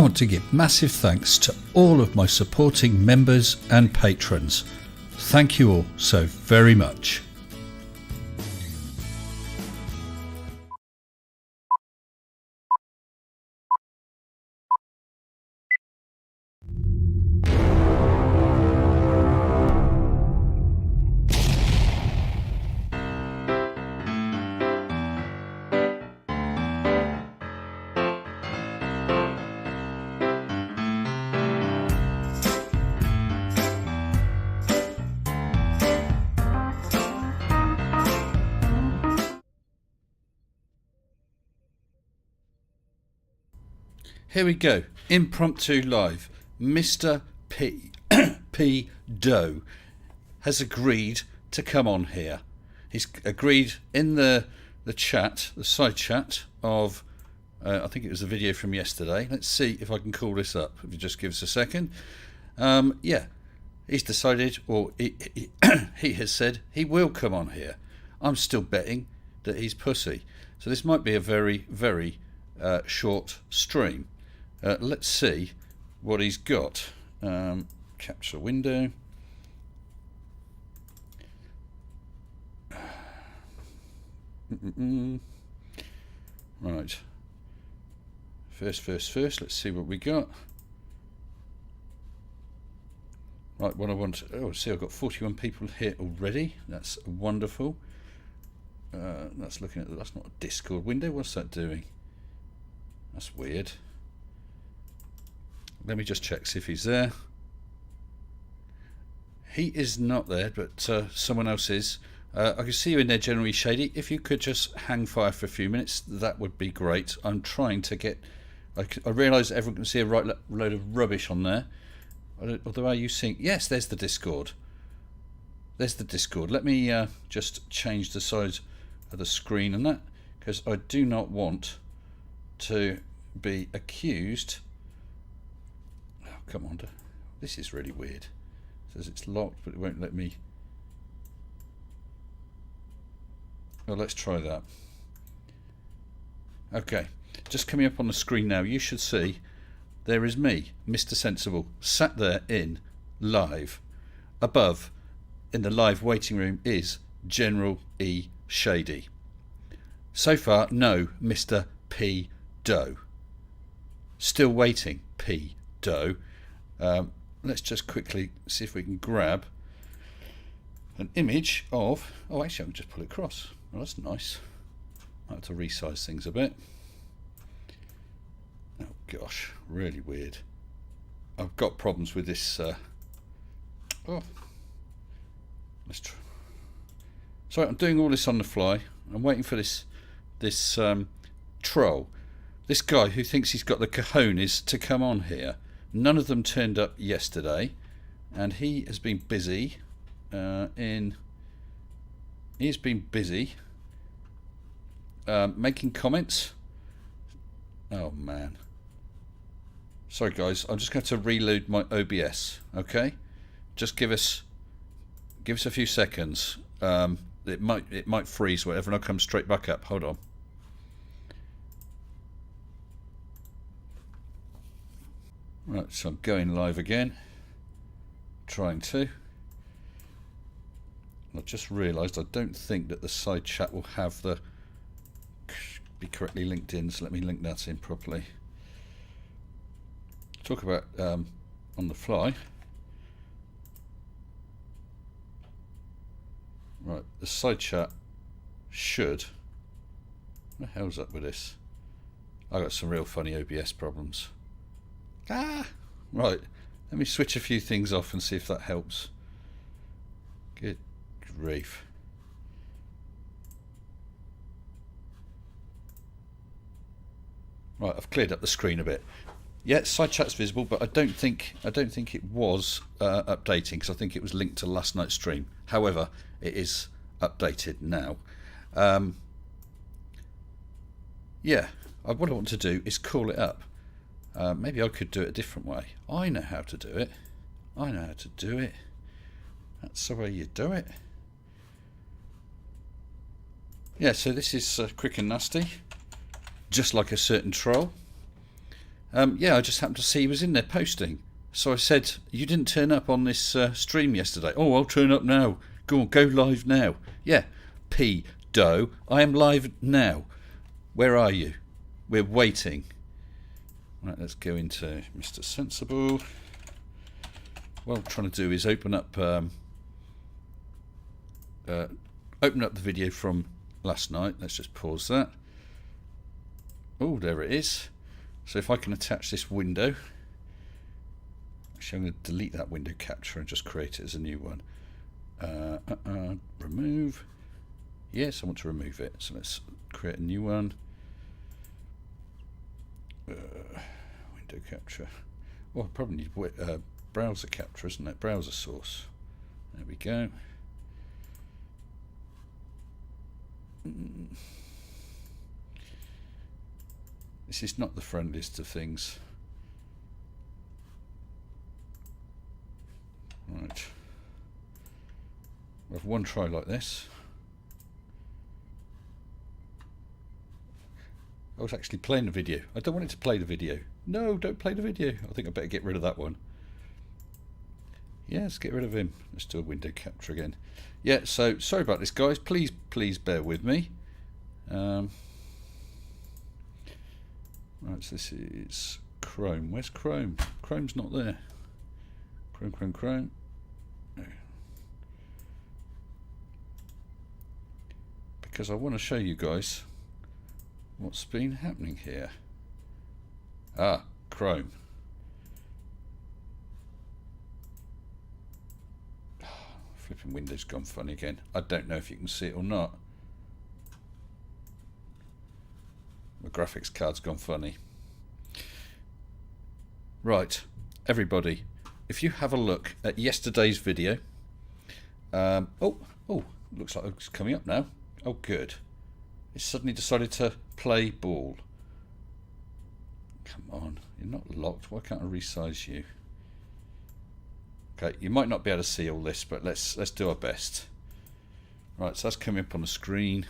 want to give massive thanks to all of my supporting members and patrons. Thank you all so very much. Here we go. Impromptu live. Mr. P. Doe has agreed to come on here. He's agreed in the chat, the side chat of, I think it was a video from yesterday. Let's see if I can call this up. If you just give us a second. Yeah, he's decided, or he has said he will come on here. I'm still betting that he's pussy. So this might be a very, very short stream. Let's see what he's got. Capture window. Right. First. Let's see what we got. Right, what I want. Oh, see, I've got 41 people here already. That's wonderful. That's looking at. That's not a Discord window. What's that doing? That's weird. Let me just check, see if he's there. He is not there, but someone else is. I can see you in there, Generally Shady. If you could just hang fire for a few minutes, that would be great. I'm trying to get... I realise everyone can see a right load of rubbish on there. Although, are you seeing... Yes, there's the Discord. There's the Discord. Let me just change the size of the screen and that, because I do not want to be accused... Come on, this is really weird. It says it's locked, but it won't let me. Well, let's try that. Okay, just coming up on the screen now, you should see there is me, Mr. Sensible, sat there in live. Above, in the live waiting room, is General E. Shady. So far, no Mr. P. Doe. Still waiting, P. Doe. Let's just quickly see if we can grab an image of... Oh, actually, I can just pull it across. Well, that's nice. I have to resize things a bit. Oh, gosh. Really weird. I've got problems with this... Oh. Let's try. Sorry, I'm doing all this on the fly. I'm waiting for this troll. This guy who thinks he's got the cojones to come on here. None of them turned up yesterday, and he has been busy he's been busy making comments. Oh man, sorry guys, I'm just going to reload my OBS. Okay, just give us a few seconds. It might freeze whatever, and I'll come straight back up. Hold on. Right, so I'm going live again. Trying to. I just realised I don't think that the side chat will have the be correctly linked in, so let me link that in properly. Talk about on the fly. Right, the side chat should... What the hell's up with this? I got some real funny OBS problems. Right, let me switch a few things off and see if that helps. Good grief. Right, I've cleared up the screen a bit. Yeah, side chat's visible, but I don't think it was updating, because I think it was linked to last night's stream. However, it is updated now. Yeah, what I want to do is call it up. Maybe I could do it a different way. I know how to do it. That's the way you do it. Yeah, so this is quick and nasty, just like a certain troll. Yeah, I just happened to see he was in there posting. So I said, you didn't turn up on this stream yesterday. Oh, I'll turn up now. Go on, go live now. Yeah, P. Doe, I am live now. Where are you? We're waiting. Right, let's go into Mr. Sensible. What I'm trying to do is open up the video from last night. Let's just pause that. Oh, there it is. So if I can attach this window, actually I'm going to delete that window capture and just create it as a new one. Remove. Yes, I want to remove it. So let's create a new one. Window capture. Well, I probably need browser capture, isn't it? Browser source. There we go. This is not the friendliest of things. Right. We'll have one try like this. I was actually playing the video. I don't want it to play the video. No, don't play the video. I think I better get rid of that one. Yeah, let's get rid of him. Let's do a window capture again. Yeah, so sorry about this, guys. Please bear with me. Right, so this is Chrome. Where's Chrome? Chrome's not there. Chrome. No. Because I want to show you guys what's been happening here. Ah, Chrome. Flipping Windows gone funny again. I don't know if you can see it or not. My graphics card's gone funny. Right, everybody, if you have a look at yesterday's video. Oh, looks like it's coming up now. Oh, good. It suddenly decided to play ball. Come on, you're not locked. Why can't I resize you? Okay, you might not be able to see all this, but let's do our best. Right, so that's coming up on the screen.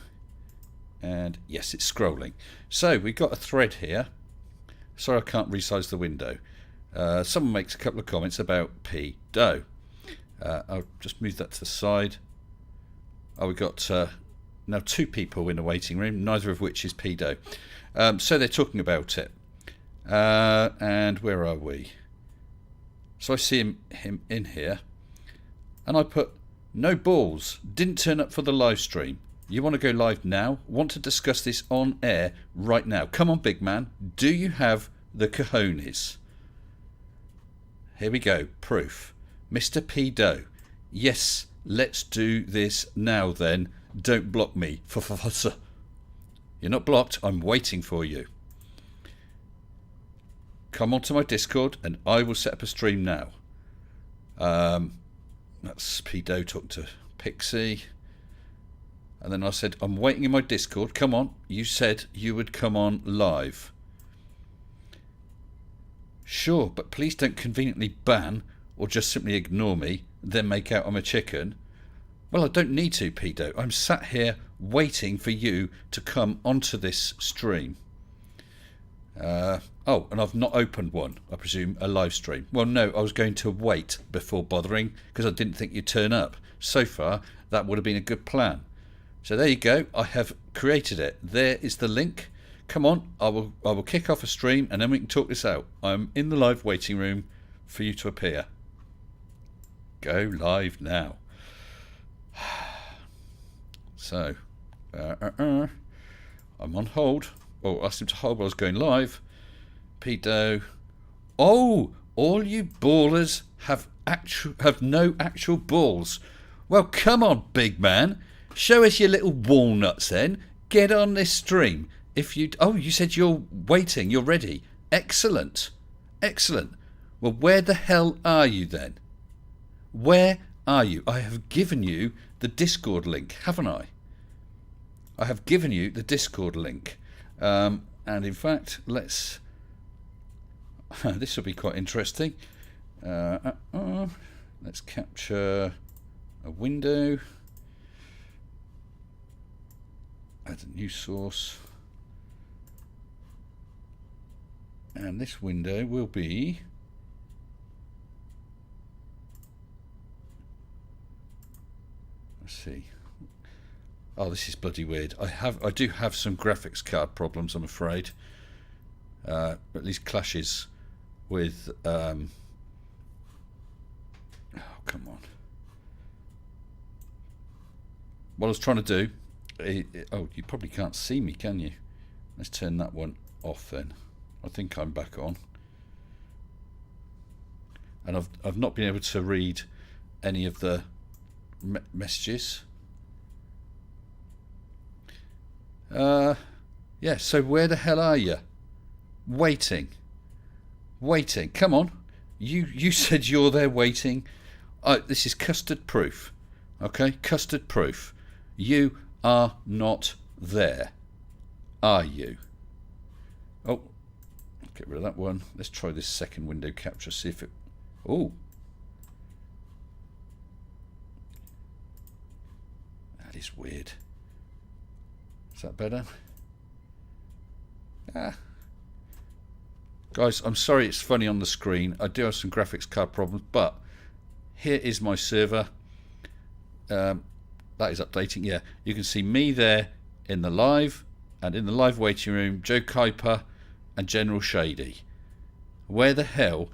And yes, it's scrolling. So we've got a thread here. Sorry I can't resize the window. Someone makes a couple of comments about P. Doe. I'll just move that to the side. Oh, we've got now two people in the waiting room, neither of which is P. Doe. So they're talking about it. And where are we? So I see him in here. And I put, no balls. Didn't turn up for the live stream. You want to go live now? Want to discuss this on air right now? Come on, big man. Do you have the cojones? Here we go. Proof. Mr. P. Doe. Yes, let's do this now then. Don't block me. You're not blocked. I'm waiting for you. Come onto my Discord and I will set up a stream now. That's P. Doe talking to Pixie. And then I said, I'm waiting in my Discord. Come on. You said you would come on live. Sure, but please don't conveniently ban or just simply ignore me, then make out I'm a chicken. Well, I don't need to, P. Doe. I'm sat here waiting for you to come onto this stream. Oh, and I've not opened one, I presume, a live stream. Well, no, I was going to wait before bothering because I didn't think you'd turn up. So far, that would have been a good plan. So there you go. I have created it. There is the link. Come on, I will kick off a stream and then we can talk this out. I'm in the live waiting room for you to appear. Go live now. So, I'm on hold. Oh, I asked him to hold while I was going live. P. Doe. Oh, all you ballers have no actual balls. Well, come on, big man. Show us your little walnuts then. Get on this stream. If you... Oh, you said you're waiting. You're ready. Excellent. Excellent. Well, where the hell are you then? Where are you? I have given you the Discord link, haven't I? I have given you the Discord link. And in fact, let's... this will be quite interesting. Let's capture a window. Add a new source. And this window will be... Let's see. Oh, this is bloody weird. I do have some graphics card problems, I'm afraid. At least clashes with... oh, come on. What I was trying to do... oh, you probably can't see me, can you? Let's turn that one off then. I think I'm back on. And I've not been able to read any of the messages. Yeah, so where the hell are you? Waiting. Come on. You said you're there waiting. This is custard proof. Okay, custard proof. You are not there. Are you? Oh, get rid of that one. Let's try this second window capture, see if it... Oh. That is weird. Is that better? Guys, I'm sorry it's funny on the screen. I do have some graphics card problems, but here is my server. That is updating. Yeah, you can see me there in the live, and in the live waiting room, Joe Kuiper and General Shady. Where the hell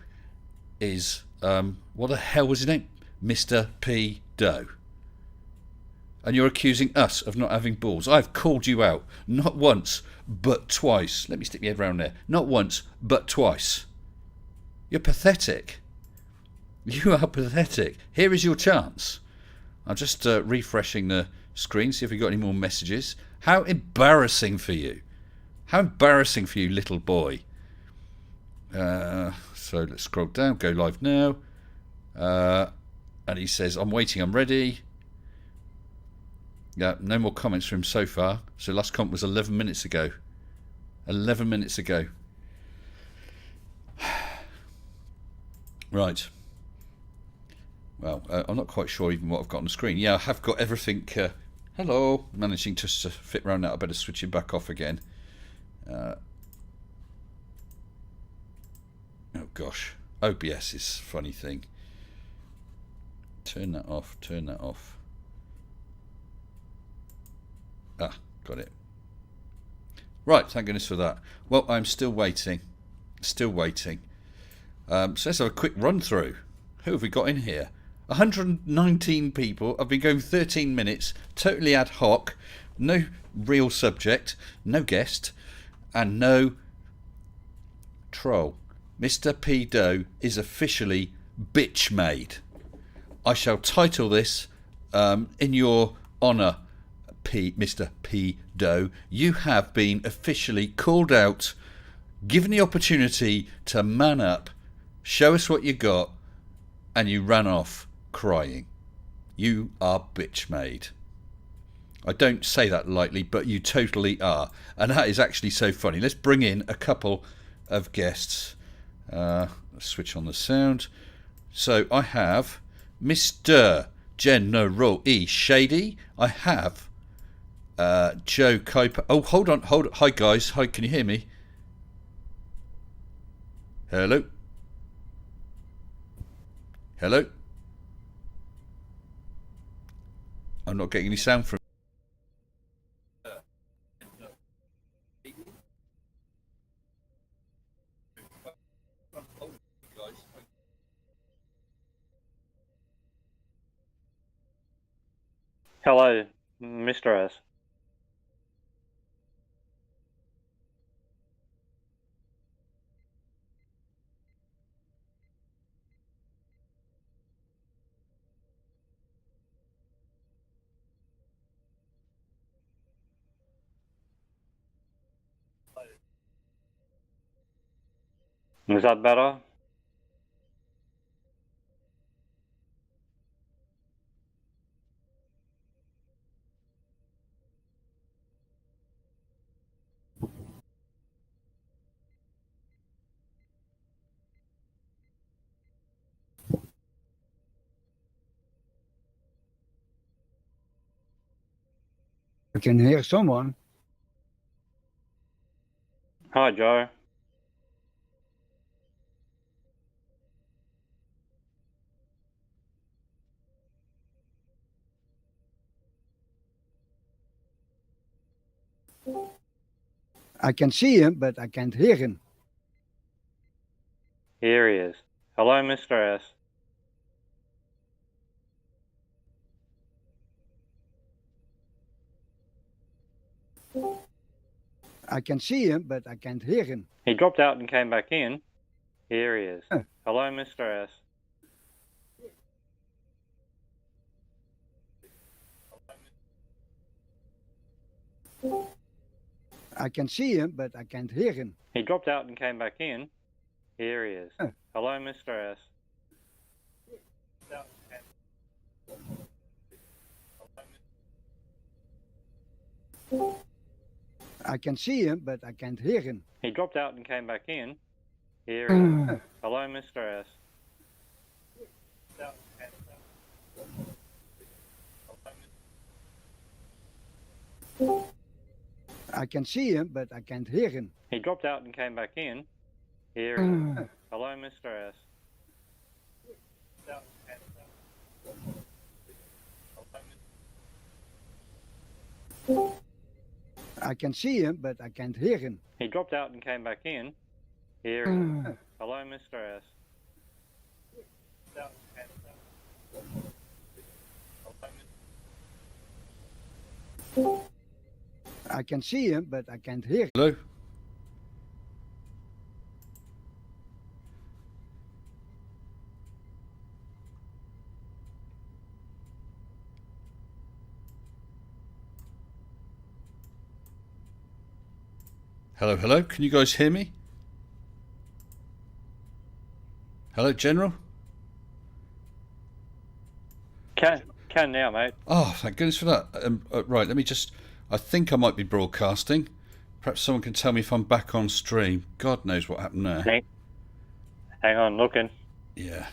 is... what the hell was his name? Mr. P. Doe. And you're accusing us of not having balls. I've called you out. Not once, but twice. Let me stick my head around there. Not once, but twice. You're pathetic. You are pathetic. Here is your chance. I'm just refreshing the screen, see if we've got any more messages. How embarrassing for you. How embarrassing for you, little boy. So let's scroll down, go live now. And he says, I'm waiting, I'm ready. Yeah, no more comments from him so far. So last comment was 11 minutes ago. 11 minutes ago. Right. Well, I'm not quite sure even what I've got on the screen. Yeah, I have got everything. Hello. Managing just to fit around that. I better switch it back off again. Oh, gosh. OBS is a funny thing. Turn that off. Turn that off. Ah, got it. Right, thank goodness for that. Well, I'm still waiting. Still waiting. So let's have a quick run through. Who have we got in here? 119 people. I've been going 13 minutes. Totally ad hoc. No real subject. No guest. And no troll. Mr. P. Doe is officially bitch made. I shall title this in your honour, Mr. P. Doe. You have been officially called out, given the opportunity to man up, show us what you got, and you ran off crying. You are bitch made. I don't say that lightly, but you totally are. And that is actually so funny. Let's bring in a couple of guests. Let's switch on the sound. So I have Mr. General E. Shady. I have Joe Kuiper. Oh, hold on. Hi, guys. Hi, can you hear me? Hello? Hello? I'm not getting any sound from... Hello, Mr. S. Is that better? I can hear someone. Hi, Joe. I can see him, but I can't hear him. Here he is. Hello, Mr. S. I can see him, but I can't hear him. He dropped out and came back in. Here he is. Hello, Mr. S. I can see him, but I can't hear him. He dropped out and came back in. Here he is. Hello, Mr. S. I can see him, but I can't hear him. He dropped out and came back in. Here he is. Hello, Mr. S. I can see him, but I can't hear him. He dropped out and came back in. Here he is. Hello, Mr. S. I can see him, but I can't hear him. He dropped out and came back in. Here he is. Hello, Mr. S. I can see him, but I can't hear him. Hello? Hello, hello. Can you guys hear me? Hello, General? Can now, mate. Oh, thank goodness for that. Right, let me just... I think I might be broadcasting. Perhaps someone can tell me if I'm back on stream. God knows what happened there. Hang on, looking. Yeah.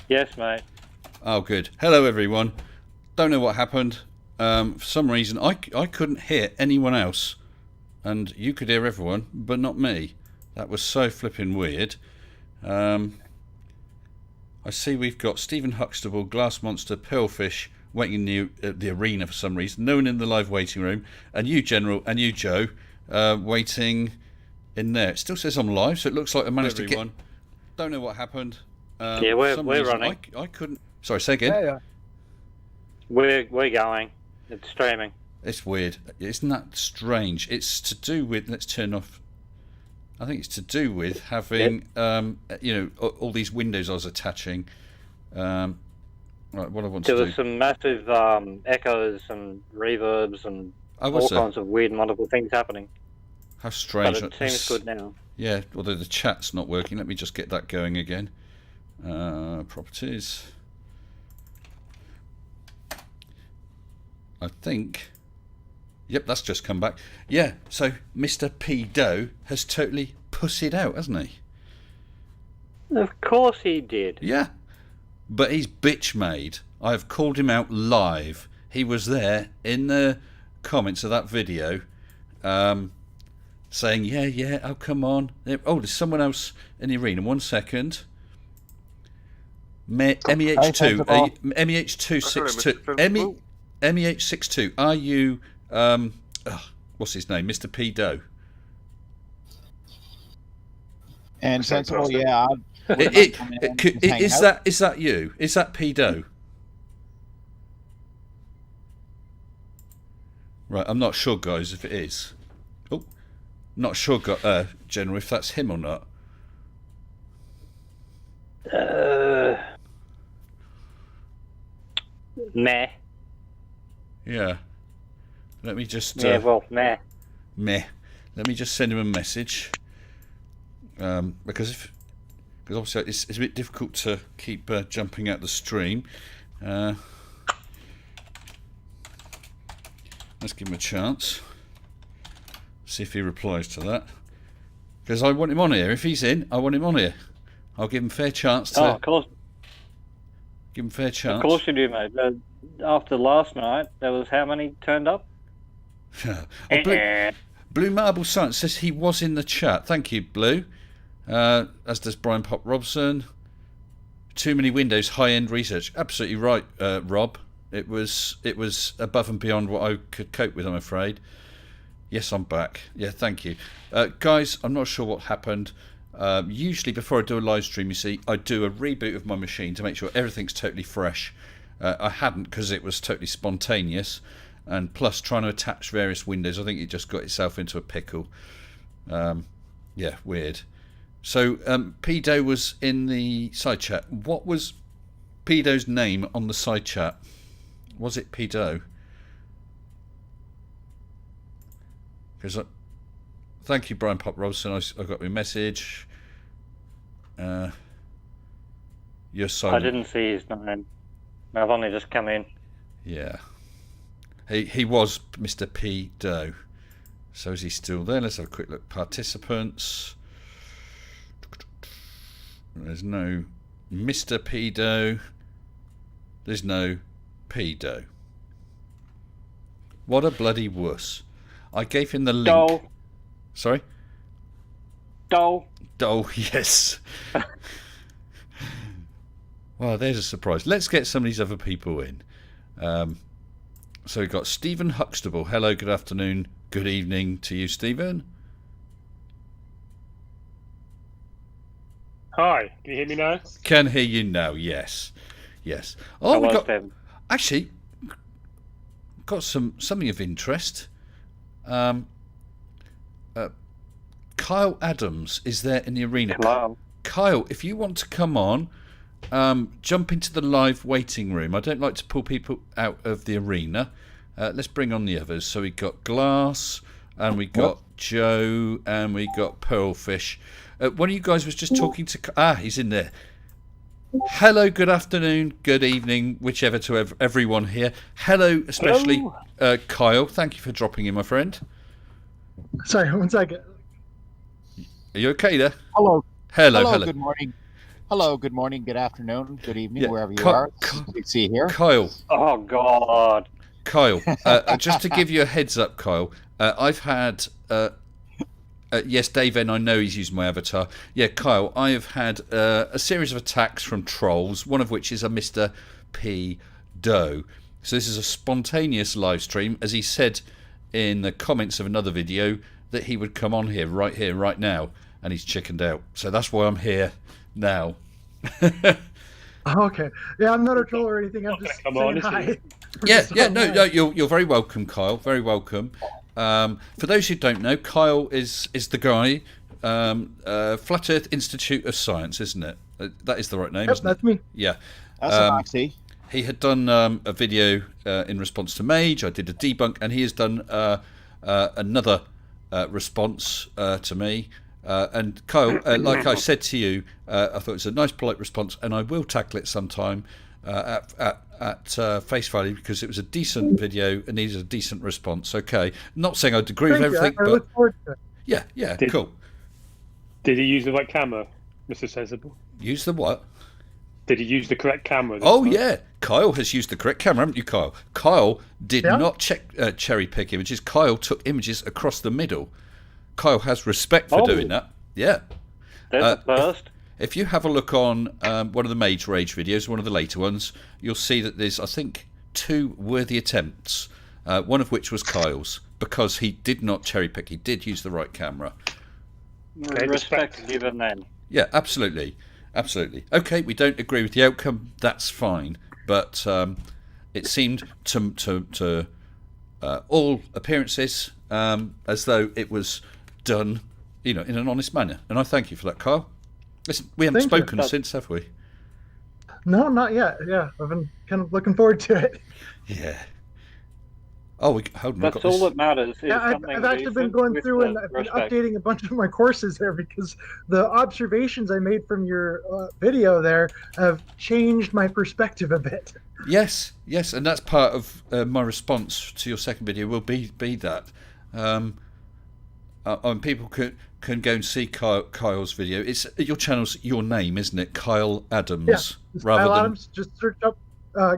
Yes, mate. Oh, good. Hello, everyone. Don't know what happened. For some reason, I couldn't hear anyone else. And you could hear everyone, but not me. That was so flipping weird. I see we've got Stephen Huxtable, Glass Monster, Pearlfish waiting in the arena for some reason. No one in the live waiting room. And you, General, and you, Joe, waiting in there. It still says I'm live, so it looks like I managed to get... Don't know what happened. Yeah, we're running. I couldn't... Sorry, say again. Yeah. We're going. It's streaming. It's weird. Isn't that strange? It's to do with... Let's turn off... I think it's to do with having, all these windows I was attaching. Right, what I want to do... There was some massive echoes and reverbs and all kinds of weird and wonderful things happening. How strange. But it seems good now. Yeah, although the chat's not working. Let me just get that going again. Properties. I think... Yep, that's just come back. Yeah, so Mr. P. Doe has totally pussied out, hasn't he? Of course he did. Yeah, but he's bitch made. I've called him out live. He was there in the comments of that video saying, yeah, oh, come on. Oh, there's someone else in the arena. 1 second. MEH2, MEH262, MEH62, are you... what's his name? Mr. P. Doe. And sensible, yeah. Is that you? Is that P. Doe? Right, I'm not sure, guys, if it is. Oh, not sure, General, if that's him or not. Meh. Yeah. Let me just... meh. Meh. Let me just send him a message. Because obviously it's a bit difficult to keep jumping out the stream. Let's give him a chance. See if he replies to that. Because I want him on here. If he's in, I want him on here. I'll give him a fair chance to... Oh, of course. Give him a fair chance. Of course you do, mate. After last night, there was how many turned up? Blue Marble Science says he was in the chat. Thank you, Blue. As does Brian Pop Robson. Too many windows, high-end research. Absolutely right, Rob. It was above and beyond what I could cope with, I'm afraid. Yes, I'm back. Yeah, thank you. Guys, I'm not sure what happened. Usually before I do a live stream, you see, I do a reboot of my machine to make sure everything's totally fresh. I hadn't because it was totally spontaneous. And plus trying to attach various windows, I think it just got itself into a pickle. Yeah, weird. So Pedo was in the side chat. What was Pedo's name on the side chat? Was it Pedo? Because thank you, Brian Pop Robson. I got your message. You're silent. I didn't see his name. I've only just come in. Yeah. He was Mr. P. Doe. So is he still there? Let's have a quick look. Participants. There's no Mr. P. Doe. There's no P. Doe. What a bloody wuss. I gave him the link. Dole. Sorry? Dole. Dole, yes. Well, there's a surprise. Let's get some of these other people in. So we've got Stephen Huxtable. Hello, good afternoon, good evening to you, Stephen. Hi, can you hear me now? Can hear you now, yes. Yes. Oh, we got actually got something of interest. Kyle Adams is there in the arena. Hello. Kyle, if you want to come on, jump into the live waiting room. I don't like to pull people out of the arena. Let's bring on the others. So we got Glass, and we got Joe, and we got Pearlfish. One of you guys was just talking to... he's in there. Hello, good afternoon, good evening, whichever to everyone here. Hello, especially Kyle. Thank you for dropping in, my friend. Sorry, one second. Are you okay there? Hello. Hello. Good morning. Hello, good morning, good afternoon, good evening, Yeah, wherever you are. You can see here. Kyle. Oh, God. Kyle, just to give you a heads up, Kyle, I've had... yes, Dave N, I know he's using my avatar. Yeah, Kyle, I have had a series of attacks from trolls, one of which is a Mr. P. Doe. So this is a spontaneous live stream. As he said in the comments of another video, that he would come on here, right now, and he's chickened out. So that's why I'm here now. Okay. Yeah, I'm not a troll or anything. I'm just saying hi. No, you're very welcome, Kyle. Very welcome. For those who don't know, Kyle is the guy, Flat Earth Institute of Science, isn't it? That is the right name, Yep, isn't that's it? me. Yeah. That's Moxie. He had done a video in response to Mage. I did a debunk, and he has done another response to me. And Kyle, like I said to you, I thought it was a nice, polite response, and I will tackle it sometime at face value, because it was a decent video and needed a decent response. Okay, not saying I'd agree with everything, I look forward to it. Yeah, cool. Did he use the right camera, Mr. Sensible? Use the what? Did he use the correct camera? Oh, yeah. Kyle has used the correct camera, haven't you, Kyle? Kyle did not cherry pick images. Kyle took images across the middle. Kyle has respect for doing that. Yeah. That's the first. If you have a look on one of the Mage Rage videos, one of the later ones, you'll see that there's, I think, 2 worthy attempts, one of which was Kyle's, because he did not cherry pick. He did use the right camera. Okay, Respect given then. Yeah, absolutely. Absolutely. Okay, we don't agree with the outcome. That's fine. But it seemed to all appearances as though it was done, in an honest manner. And I thank you for that, Kyle. Listen, we haven't spoken since, have we? No, not yet. Yeah, I've been kind of looking forward to it. Yeah. Oh, That's all that matters. Yeah, I've actually been going through and I've been updating a bunch of my courses there, because the observations I made from your video there have changed my perspective a bit. Yes, and that's part of my response to your second video will be that. People can go and see Kyle's video. It's your channel's your name, isn't it? Kyle Adams. Yeah, Kyle Adams. Just search up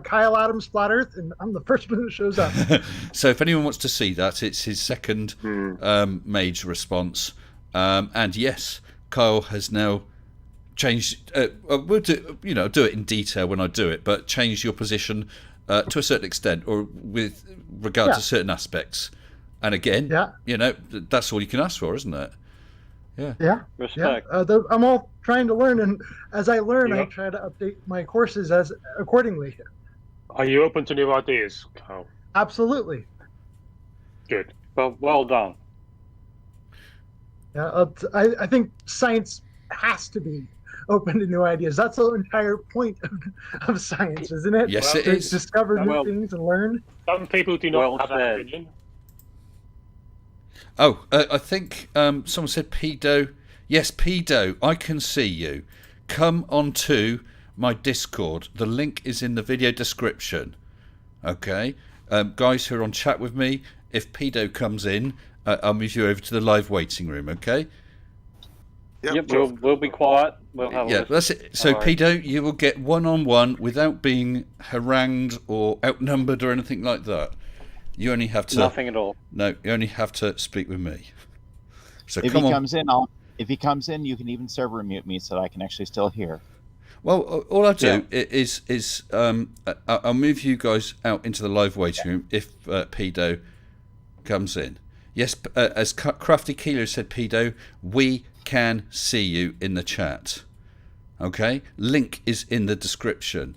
Kyle Adams Flat Earth, and I'm the first one that shows up. So if anyone wants to see that, it's his second Mage response. And yes, Kyle has now changed. We'll do it in detail when I do it, but change your position to a certain extent, or with regard to certain aspects. And again, Yeah. you know, that's all you can ask for, isn't it? Yeah. Yeah. Respect. Yeah. I'm all trying to learn, and as I learn, I Yep. try to update my courses as accordingly. Are you open to new ideas, Carl? Absolutely. Good. Well done. Yeah. I think science has to be open to new ideas. That's the entire point of science, isn't it? Yes, Well, it is. Discover new Well- things and learn. Some people do not Well have that said. opinion. Oh, I think someone said pedo. Yes, pedo, I can see you. Come onto my Discord. The link is in the video description. Okay? Guys who are on chat with me, if pedo comes in, I'll move you over to the live waiting room, okay? Yep, we'll be quiet. We'll have a Yeah, listen. that's it. So, All right. pedo, you will get one-on-one without being harangued or outnumbered or anything like that. You only have to... Nothing at all. No, you only have to speak with me. So If come he on. comes in, if he comes in, you can even server mute me so that I can actually still hear. Well, all I do is I'll move you guys out into the live waiting room if Pedo comes in. Yes, as Crafty Keeler said, Pedo, we can see you in the chat. Okay? Link is in the description.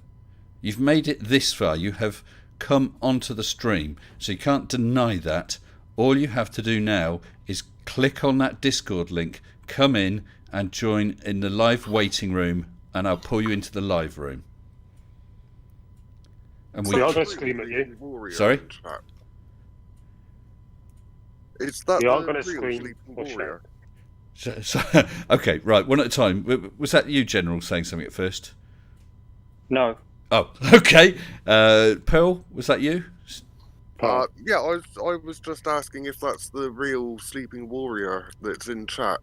You've made it this far. You have come onto the stream, so you can't deny that. All you have to do now is click on that Discord link, come in and join in the live waiting room, and I'll pull you into the live room. And We are going to scream at you. Sorry? Is that We are the going to real scream Sleeping or shout. Warrior? Okay, right, one at a time. Was that you, General, saying something at first? No. Oh, okay. Pearl, was that you? Yeah, I was just asking if that's the real Sleeping Warrior that's in chat.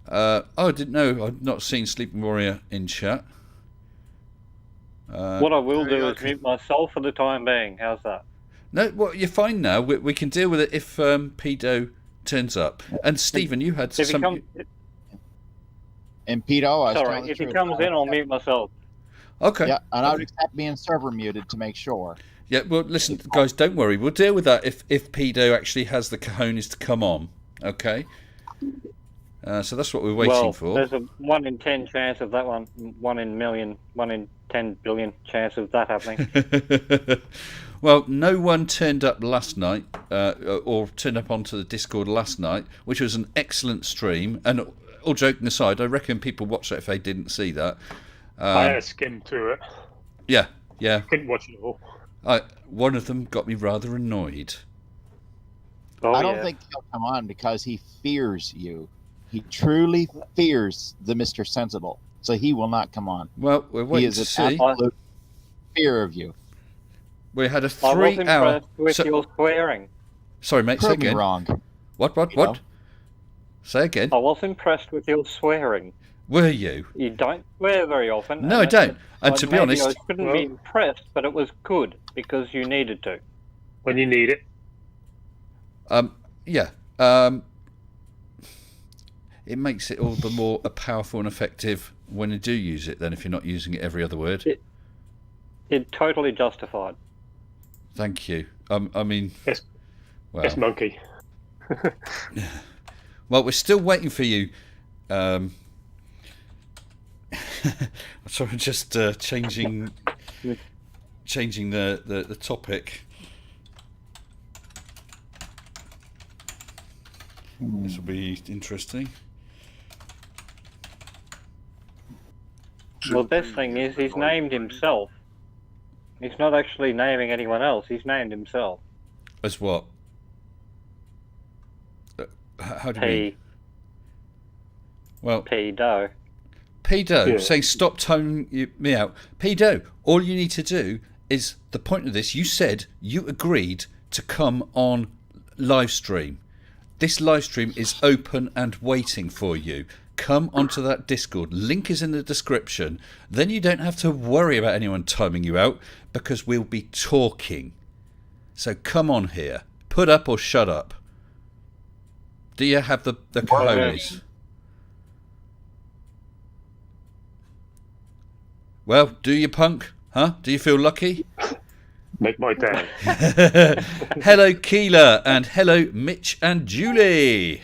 I didn't know. I've not seen Sleeping Warrior in chat. What I will do is mute myself for the time being. How's that? No, well, you're fine now. We can deal with it if Pedo turns up. And Stephen, you had If he some. comes, And Pedo, I was telling sorry, the if he truth. comes in, I'll mute myself. Okay. Yeah, and I would accept being server muted to make sure. Yeah. Well, listen, guys, don't worry. We'll deal with that if Pedo actually has the cojones to come on. Okay. So that's what we're waiting for. There's a 1 in 10 chance of that one. 1 in million. 1 in 10 billion chance of that happening. Well, no one turned up last night, or turned up onto the Discord last night, which was an excellent stream. And all joking aside, I reckon people watched it if they didn't see that. I had a skim through it. Yeah, yeah. Couldn't watch it all. One of them got me rather annoyed. Oh, I don't yeah. think he'll come on because he fears you. He truly fears the Mr. Sensible. So he will not come on. Well, we're He waiting is to an see. absolute fear of you. We had a I was 3-hour. impressed with your swearing. Sorry, mate. Say Prove me again. wrong. What? You know. Say again. I was impressed with your swearing. Were you? You don't swear very often. No, I don't. And to be maybe honest, I shouldn't be impressed, but it was good because you needed to. When you need it. yeah. It makes it all the more powerful and effective when you do use it than if you're not using it every other word. It totally justified. Thank you. I mean, Yes. well, Yes, monkey. well, we're still waiting for you. So I'm just changing the topic. This will be interesting. Well, the best thing is he's named himself. He's not actually naming anyone else. He's named himself. As what? How do you mean? Well, Pedo. Pedo, Yeah. saying stop toning me out. Pedo, all you need to do is, the point of this, you said you agreed to come on live stream. This live stream is open and waiting for you. Come onto that Discord. Link is in the description. Then you don't have to worry about anyone timing you out because we'll be talking. So come on here. Put up or shut up. Do you have the cojones? Well, do you, punk? Huh? Do you feel lucky? Make my day. Hello, Keela, and hello, Mitch and Julie.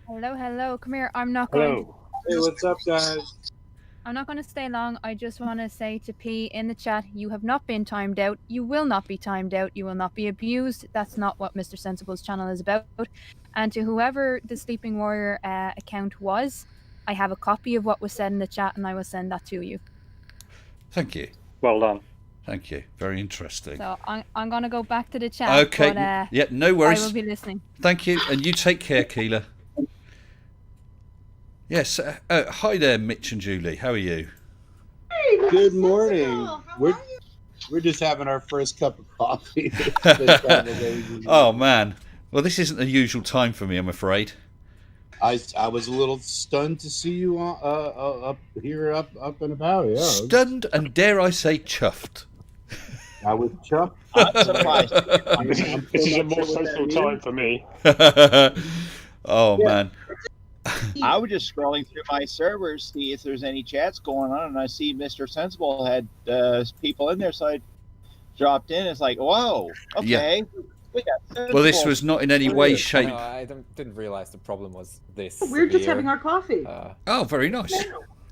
Hello, hello. Come here. I'm not going. Hello. Hey, what's up, guys? I'm not going to stay long. I just want to say to P in the chat, you have not been timed out. You will not be timed out. You will not be abused. That's not what Mr. Sensible's channel is about. And to whoever the Sleeping Warrior account was, I have a copy of what was said in the chat, and I will send that to you. Thank you. Well done. Thank you. Very interesting. So I'm going to go back to the chat. Okay. But, yeah, no worries. I will be listening. Thank you, and you take care, Keela. Yes. Hi there, Mitch and Julie. How are you? Good morning. We're just having our first cup of coffee. Oh man. Well, this isn't the usual time for me, I'm afraid. I was a little stunned to see you up here, up and about. Yeah. Stunned and dare I say chuffed. I was chuffed. I'm surprised. This is a more social time for me. Oh man. I was just scrolling through my servers, see if there's any chats going on, and I see Mr. Sensible had people in there, so I dropped in. It's like, whoa, okay. Yeah. We got Sensible. Well, this was not in any way, shape. No, I didn't realize the problem was this. We're just severe. having our coffee. Oh, very nice.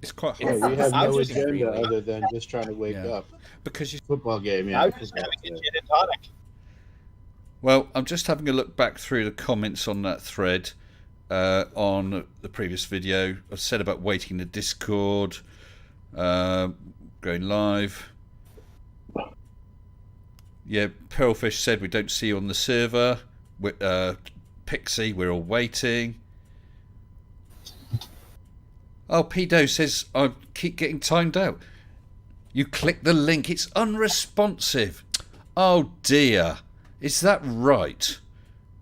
It's quite hot. Yeah, we have I no was agenda really- other than just trying to wake up. Because you. Football game, yeah. I was just having a gin and tonic. Well, I'm just having a look back through the comments on that thread on the previous video. I've said about waiting in the Discord, going live. Yeah, Pearlfish said we don't see you on the server. Pixie, we're all waiting. Oh, Pedo says I keep getting timed out. You click the link, it's unresponsive. Oh dear. Is that right?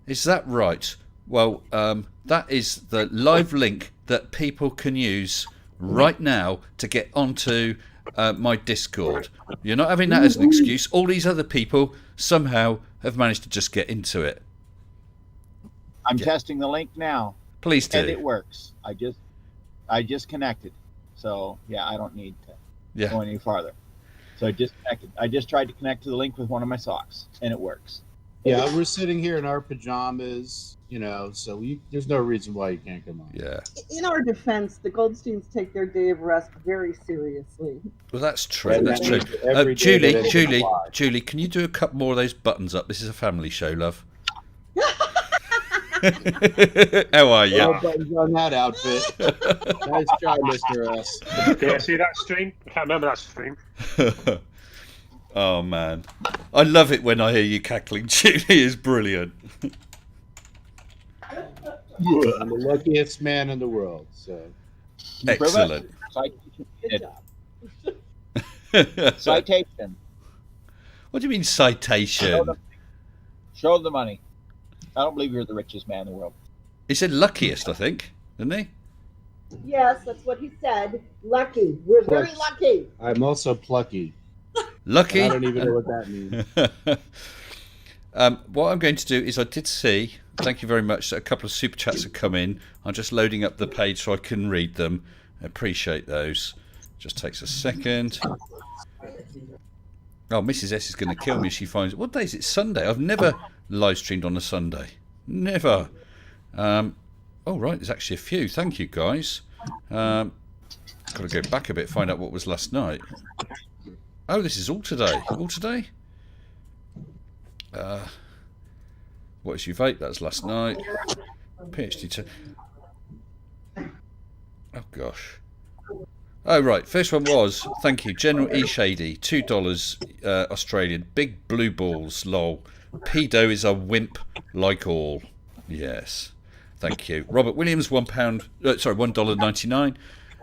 Is that right? Well, that is the live link that people can use right now to get onto my Discord. You're not having that as an excuse. All these other people somehow have managed to just get into it. I'm testing the link now. Please do. And it works. I just connected. So, yeah, I don't need to go any farther. So I just connected. I just tried to connect to the link with one of my socks, and it works. Yeah, we're sitting here in our pajamas, so there's no reason why you can't come on. Yeah. In our defense, the Goldsteins take their day of rest very seriously. Well, that's true. Yeah, That's true. every day that it's alive. Julie, can you do a couple more of those buttons up? This is a family show, love. How are you? No buttons on that outfit. Nice try, Mr. S. Did I see that stream? I can't remember that stream. Oh man, I love it when I hear you cackling. Julie is brilliant. I'm the luckiest man in the world. So Excellent. Good job. Citation. What do you mean citation? Show them the money. I don't believe you're the richest man in the world. He said luckiest, I think, didn't he? Yes, that's what he said. Lucky. We're very lucky. I'm also plucky. Lucky. I don't even know what that means. What I'm going to do is I did see, thank you very much, that a couple of super chats have come in. I'm just loading up the page so I can read them. I appreciate those. Just takes a second. Oh, Mrs. S is going to kill me if she finds... What day is it? Sunday. I've never live streamed on a Sunday. Never. Oh, right. There's actually a few. Thank you, guys. Got to go back a bit, find out what was last night. Oh, this is all today. All today? What is your vape? That's last night. PhD 2. Oh, gosh. Oh, right. First one was, thank you, General E. Shady, $2 Australian. Big blue balls, lol. Pedo is a wimp like all. Yes. Thank you. Robert Williams, $1.99.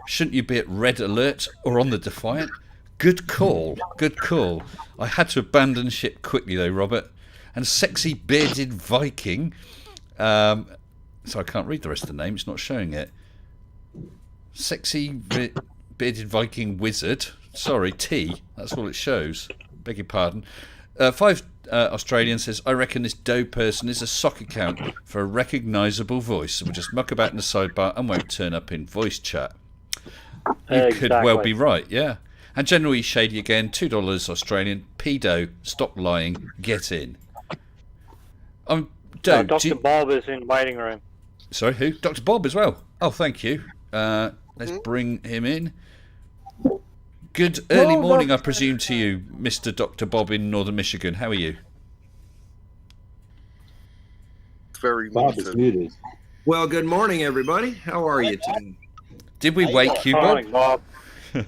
Shouldn't you be at red alert or on the Defiant? Good call. Good call. I had to abandon ship quickly, though, Robert. And Sexy Bearded Viking. So I can't read the rest of the name. It's not showing it. Sexy Bearded Viking Wizard. Sorry, T. That's all it shows. Beg your pardon. 5 Australian says, I reckon this Doe person is a sock account for a recognisable voice and will just muck about in the sidebar and won't turn up in voice chat. You could well be right, yeah. And generally shady again, $2 Australian. Pedo, stop lying, get in. Dr. Bob is in waiting room. Sorry, who? Dr. Bob as well. Oh, thank you. Let's bring him in. Good early morning, I presume, to you, Mr. Dr. Bob in Northern Michigan. How are you? Very muted. Well, good morning, everybody. How are you today? Did we wake you, Bob? Bob?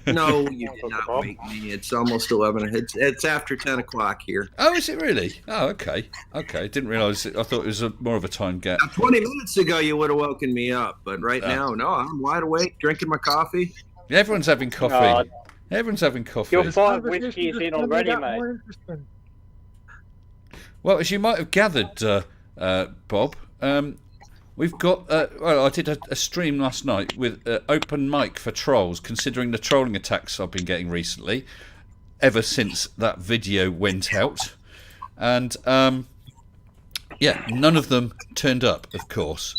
No, you did not wake me. It's almost 11. It's after 10 o'clock here. Oh, is it really? Oh, okay. Okay, didn't realise it. I thought it was more of a time gap. Now, 20 minutes ago, you would have woken me up, but right now, no, I'm wide awake, drinking my coffee. Yeah, everyone's having coffee. Everyone's having coffee. Your 5 whiskey's in already, mate. Well, as you might have gathered, Bob, we've got. Well, I did a stream last night with open mic for trolls, considering the trolling attacks I've been getting recently, ever since that video went out, and yeah, none of them turned up, of course.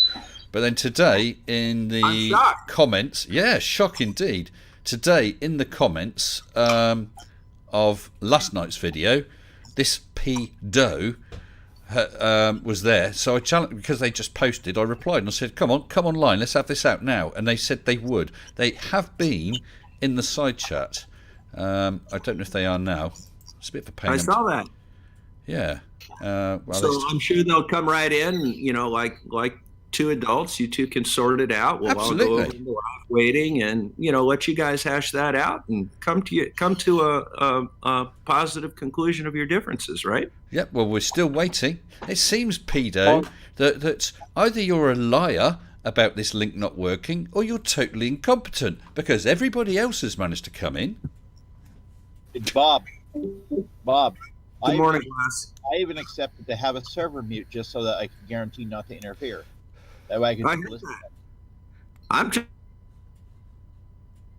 But then today in the comments, yeah, shock indeed. Today in the comments of last night's video, this P Doe was there, so I challenged, because they just posted, I replied and I said, come online, let's have this out now. And they said they would. They have been in the side chat. I don't know if they are now. It's a bit of a pain. I saw that. Yeah. Well, so I'm sure they'll come right in, you know, like two adults. You two can sort it out. We'll all go over the live waiting and, you know, let you guys hash that out and come to a positive conclusion of your differences, right? Yep, well, we're still waiting. It seems, Pedo, that either you're a liar about this link not working or you're totally incompetent, because everybody else has managed to come in. It's Bob. Good morning, class. I even accepted to have a server mute just so that I can guarantee not to interfere. That way I can listen. I'm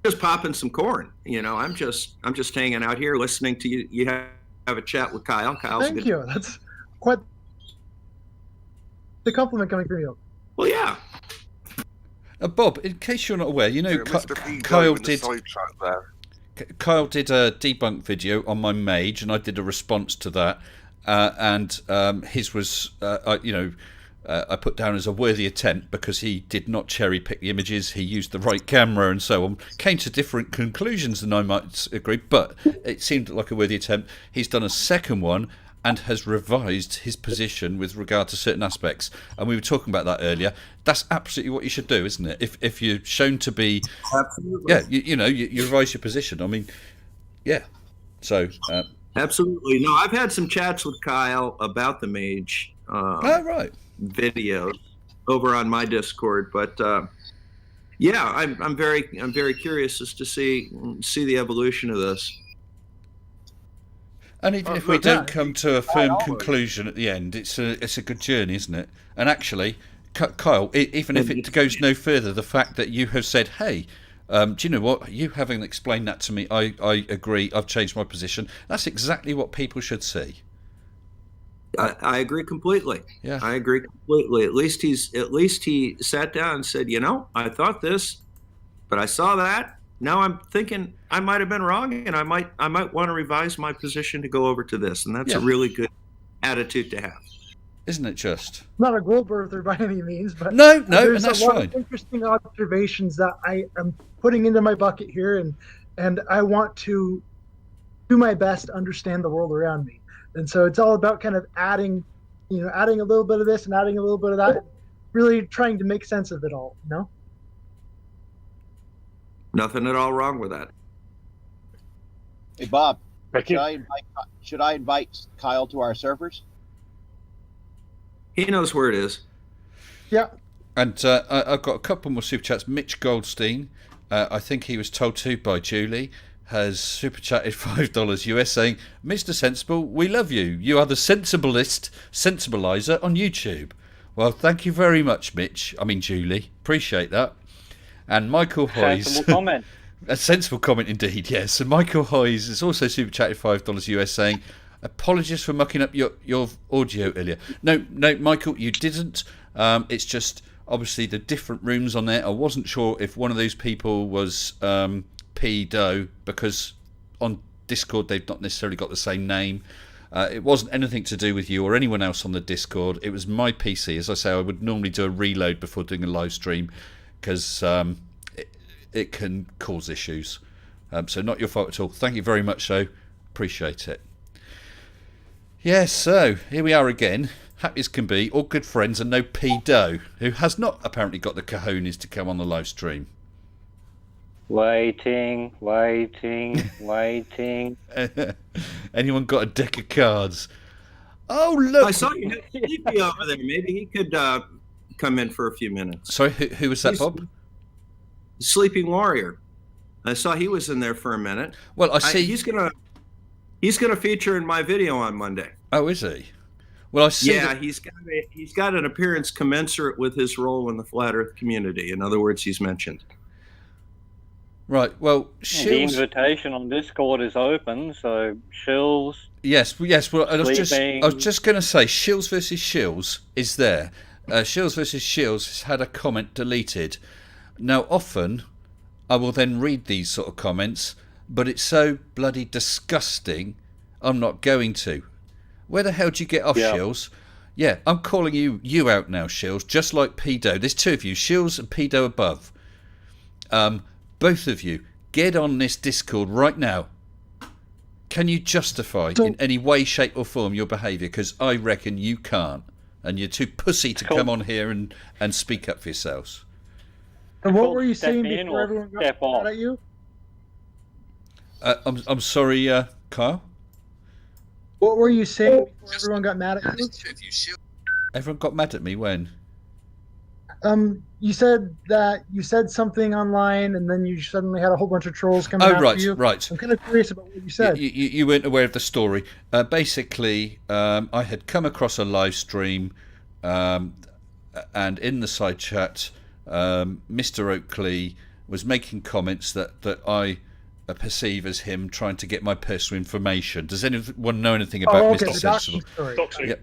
just popping some corn. You know, I'm just hanging out here listening to you. You have a chat with Kyle. Thank you. That's quite the compliment coming from you. Well, yeah. Bob, in case you're not aware, you know, Kyle did. Kyle did a debunk video on my mage, and I did a response to that. And his was, you know, I put down as a worthy attempt because he did not cherry pick the images, he used the right camera and so on. Came to different conclusions than I might agree, but it seemed like a worthy attempt. He's done a second one and has revised his position with regard to certain aspects. And we were talking about that earlier. That's absolutely what you should do, isn't it? If you're shown to be... Absolutely. Yeah, you know, you revise your position. I mean, yeah. So... Absolutely. No, I've had some chats with Kyle about the mage. Right. Videos over on my Discord, but yeah, I'm very curious as to see the evolution of this. And if we don't come to a firm conclusion at the end, it's a good journey, isn't it? And actually, Kyle, even if it goes no further, the fact that you have said, hey, do you know what? You having explained that to me, I agree. I've changed my position. That's exactly what people should see. I agree completely. Yeah, I agree completely. At least he sat down and said, you know, I thought this, but I saw that. Now I'm thinking I might have been wrong, and I might want to revise my position to go over to this, and that's a really good attitude to have. Isn't it just? Not a gold birther by any means, but no, there's and that's a lot fine. of interesting observations that I am putting into my bucket here, and I want to do my best to understand the world around me. And so it's all about kind of adding a little bit of this and adding a little bit of that, really trying to make sense of it all, you know? Nothing at all wrong with that. Hey, Bob, should I invite Kyle to our servers? He knows where it is. Yeah. And I've got a couple more super chats. Mitch Goldstein, I think he was told to by Julie, has super chatted $5 US saying, Mr. Sensible, we love you. You are the sensibilizer on YouTube. Well, thank you very much, Mitch. I mean, Julie. Appreciate that. And Michael Hoyes. Sensible comment. A sensible comment indeed, yes. And Michael Hoyes has also super chatted $5 US saying, apologies for mucking up your audio earlier. No, Michael, you didn't. It's just obviously the different rooms on there. I wasn't sure if one of those people was... P Doe, because on Discord they've not necessarily got the same name. It wasn't anything to do with you or anyone else on the Discord. It was my PC. As I say, I would normally do a reload before doing a live stream because it can cause issues. So not your fault at all. Thank you very much, though. Appreciate it. Yes, so here we are again. Happy as can be. All good friends and no pedo, who has not apparently got the cojones to come on the live stream. Waiting. Anyone got a deck of cards? Oh, look. I saw you had Sleepy over there. Maybe he could come in for a few minutes. Sorry, who was that, Bob? Sleeping Warrior. I saw he was in there for a minute. Well, I see he's gonna feature in my video on Monday. Oh, is he? Well, I see. Yeah, he's got an appearance commensurate with his role in the Flat Earth community. In other words, he's mentioned. Right. Well, the invitation on Discord is open, so Shills. Yes. Well, I was just going to say, Shills versus Shills is there. Shills versus Shills has had a comment deleted. Now, often I will then read these sort of comments, but it's so bloody disgusting, I'm not going to. Where the hell do you get off, Shills? Yeah, I'm calling you out now, Shills, just like Pedo. There's two of you, Shills and Pedo above. Both of you, get on this Discord right now. Can you justify in any way, shape or form your behaviour? Because I reckon you can't. And you're too pussy to come on here and speak up for yourselves. And what were you saying before everyone got mad at you? I'm sorry, Kyle? What were you saying before everyone got mad at you? Everyone got mad at me when? You said that you said something online, and then you suddenly had a whole bunch of trolls coming after you. Right. I'm kind of curious about what you said. You weren't aware of the story. Basically, I had come across a live stream, and in the side chat, Mr. Oakley was making comments that I perceive as him trying to get my personal information. Does anyone know anything about Mr. Sensible?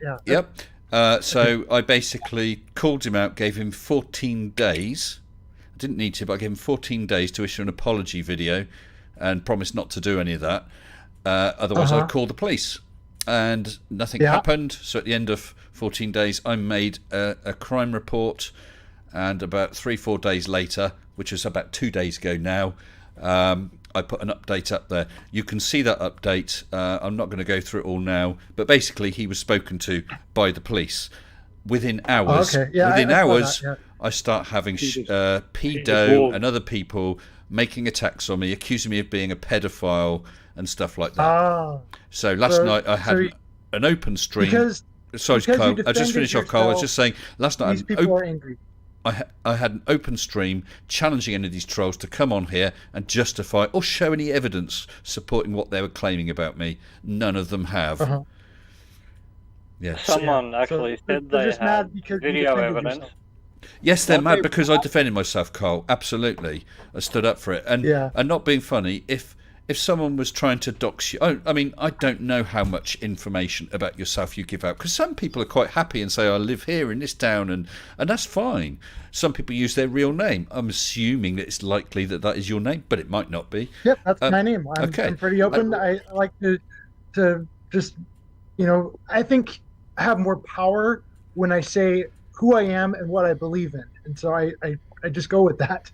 Yeah. Yep. So I basically called him out, gave him 14 days. I didn't need to, but I gave him 14 days to issue an apology video and promised not to do any of that. Otherwise, I'd call the police. And nothing happened. So at the end of 14 days, I made a crime report. And about 3-4 days later, which was about 2 days ago now, I put an update up there. You can see that update. I'm not going to go through it all now, but basically he was spoken to by the police. Within hours, I start having pedo and other people making attacks on me, accusing me of being a pedophile and stuff like that. So last night I had an open stream. Sorry, Kyle. I'll just finish off, Kyle. I was just saying, last night these people are angry. I had an open stream challenging any of these trolls to come on here and justify or show any evidence supporting what they were claiming about me. None of them have. Yes. Someone actually said they had video evidence. Yes, they're mad because I defended myself, Carl. Absolutely. I stood up for it. And not being funny, if someone was trying to dox you... I mean, I don't know how much information about yourself you give out, because some people are quite happy and say, I live here in this town, and that's fine. Some people use their real name. I'm assuming that it's likely that that is your name, but it might not be. Yep, that's my name. I'm pretty open. I like to just, I think I have more power when I say who I am and what I believe in. And so I just go with that.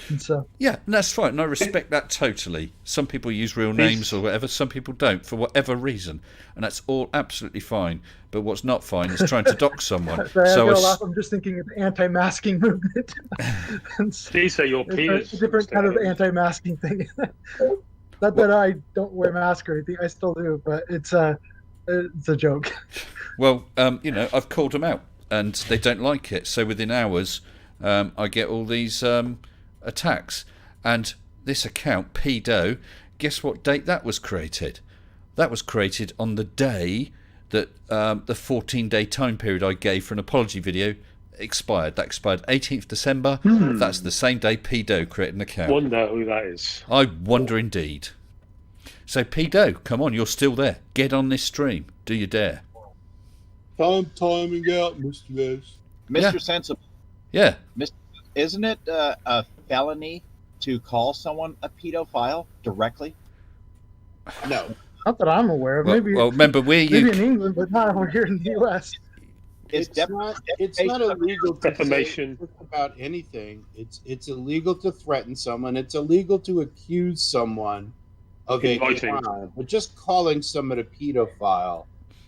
And so yeah, and that's fine, and I respect that totally. Some people use real names or whatever, some people don't for whatever reason, and that's all absolutely fine. But what's not fine is trying to dox someone. I'm just thinking of the anti-masking movement. These are your peers. It's a different kind of anti-masking thing. Not that I don't wear mask or anything, I still do, but it's a joke. Well, I've called them out, and they don't like it. So within hours, I get all these attacks, and this account pedo, guess what date that was created? That was created on the day that the 14-day time period I gave for an apology video expired. That expired 18th December. That's the same day pedo created an account. Wonder who that is. I wonder indeed. So pedo, come on, you're still there. Get on this stream. Do you dare? I'm timing out, Mr. Les. Mr. Sensible. Yeah. Isn't it a felony to call someone a pedophile directly? No. Not that I'm aware of. Well, Maybe remember, we're maybe UK. in England, but not over here in the U.S. It's not illegal to Defamation. say about anything. It's illegal to threaten someone. It's illegal to accuse someone of a Inviting. crime. But just calling someone a pedophile,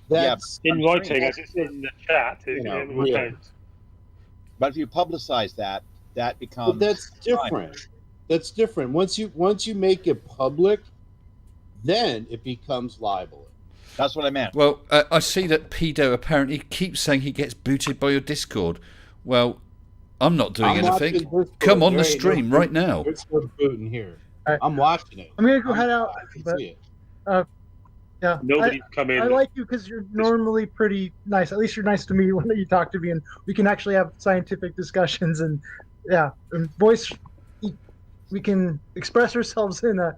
that's In writing, as it says in the chat, You know, it will really. count. But if you publicize that, that becomes. But that's different. That's different. Once you make it public, then it becomes libel. That's what I meant. Well, I see that Pedo apparently keeps saying he gets booted by your Discord. Well, I'm not doing I'm watching anything. Discord. Come on the There ain't stream no right now. There's no booting here. Alright. I'm watching it. I'm gonna go head out, I can but see it. yeah, Nobody's come in. I like you because you're normally pretty nice. At least you're nice to me when you talk to me, and we can actually have scientific discussions. And yeah, and voice, we can express ourselves in a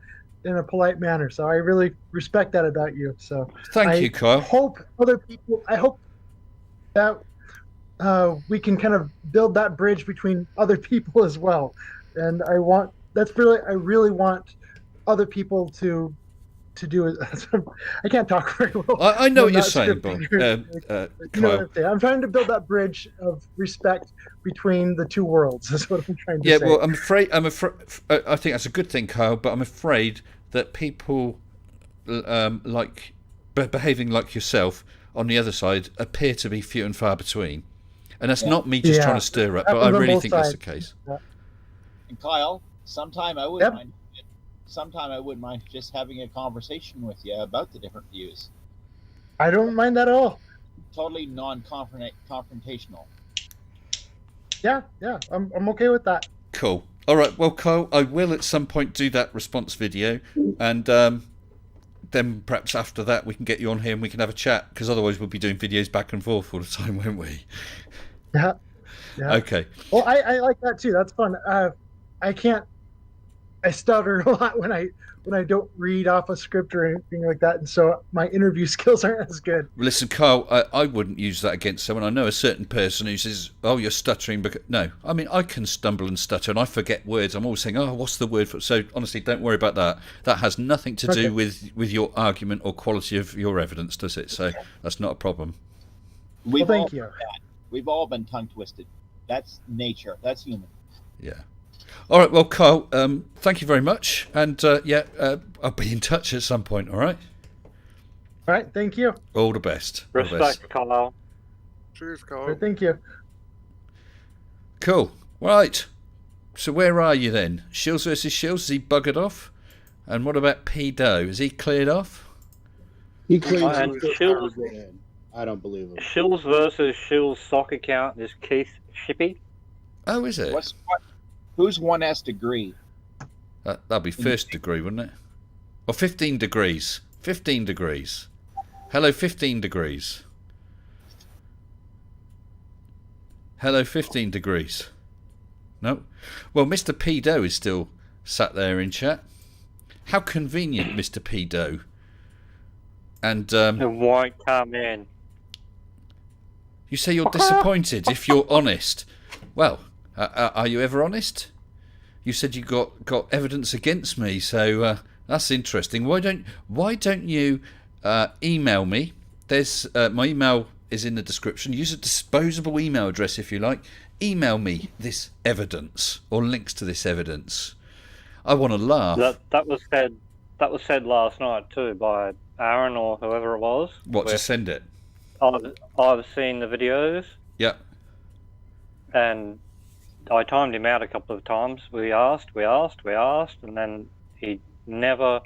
polite manner. So I really respect that about you. So Thank you, Kyle. I hope that we can kind of build that bridge between other people as well. And I really want other people to do it. I can't talk very well. I know what I'm you're not saying, scripting. Bob. You know what Kyle. I'm saying? I'm trying to build that bridge of respect between the two worlds. That's what I'm trying to Yeah, say. well, I'm afraid. I think that's a good thing, Kyle. But I'm afraid that people behaving like yourself on the other side appear to be few and far between, and that's not me just trying to stir up. But I Happens on really both think that's the sides. case. Yeah. And Kyle, sometime I wouldn't mind. Sometime I wouldn't mind just having a conversation with you about the different views. I don't mind that at all. Totally non-confrontational. Yeah, I'm okay with that. Cool. All right. Well, Kyle, I will at some point do that response video, and then perhaps after that we can get you on here and we can have a chat. Because otherwise we'll be doing videos back and forth all the time, won't we? Yeah. Okay. Well, I like that too. That's fun. I stutter a lot when I don't read off a script or anything like that, and so my interview skills aren't as good. Listen, Kyle, I wouldn't use that against someone. I know a certain person who says, "Oh, you're stuttering." Because no, I mean I can stumble and stutter, and I forget words. I'm always saying, "Oh, what's the word for?" So honestly, don't worry about that. That has nothing to do with your argument or quality of your evidence, does it? So that's not a problem. Thank you. We've all been tongue twisted. That's nature. That's human. Yeah. All right. Well, Kyle, thank you very much, and I'll be in touch at some point. All right. All right. Thank you. All the best. All the best. Respect, Kyle. Cheers, Kyle. Thank you. Cool. Right. So where are you then? Shills versus Shills. Is he buggered off? And what about P Doe? Is he cleared off? He claims And he's Shills, I don't believe him. Shills versus Shills' stock account is Keith Shippey. Oh, is it? Who's 1S degree? That'd be first degree, wouldn't it? Or 15 degrees. 15 degrees. Hello, 15 degrees. Hello, 15 degrees. No? Well, Mr. P. Doe is still sat there in chat. How convenient, Mr. P. Doe. And won't come in. You say you're disappointed if you're honest. Well, are you ever honest? You said you got evidence against me, so that's interesting. Why don't you email me? There's my email is in the description. Use a disposable email address if you like. Email me this evidence or links to this evidence. I want to laugh. That was said last night too by Aaron or whoever it was. What, to send it? I've seen the videos. Yeah. And I timed him out a couple of times. We asked, and then he never,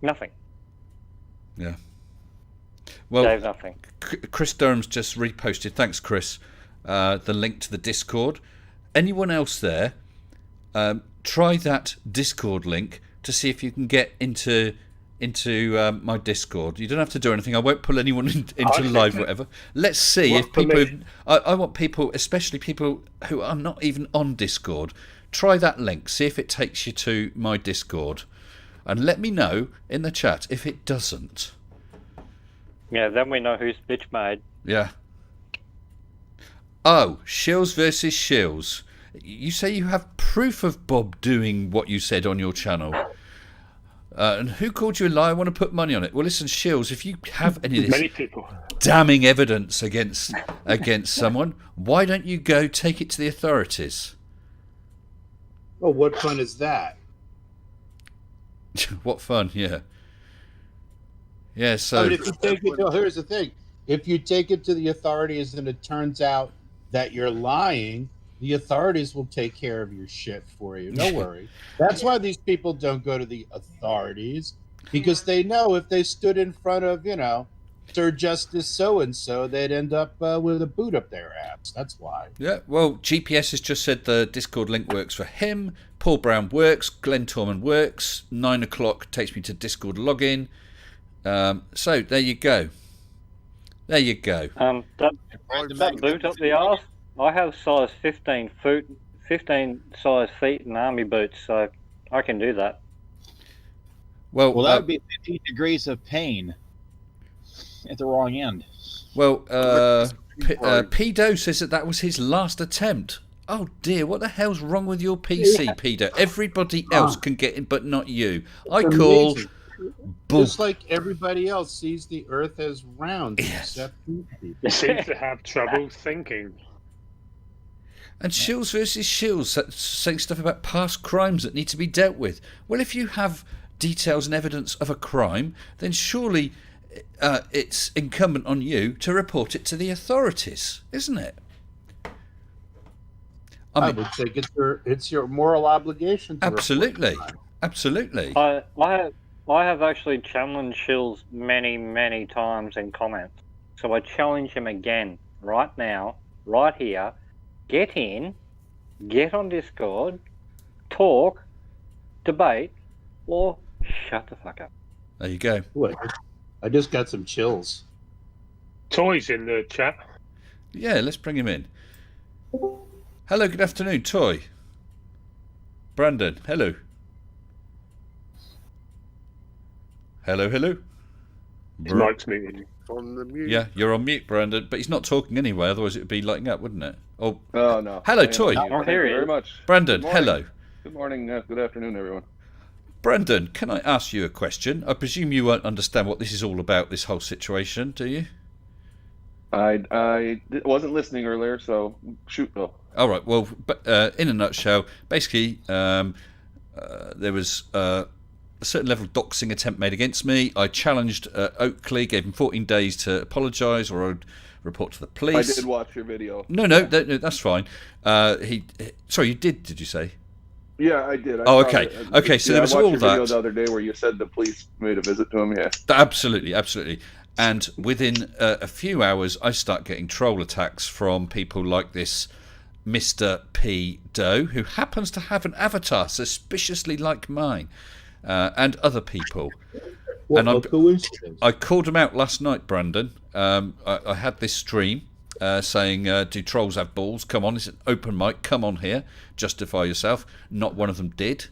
nothing. Yeah. Well, gave nothing. Chris Durham's just reposted. Thanks, Chris. The link to the Discord. Anyone else there? Try that Discord link to see if you can get into my Discord. You don't have to do anything. I won't pull anyone into live or whatever. Let's see if people. I want people, especially people who are not even on Discord. Try that link. See if it takes you to my Discord, and let me know in the chat if it doesn't. Yeah, then we know who's bitch made. Yeah. Oh, Shills versus Shills. You say you have proof of Bob doing what you said on your channel. And who called you a liar? I want to put money on it. Well, listen, Shields, if you have any of this Many people. damning evidence against someone, why don't you go take it to the authorities? Well, what fun is that? What fun, yeah. Yeah, so... I mean, if you take it to, here's the thing. If you take it to the authorities and it turns out that you're lying, the authorities will take care of your shit for you. Don't worry. That's why these people don't go to the authorities, because they know if they stood in front of, Sir Justice so-and-so, they'd end up with a boot up their ass. That's why. Yeah, well, GPS has just said the Discord link works for him. Paul Brown works. Glenn Torman works. 9 o'clock takes me to Discord login. So, there you go. There you go. That boot up the arse, I have size 15 size feet in army boots, so I can do that. Well, that would be 15 degrees of pain at the wrong end. Well, Pedo says that was his last attempt. Oh dear, what the hell's wrong with your PC, Pedo? Everybody else can get in, but not you. I call... Just like everybody else sees the Earth as round, except They seem to have trouble thinking. And Shields versus Shields saying stuff about past crimes that need to be dealt with. Well, if you have details and evidence of a crime, then surely it's incumbent on you to report it to the authorities, isn't it? I would think it's your moral obligation to absolutely. report. Absolutely. I have actually challenged Shills many, many times in comments. So I challenge him again right now, right here. Get in, get on Discord, talk, debate, or shut the fuck up. There you go. Wait, I just got some chills. Toy's in the chat. Yeah, let's bring him in. Hello, good afternoon, Toy. Brandon, hello. Hello. His mic's muted. On the mute. Yeah, you're on mute, Brandon, but he's not talking anyway, otherwise it would be lighting up, wouldn't it? Oh, no. Hello, Toy. Thank you very much. Brandon, hello. Good morning, good afternoon, everyone. Brandon, can I ask you a question? I presume you won't understand what this is all about, this whole situation, do you? I wasn't listening earlier, so shoot, Bill. All right, well, in a nutshell, basically, there was a certain level of doxing attempt made against me. I challenged Oakley, gave him 14 days to apologise or I'd report to the police. I did watch your video. No, that's fine. Sorry, you did you say? Yeah, I did. Okay. Okay, so there was all that. I watched your video the other day where you said the police made a visit to him, yeah. Absolutely. And within a few hours, I start getting troll attacks from people like this Mr. P. Doe, who happens to have an avatar suspiciously like mine, and other people. What a coincidence. I called him out last night, Brandon. I had this stream saying, do trolls have balls? Come on, it's an open mic. Come on here. Justify yourself. Not one of them did.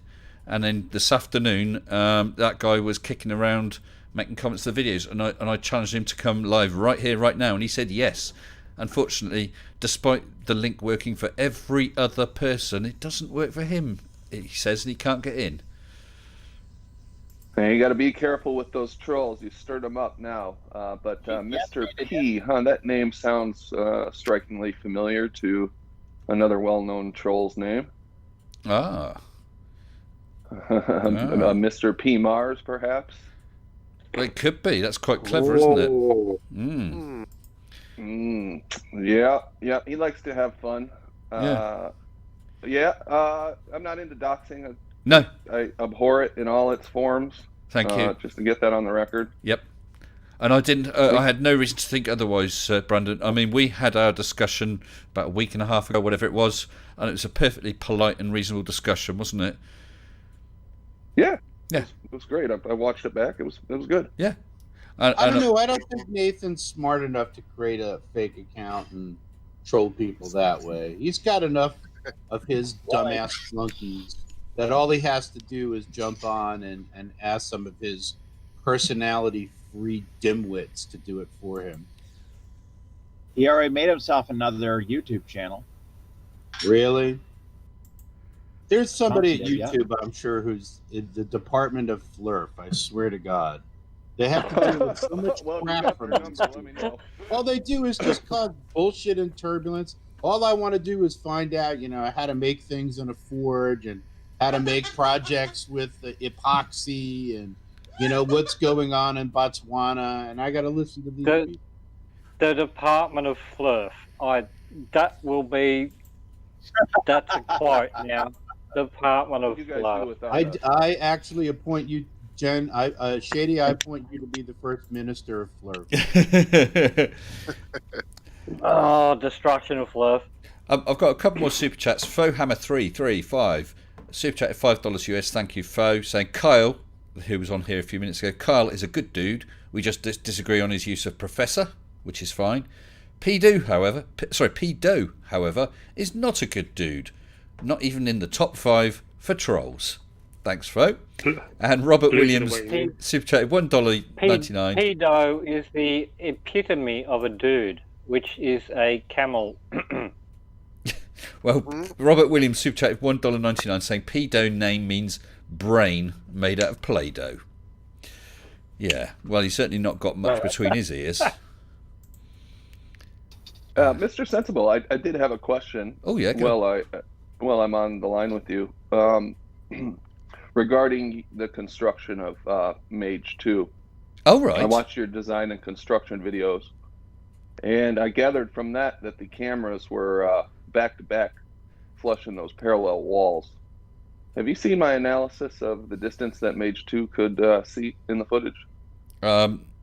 And then this afternoon, that guy was kicking around making comments to the videos, and I challenged him to come live right here, right now, and he said yes. Unfortunately, despite the link working for every other person, it doesn't work for him. He says he can't get in. And you got to be careful with those trolls. You stirred them up now. But Mr. P, that name sounds strikingly familiar to another well-known troll's name. Mr. P. Mars, perhaps? Well, it could be. That's quite clever, isn't it? Yeah. He likes to have fun. Yeah. I'm not into doxing. No. I abhor it in all its forms. Thank you. Just to get that on the record. Yep. And I didn't. I had no reason to think otherwise, Brandon. I mean, we had our discussion about a week and a half ago, whatever it was, and it was a perfectly polite and reasonable discussion, wasn't it? Yeah. Yeah. It was great. I watched it back. It was good. Yeah. I don't know. I don't think Nathan's smart enough to create a fake account and troll people that way. He's got enough of his dumbass flunkies that all he has to do is jump on and ask some of his personality-free dimwits to do it for him. He already made himself another YouTube channel. Really? There's somebody at Yeah. YouTube, I'm sure, who's in the Department of Flurf. I swear to God. They have to deal with so much Well, if you crap got from their these number, let me people. know. All they do is just cause bullshit and turbulence. All I want to do is find out, how to make things in a forge and how to make projects with the epoxy and, what's going on in Botswana. And I got to listen to these people. The Department of Flurf. That's a quote now. Department of You guys do Flurf. without us. I actually appoint you, Jen. Shady, I appoint you to be the first minister of Flurf. Oh, destruction of Flurf. I've got a couple more super chats. Fohammer335 super chat $5 US. Thank you, Fo. Saying Kyle, who was on here a few minutes ago. Kyle is a good dude. We just disagree on his use of professor, which is fine. P-Do, however, is not a good dude. Not even in the top 5 for trolls. Thanks, Fo. And Robert Williams, super chat $1.99. P-Do is the epitome of a dude, which is a camel. Well, Robert Williams, super chat $1.99, saying P-Do name means brain made out of Play-Doh. Yeah, well, he's certainly not got much between his ears. Mr. Sensible, I did have a question. Oh yeah. Go. While I'm on the line with you, regarding the construction of Mage 2. Oh right. I watched your design and construction videos, and I gathered from that the cameras were back to back, flush in those parallel walls. Have you seen my analysis of the distance that Mage 2 could see in the footage?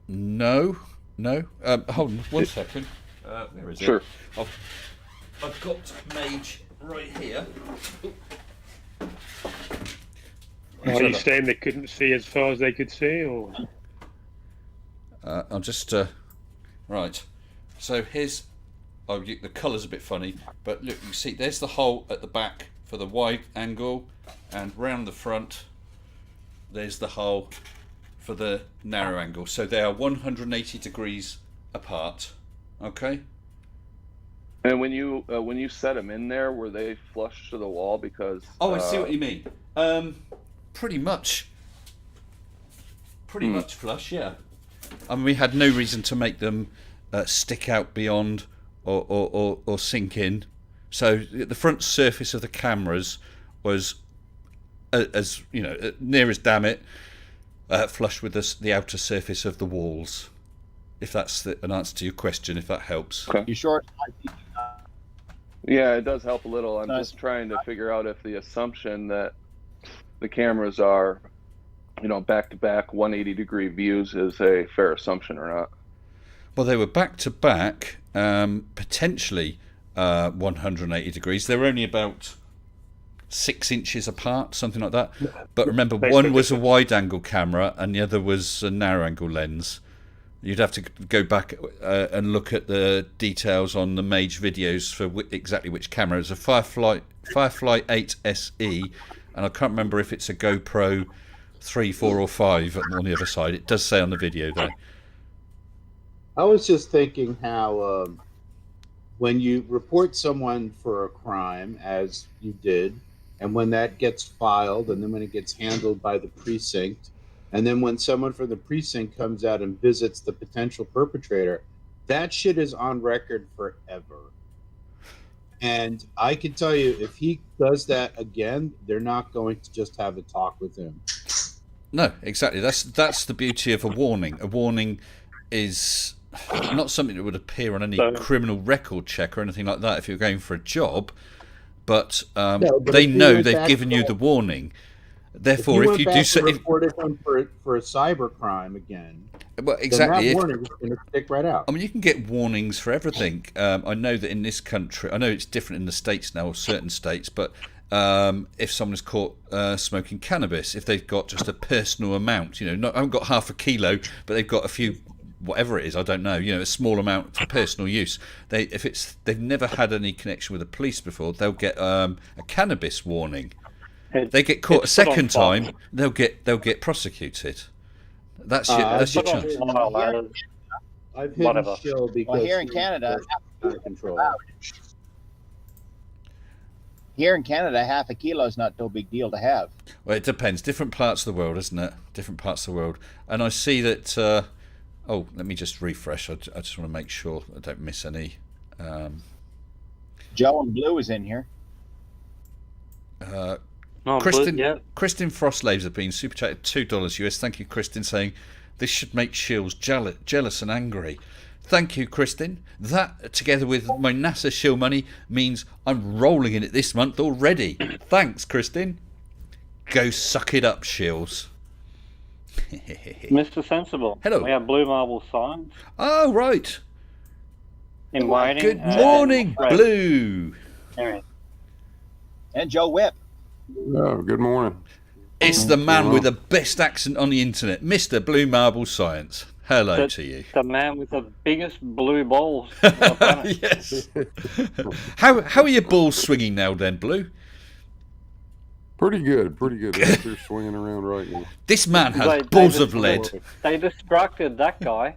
No. Hold on one second. Where is it? Sure. I've got Mage right here. Are you saying they couldn't see as far as they could see, or? I'll just right. So here's the colour's a bit funny, but look, you see, there's the hole at the back for the wide angle, and round the front, there's the hole for the narrow angle. So they are 180 degrees apart. Okay. And when you set them in there, were they flush to the wall? Because I see what you mean. Pretty much flush, yeah. I mean, we had no reason to make them stick out beyond or sink in. So the front surface of the cameras was, as near as damn it, flush with the outer surface of the walls. If that's an answer to your question, if that helps. Okay. You short? Yeah, it does help a little. I'm just trying to figure out if the assumption that the cameras are, back to back 180 degree views is a fair assumption or not. Well, they were back to back, potentially 180 degrees. They were only about 6 inches apart, something like that. But remember, one was a wide angle camera and the other was a narrow angle lens. You'd have to go back and look at the details on the Mage videos for exactly which camera. It's a Firefly 8 SE, and I can't remember if it's a GoPro 3, 4 or 5 on the other side. It does say on the video there. I was just thinking how when you report someone for a crime, as you did, and when that gets filed, and then when it gets handled by the precinct, and then when someone from the precinct comes out and visits the potential perpetrator, that shit is on record forever. And I can tell you, if he does that again, they're not going to just have a talk with him. No, exactly. That's the beauty of a warning. A warning is not something that would appear on any criminal record check or anything like that if you're going for a job, but they know they've given you the warning. Therefore, if you do so, report it for a cyber crime again, well, exactly, then that warning is going to stick right out. I mean, you can get warnings for everything. I know that in this country, I know it's different in the States now, or certain states, but if someone is caught smoking cannabis, if they've got just a personal amount, I haven't got half a kilo, but they've got a few, whatever it is, I don't know, a small amount for personal use. They've never had any connection with the police before, they'll get a cannabis warning. They get caught a second time, they'll get prosecuted. That's your chance. I've hidden shill because here in Canada, out of control. Here in Canada, half a kilo is not no big deal to have. Well, it depends. Different parts of the world, isn't it? Different parts of the world. And I see that... oh, let me just refresh. I just want to make sure I don't miss any. Joe and Blue is in here. Kristen Frostlaves have been super chatted $2 US. Thank you, Kristen, saying this should make Shills jealous and angry. Thank you, Kristen. That, together with my NASA shill money, means I'm rolling in it this month already. Thanks, Kristen. Go suck it up, Shills. Mr. Sensible. Hello. We have Blue Marble Science. Oh, right. In waiting. Good morning, Blue. And Joe Whip. Oh, good morning. It's the man with the best accent on the internet, Mr. Blue Marble Science. Hello to you. The man with the biggest blue balls on the planet. Yes. How are your balls swinging now then, Blue? Pretty good. They're swinging around right now. This man has balls of lead. They distracted that guy.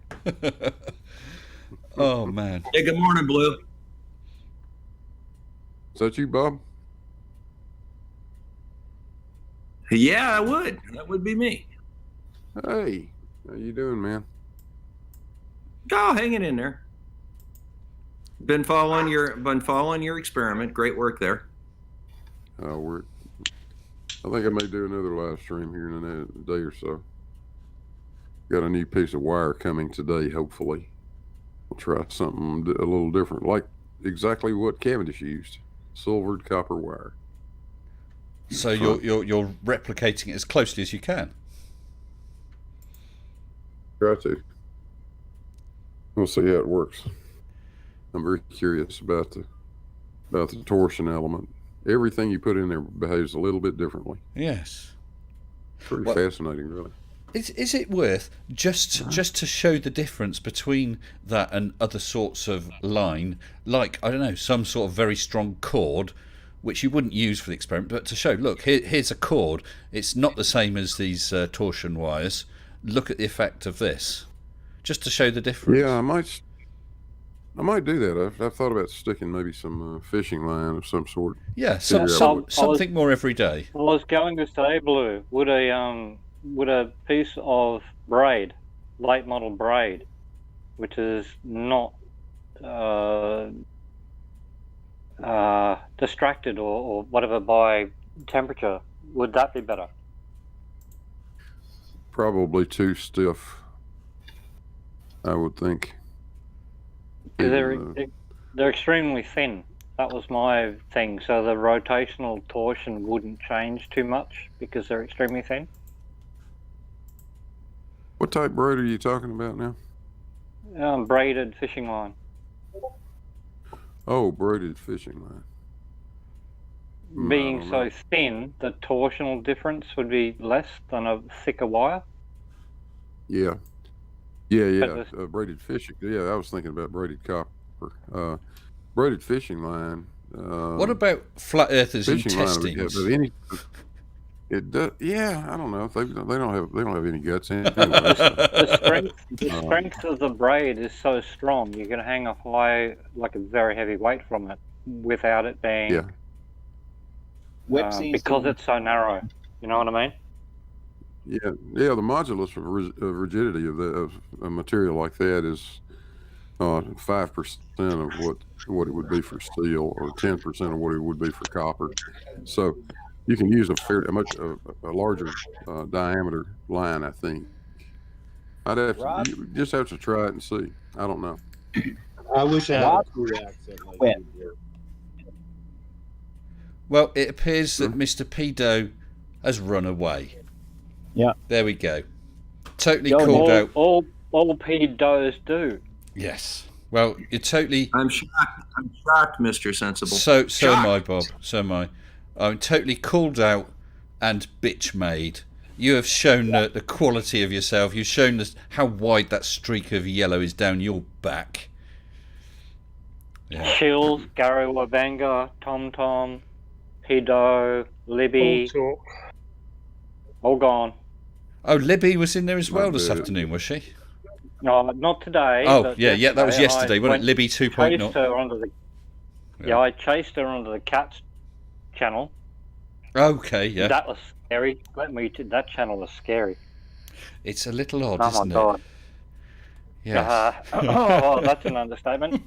Oh, man. Hey, good morning, Blue. Is that you, Bob? Yeah, I would. That would be me. Hey, how you doing, man? Oh, hanging in there. Been following your experiment. Great work there. I think I may do another live stream here in a day or so. Got a new piece of wire coming today, hopefully. We'll try something a little different, like exactly what Cavendish used. Silvered copper wire. So you're replicating it as closely as you can. Try to. We'll see how it works. I'm very curious about the torsion element. Everything you put in there behaves a little bit differently. Yes. Pretty fascinating, really. Is it worth just to show the difference between that and other sorts of line, like, I don't know, some sort of very strong cord, which you wouldn't use for the experiment, but to show, look, here's a cord. It's not the same as these torsion wires. Look at the effect of this, just to show the difference. Yeah, I might do that. I've thought about sticking maybe some fishing line of some sort. Yeah, something more every day. I was going to say, Blue, would a piece of braid, late model braid, which is not distracted or whatever by temperature, would that be better? Probably too stiff, I would think. They're extremely thin. That was my thing. So the rotational torsion wouldn't change too much because they're extremely thin. What type braid are you talking about now? Braided fishing line. Oh, braided fishing line. Being so thin, the torsional difference would be less than a thicker wire. Yeah. Braided fishing. Yeah, I was thinking about braided copper. Braided fishing line. What about flat earthers' intestines? It does. Yeah, I don't know. They don't have any guts anyway. The strength of the braid is so strong. You can hang a high, like a very heavy weight from it, without it being. Because it's so narrow. You know what I mean? Yeah. The modulus of rigidity of a material like that is 5% of what it would be for steel, or 10% of what it would be for copper. So you can use a larger diameter line, I think. You just have to try it and see. I don't know. I wish I had a true accent like you do. Well, it appears that Mr. Pedo has run away. Yeah. There we go. Totally called out. All pedos do. Yes. Well, you're totally... I'm shocked, Mr. Sensible. So am I, Bob. So am I. I'm totally called out and bitch made. You have shown the quality of yourself. You've shown us how wide that streak of yellow is down your back. Yeah. Chills, Gary Wabanga, Tom Tom, Pedo, Libby. All gone. Oh, Libby was in there as well this afternoon, was she? No, not today. Oh, yeah, that was yesterday, wasn't it? Libby 2.0. I chased her onto the cat's channel. Okay, yeah. That was scary. That channel was scary. It's a little odd, Oh isn't my god. it? Yes. Oh, that's an understatement.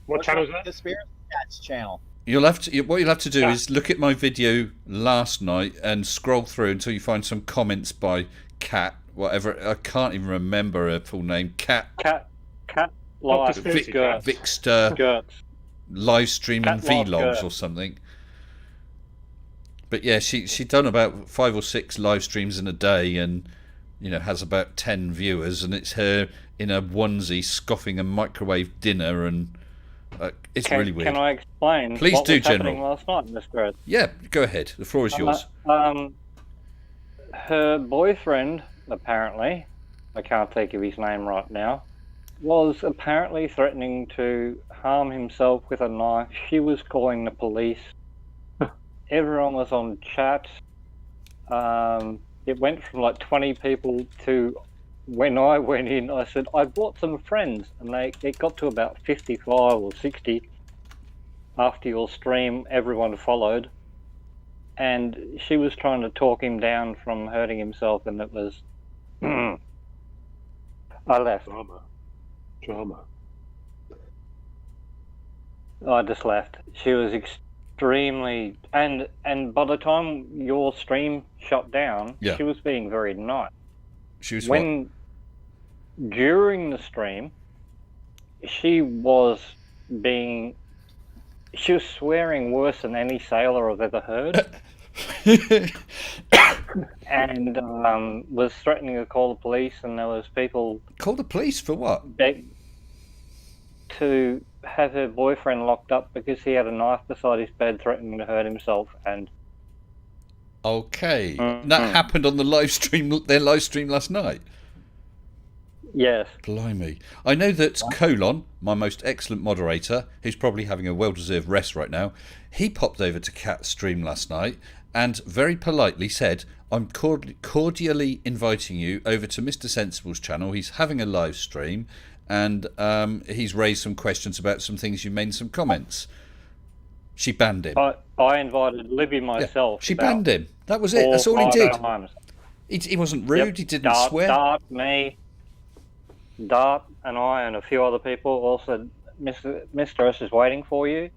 What channel is that? Conspiracy Cats channel. What you'll have to do is look at my video last night and scroll through until you find some comments by Cat, whatever. I can't even remember her full name. Cat Live Vixter live streaming Cat Live vlogs Skirt. or something. But yeah, she done about 5 or 6 live streams in a day, and has about 10 viewers, and it's her in a onesie scoffing a microwave dinner, and it's really weird. Can I explain? Please what do, was happening General. last night, Mr. Ed? Yeah, go ahead. The floor is yours. Her boyfriend, apparently, I can't think of his name right now, was apparently threatening to harm himself with a knife. She was calling the police. Everyone was on chat. It went from like 20 people to, when I went in, I said, I brought some friends, and it got to about 55 or 60. After your stream, everyone followed, and she was trying to talk him down from hurting himself, and it was I left. Drama. I just left. She was extremely, and by the time your stream shut down, Yeah. she was being very nice. She was during the stream, she was swearing worse than any sailor I've ever heard. And was threatening to call the police, and there was people... Call the police for what? To have her boyfriend locked up because he had a knife beside his bed threatening to hurt himself, and... Okay. That happened on their live stream last night? Yes. Blimey. I know that Colon, my most excellent moderator, who's probably having a well-deserved rest right now, he popped over to Cat's stream last night and very politely said, I'm cordially inviting you over to Mr. Sensible's channel. He's having a live stream, and he's raised some questions about some things you made in some comments. She banned him. I invited Libby myself. Yeah, she banned him. That was it. That's all he did. He wasn't rude. Yep. He didn't swear. Dart and I and a few other people all said, Mr. S is waiting for you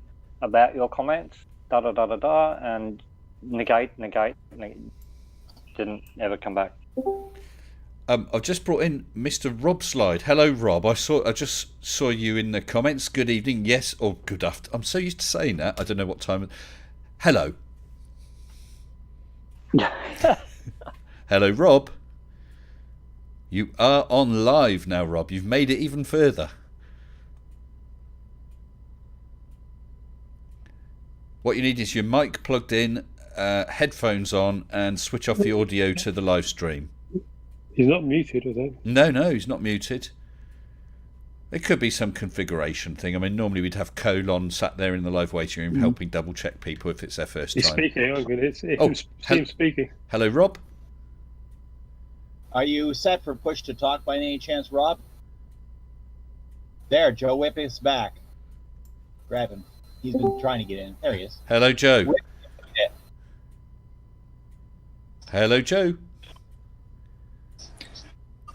about your comments, and negate, didn't ever come back. I've just brought in Mr. Rob Slide. Hello, Rob. I just saw you in the comments. Good evening. Yes, or good afternoon. I'm so used to saying that. I don't know what time. Hello. Hello, Rob. You are on live now, Rob. You've made it even further. What you need is your mic plugged in, headphones on, and switch off the audio to the live stream. He's not muted, is he? No, he's not muted. It could be some configuration thing. I mean, normally we'd have Colon sat there in the live waiting room helping double check people if it's their first He's time. speaking. I'm going to see him speaking. Hello, Rob. Are you set for push to talk by any chance, Rob? There, Joe Whip is back. Grab him. He's been trying to get in. There he is. Hello, Joe. Whip. Yeah. Hello, Joe.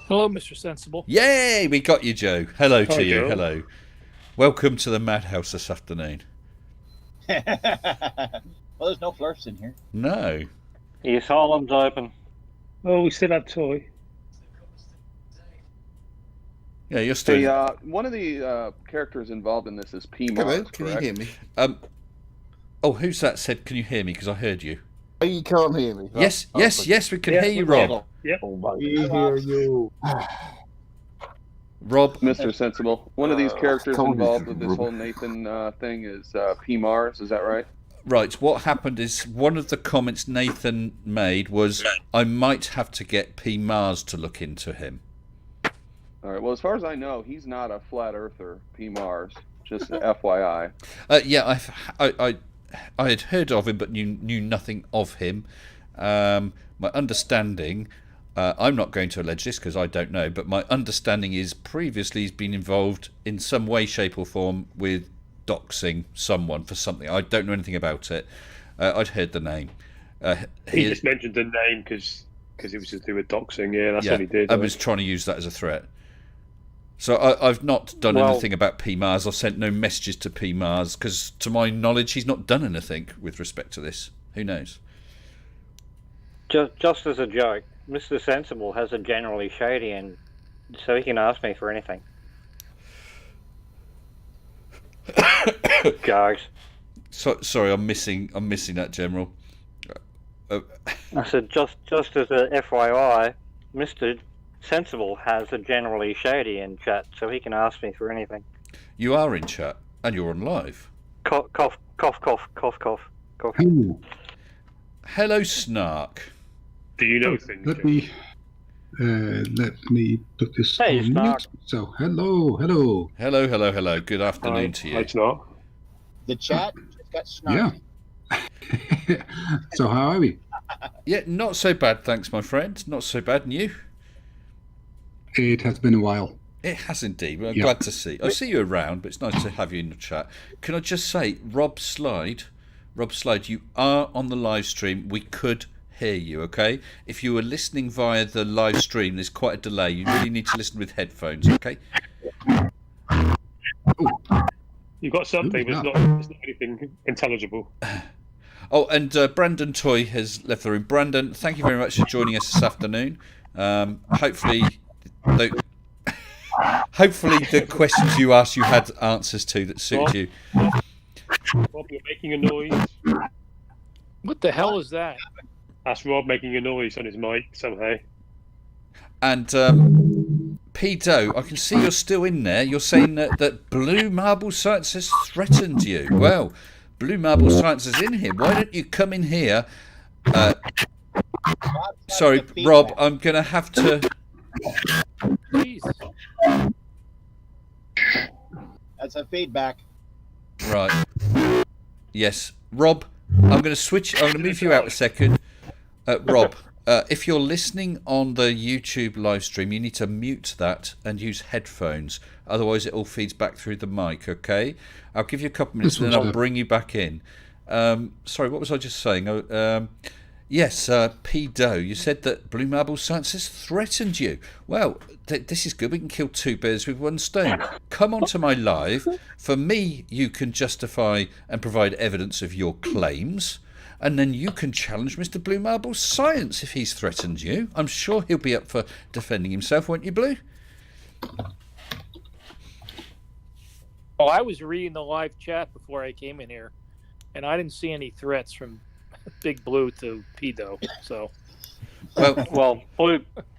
Hello, Mr. Sensible. Yay, we got you, Joe. Hello to Hi, you. Joe. Hello. Welcome to the Madhouse this afternoon. Well, there's no flirts in here. No. Your asylum's open. Oh, we still have Toy. Yeah, you're still... Hey, one of the characters involved in this is P. Mars, Can you correct? hear me? Oh, who's that said, can you hear me? Because I heard you. Oh, you can't hear me. Yes, we can hear you, Rob. Yep. We hear you. Rob. Mr. Sensible. One of these characters told you involved to, with this Rob. whole Nathan thing is P. Mars, is that right? Right, what happened is one of the comments Nathan made was, I might have to get P. Mars to look into him. All right, well, as far as I know, he's not a flat earther, P. Mars. Just FYI. Yeah, I had heard of him, but knew nothing of him. My understanding, I'm not going to allege this because I don't know, but my understanding is previously he's been involved in some way, shape or form with doxing someone for something. I don't know anything about it. I'd heard the name. He just mentioned the name because it was to do with doxing. Yeah, that's what he did. I was trying to use that as a threat. So I've not done anything about P. Mars. I've sent no messages to P. Mars because, to my knowledge, he's not done anything with respect to this. Who knows? Just as a joke, Mr. Sensible has a generally shady end, so he can ask me for anything. Jokes. Sorry, I'm missing that, General. I said just as a FYI, Mr. Sensible has a generally shady in chat, so he can ask me for anything. You are in chat and you're on live. Cough, cough, cough, cough, cough, cough, cough. Hello, Snark. Do you know things? Let me put this Hey, on Snark. mute. So hello. Hello. Good afternoon to you. Hi, Snark. The chat just got snarky. Yeah. So how are we? Yeah, not so bad, thanks, my friend. Not so bad. And you? It has been a while. It has indeed. Well, I'm glad to see. I see you around, but it's nice to have you in the chat. Can I just say, Rob Slide, you are on the live stream. We could hear you, okay? If you were listening via the live stream, there's quite a delay. You really need to listen with headphones, okay? You've got something, but it's not anything intelligible. Oh, and Brandon Toy has left the room. Brandon, thank you very much for joining us this afternoon. Hopefully the questions you asked you had answers to that suit you. Rob, you're making a noise. What the hell is that? That's Rob making a noise on his mic somehow. And P. Doe, I can see you're still in there. You're saying that Blue Marble Science has threatened you. Well, Blue Marble Science is in here. Why don't you come in here? Sorry, Rob, I'm going to have to... Please. That's a feedback. Right. Yes. Rob, I'm going to switch... I'm going to move you out a second. Rob, if you're listening on the YouTube live stream, you need to mute that and use headphones. Otherwise, it all feeds back through the mic, okay? I'll give you a couple of minutes and then I'll bring you back in. Sorry, what was I just saying? Yes, P. Doe, you said that Blue Marble Science has threatened you. Well, this is good. We can kill two birds with one stone. Come onto my live. For me, you can justify and provide evidence of your claims. And then you can challenge Mr. Blue Marble Science if he's threatened you. I'm sure he'll be up for defending himself, won't you, Blue? Well, I was reading the live chat before I came in here, and I didn't see any threats from Big Blue to Pedo. So, well,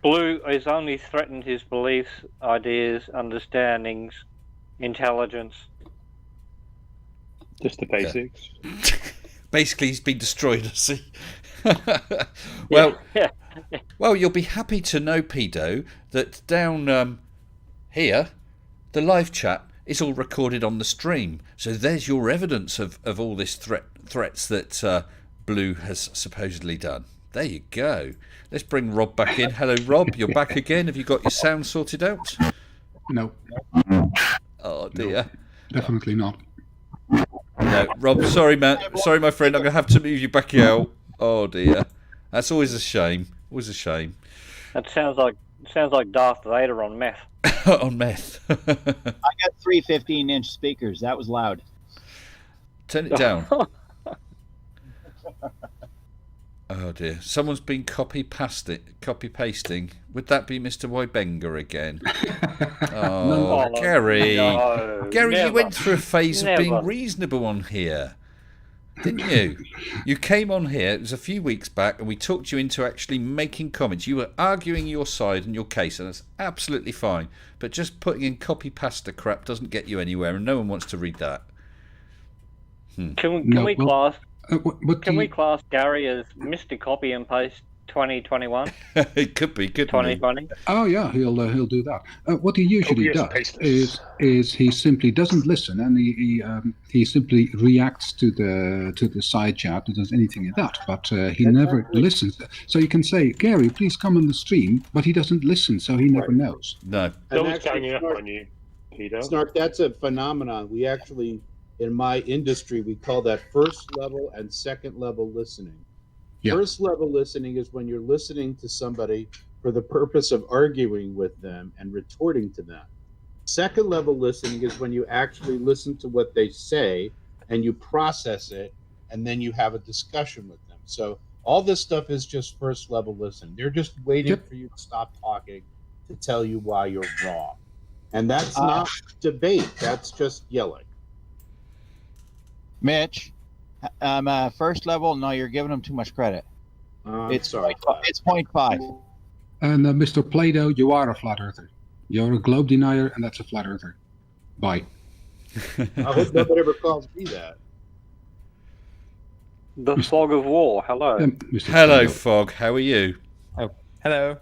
Blue has only threatened his beliefs, ideas, understandings, intelligence. Just the basics. Yeah. Basically, he's been destroyed, has he? Well, you'll be happy to know, Pedo, that down here, the live chat is all recorded on the stream. So there's your evidence of all this threats that Blue has supposedly done. There you go. Let's bring Rob back in. Hello, Rob. You're back again. Have you got your sound sorted out? No. Oh, dear. No, definitely not. No, Rob, sorry, man. Sorry, my friend. I'm going to have to move you back out. Oh, dear. That's always a shame. Always a shame. That sounds like Darth Vader on meth. On meth. I got 3 15-inch speakers. That was loud. Turn it down. Oh dear. Someone's been copy pasting. Would that be Mr. Wybenga again? Oh, No. Gary. No, Gary, never. you went through a phase of being Never. reasonable on here. Didn't you? You came on here, it was a few weeks back, and we talked you into actually making comments. You were arguing your side and your case, and that's absolutely fine. But just putting in copy pasta crap doesn't get you anywhere, and no one wants to read that. Can we class Gary as Mr. Copy and Paste 2021? It could be, couldn't 2020. Oh yeah, he'll do that. What he usually does is he simply doesn't listen, and he simply reacts to the side chat. Or does anything like that, but he never listens. So you can say, Gary, please come on the stream, but he doesn't listen, so he never knows. No. No one's ganging up on you, Peter. Snark, that's a phenomenon. We actually in my industry, we call that first level and second level listening. Yeah. First level listening is when you're listening to somebody for the purpose of arguing with them and retorting to them. Second level listening is when you actually listen to what they say and you process it, and then you have a discussion with them. So all this stuff is just first level listening. They're just waiting for you to stop talking to tell you why you're wrong. And that's not debate. That's just yelling. Mitch, first level, no, you're giving them too much credit. It's sorry. It's 0.5. And Mr. Plato, you are a flat earther. You're a globe denier, and that's a flat earther. Bye. I hope nobody ever calls me that. The fog of war. Hello. Hello, Fog. How are you? Oh, hello.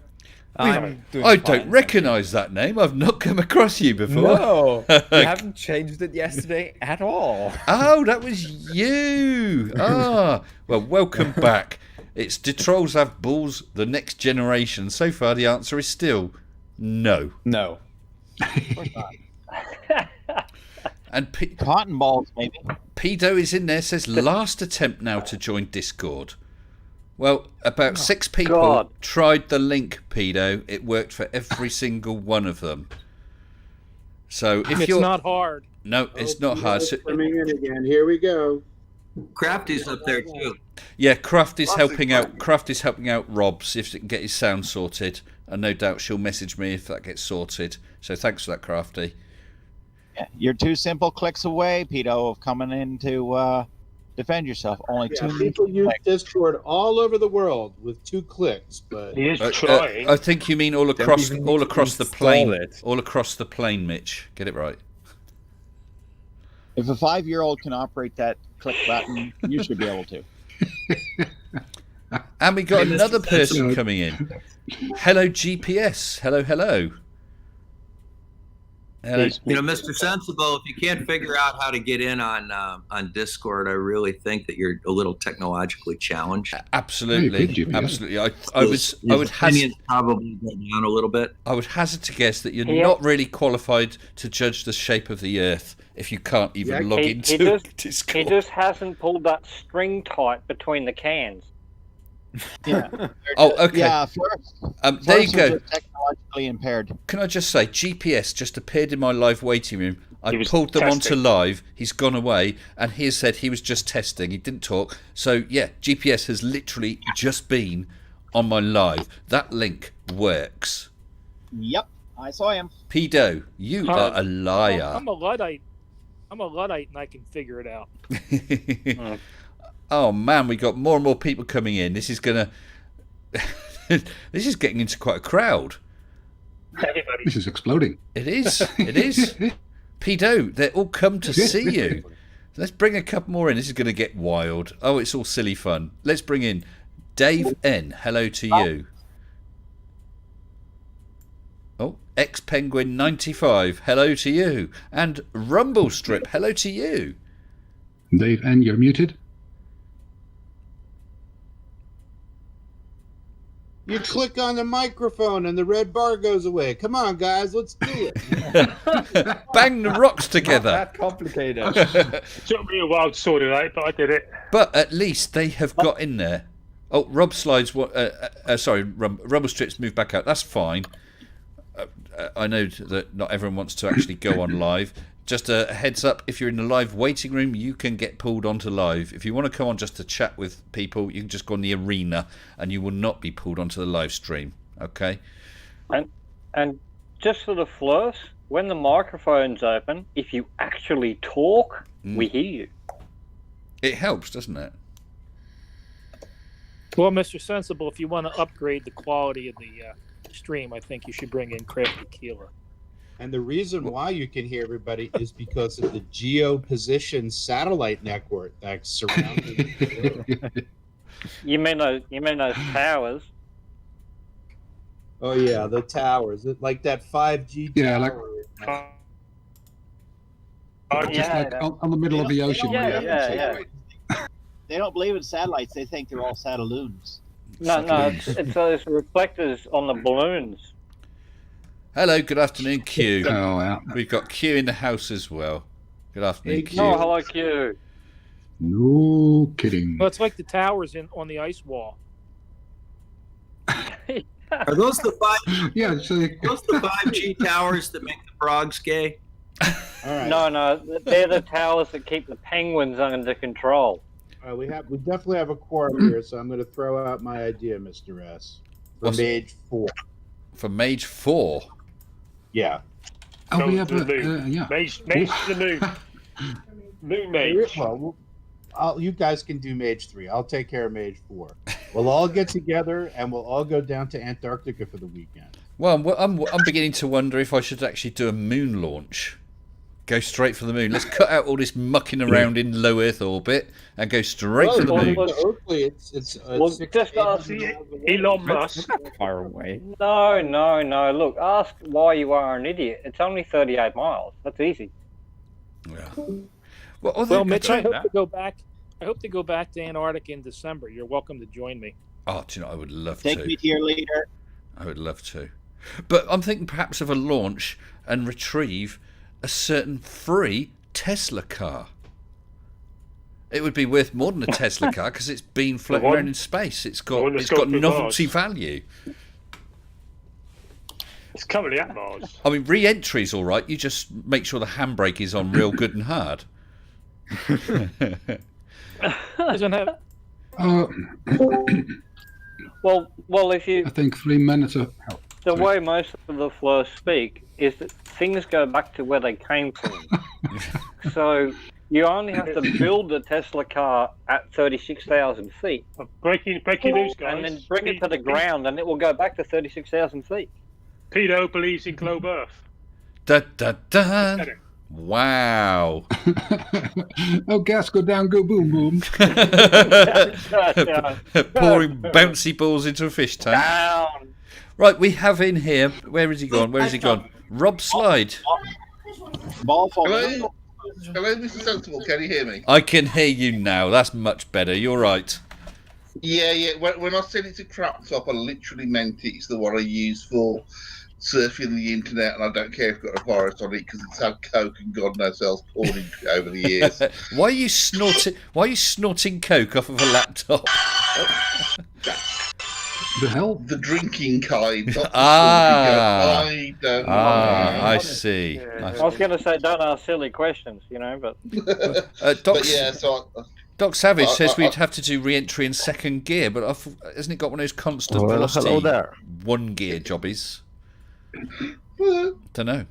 I don't recognise that name. I've not come across you before. No, you haven't changed it yesterday at all. Oh, that was you. Ah, well, welcome back. It's Do Trolls Have Balls, the next generation. So far, the answer is still no. No. And cotton balls, maybe. Pedo is in there, says last attempt now to join Discord. Well, about 6 people tried the link, Pedo. It worked for every single one of them. So if it's you're not hard. No, it's not hard. So, Coming in again. Here we go. Crafty's up there too. yeah, Craft is helping out. Craft is helping out Rob, see if she can get his sound sorted. And no doubt she'll message me if that gets sorted. So thanks for that, Crafty. Yeah, you're 2 simple clicks away, Pedo, of coming in to defend yourself. Only 2 people use Discord all over the world with 2 clicks, but he is trying. I think you mean all across the plane. All across the plane, Mitch. Get it right. If a 5-year-old can operate that click button, you should be able to. And we got another person coming in. Hello, GPS. Hello, hello. Hello. You know, Mr. Sensible, if you can't figure out how to get in on Discord, I really think that you're a little technologically challenged. Absolutely, absolutely. I would hazard probably go down a little bit. I would hazard to guess that you're not really qualified to judge the shape of the Earth if you can't even log into Discord. He just hasn't pulled that string tight between the cans. Yeah. Oh, okay. Yeah, first there you go. Technologically impaired. Can I just say, GPS just appeared in my live waiting room. I pulled them onto live. He's gone away, and he has said he was just testing. He didn't talk. So yeah, GPS has literally just been on my live. That link works. Yep, I saw him. Pedo, you are a liar. I'm a Luddite. I'm a Luddite, and I can figure it out. Oh man, we got more and more people coming in. This is gonna. This is getting into quite a crowd. This is exploding. It is. It is. Pedo, they all come to see you. Let's bring a couple more in. This is going to get wild. Oh, it's all silly fun. Let's bring in Dave N. Hello to you. Oh, X Penguin 95. Hello to you. And Rumble Strip. Hello to you. Dave N. You're muted. You click on the microphone and the red bar goes away. Come on, guys, let's do it. Bang the rocks together. Not that complicated. It took me a while to sort it out, but I did it. But at least they have got in there. Oh, Rob Slides. Rumble Strips moved back out. That's fine. I know that not everyone wants to actually go on live. Just a heads up, if you're in the live waiting room, you can get pulled onto live. If you want to come on just to chat with people, you can just go on the arena and you will not be pulled onto the live stream. Okay? And just for the flourish, when the microphone's open, if you actually talk, we hear you. It helps, doesn't it? Well, Mr. Sensible, if you want to upgrade the quality of the stream, I think you should bring in Crafty Keeler. And the reason why you can hear everybody is because of the geo-positioned satellite network that's surrounding the world. You mean those towers? Oh yeah, the towers, like that 5G tower. Just like on the middle of the ocean. Yeah. They don't believe in satellites. They think they're all satelloons. No, it's those reflectors on the balloons. Hello, good afternoon, Q. Oh, wow. We've got Q in the house as well. Good afternoon, Hey, Q. Oh, hello, Q. No kidding. Well, it's like the towers on the ice wall. Are those the 5G? Yeah, so Those the 5G towers that make the frogs gay? All right. No, they're the towers that keep the penguins under control. We definitely have a quorum here, so I'm going to throw out my idea, Mr. S. For What's- Mage 4. For Mage 4? Yeah. Oh, we Go have to the moon. yeah. Mage to the moon. Moon mage. Well, you guys can do Mage 3. I'll take care of Mage 4. We'll all get together and we'll all go down to Antarctica for the weekend. Well, I'm beginning to wonder if I should actually do a moon launch. Go straight for the moon. Let's cut out all this mucking around in low Earth orbit and go straight for the moon. Hopefully, it's just ask Elon Musk. Far away. No. Look, ask why you are an idiot. It's only 38 miles. That's easy. Yeah. Well, Mitch, I hope to go back. I hope to go back to Antarctica in December. You're welcome to join me. Oh, do you know, I would love to. Take me to your leader. I would love to. But I'm thinking perhaps of a launch and retrieve a certain free Tesla car. It would be worth more than a Tesla car because it's been floating around in space. It's got novelty value. It's currently at Mars. I mean, re-entry's all right. You just make sure the handbrake is on real good and hard. Doesn't have. Well, if you. I think 3 minutes of help. The way most of the flows speak is that things go back to where they came from. So you only have to build the Tesla car at 36,000 feet. Breaking news, guys. And then bring it to the ground, and it will go back to 36,000 feet. Pedo believes in globe Earth. Da da da. Wow. Oh, gas go down, go boom boom. Pouring bouncy balls into a fish tank. Down. Right, we have in here. Where is he gone? Where is he gone? Rob Slide. Ball fall. Hello, Mr. Sensible. Can you hear me? I can hear you now. That's much better. You're right. Yeah. When I said it's a crap top, I literally meant it. It's the one I use for surfing the internet, and I don't care if it's got a virus on it because it's had coke and God knows else poured into it over the years. Why are you snorting coke off of a laptop? The hell? The drinking kind. Not the I don't I see. I was going to say, don't ask silly questions, but. Doc, but yeah, so Doc Savage says we'd have to do re-entry in second gear, but hasn't it got one of those constant velocity hello there. 1 gear jobbies? Don't know.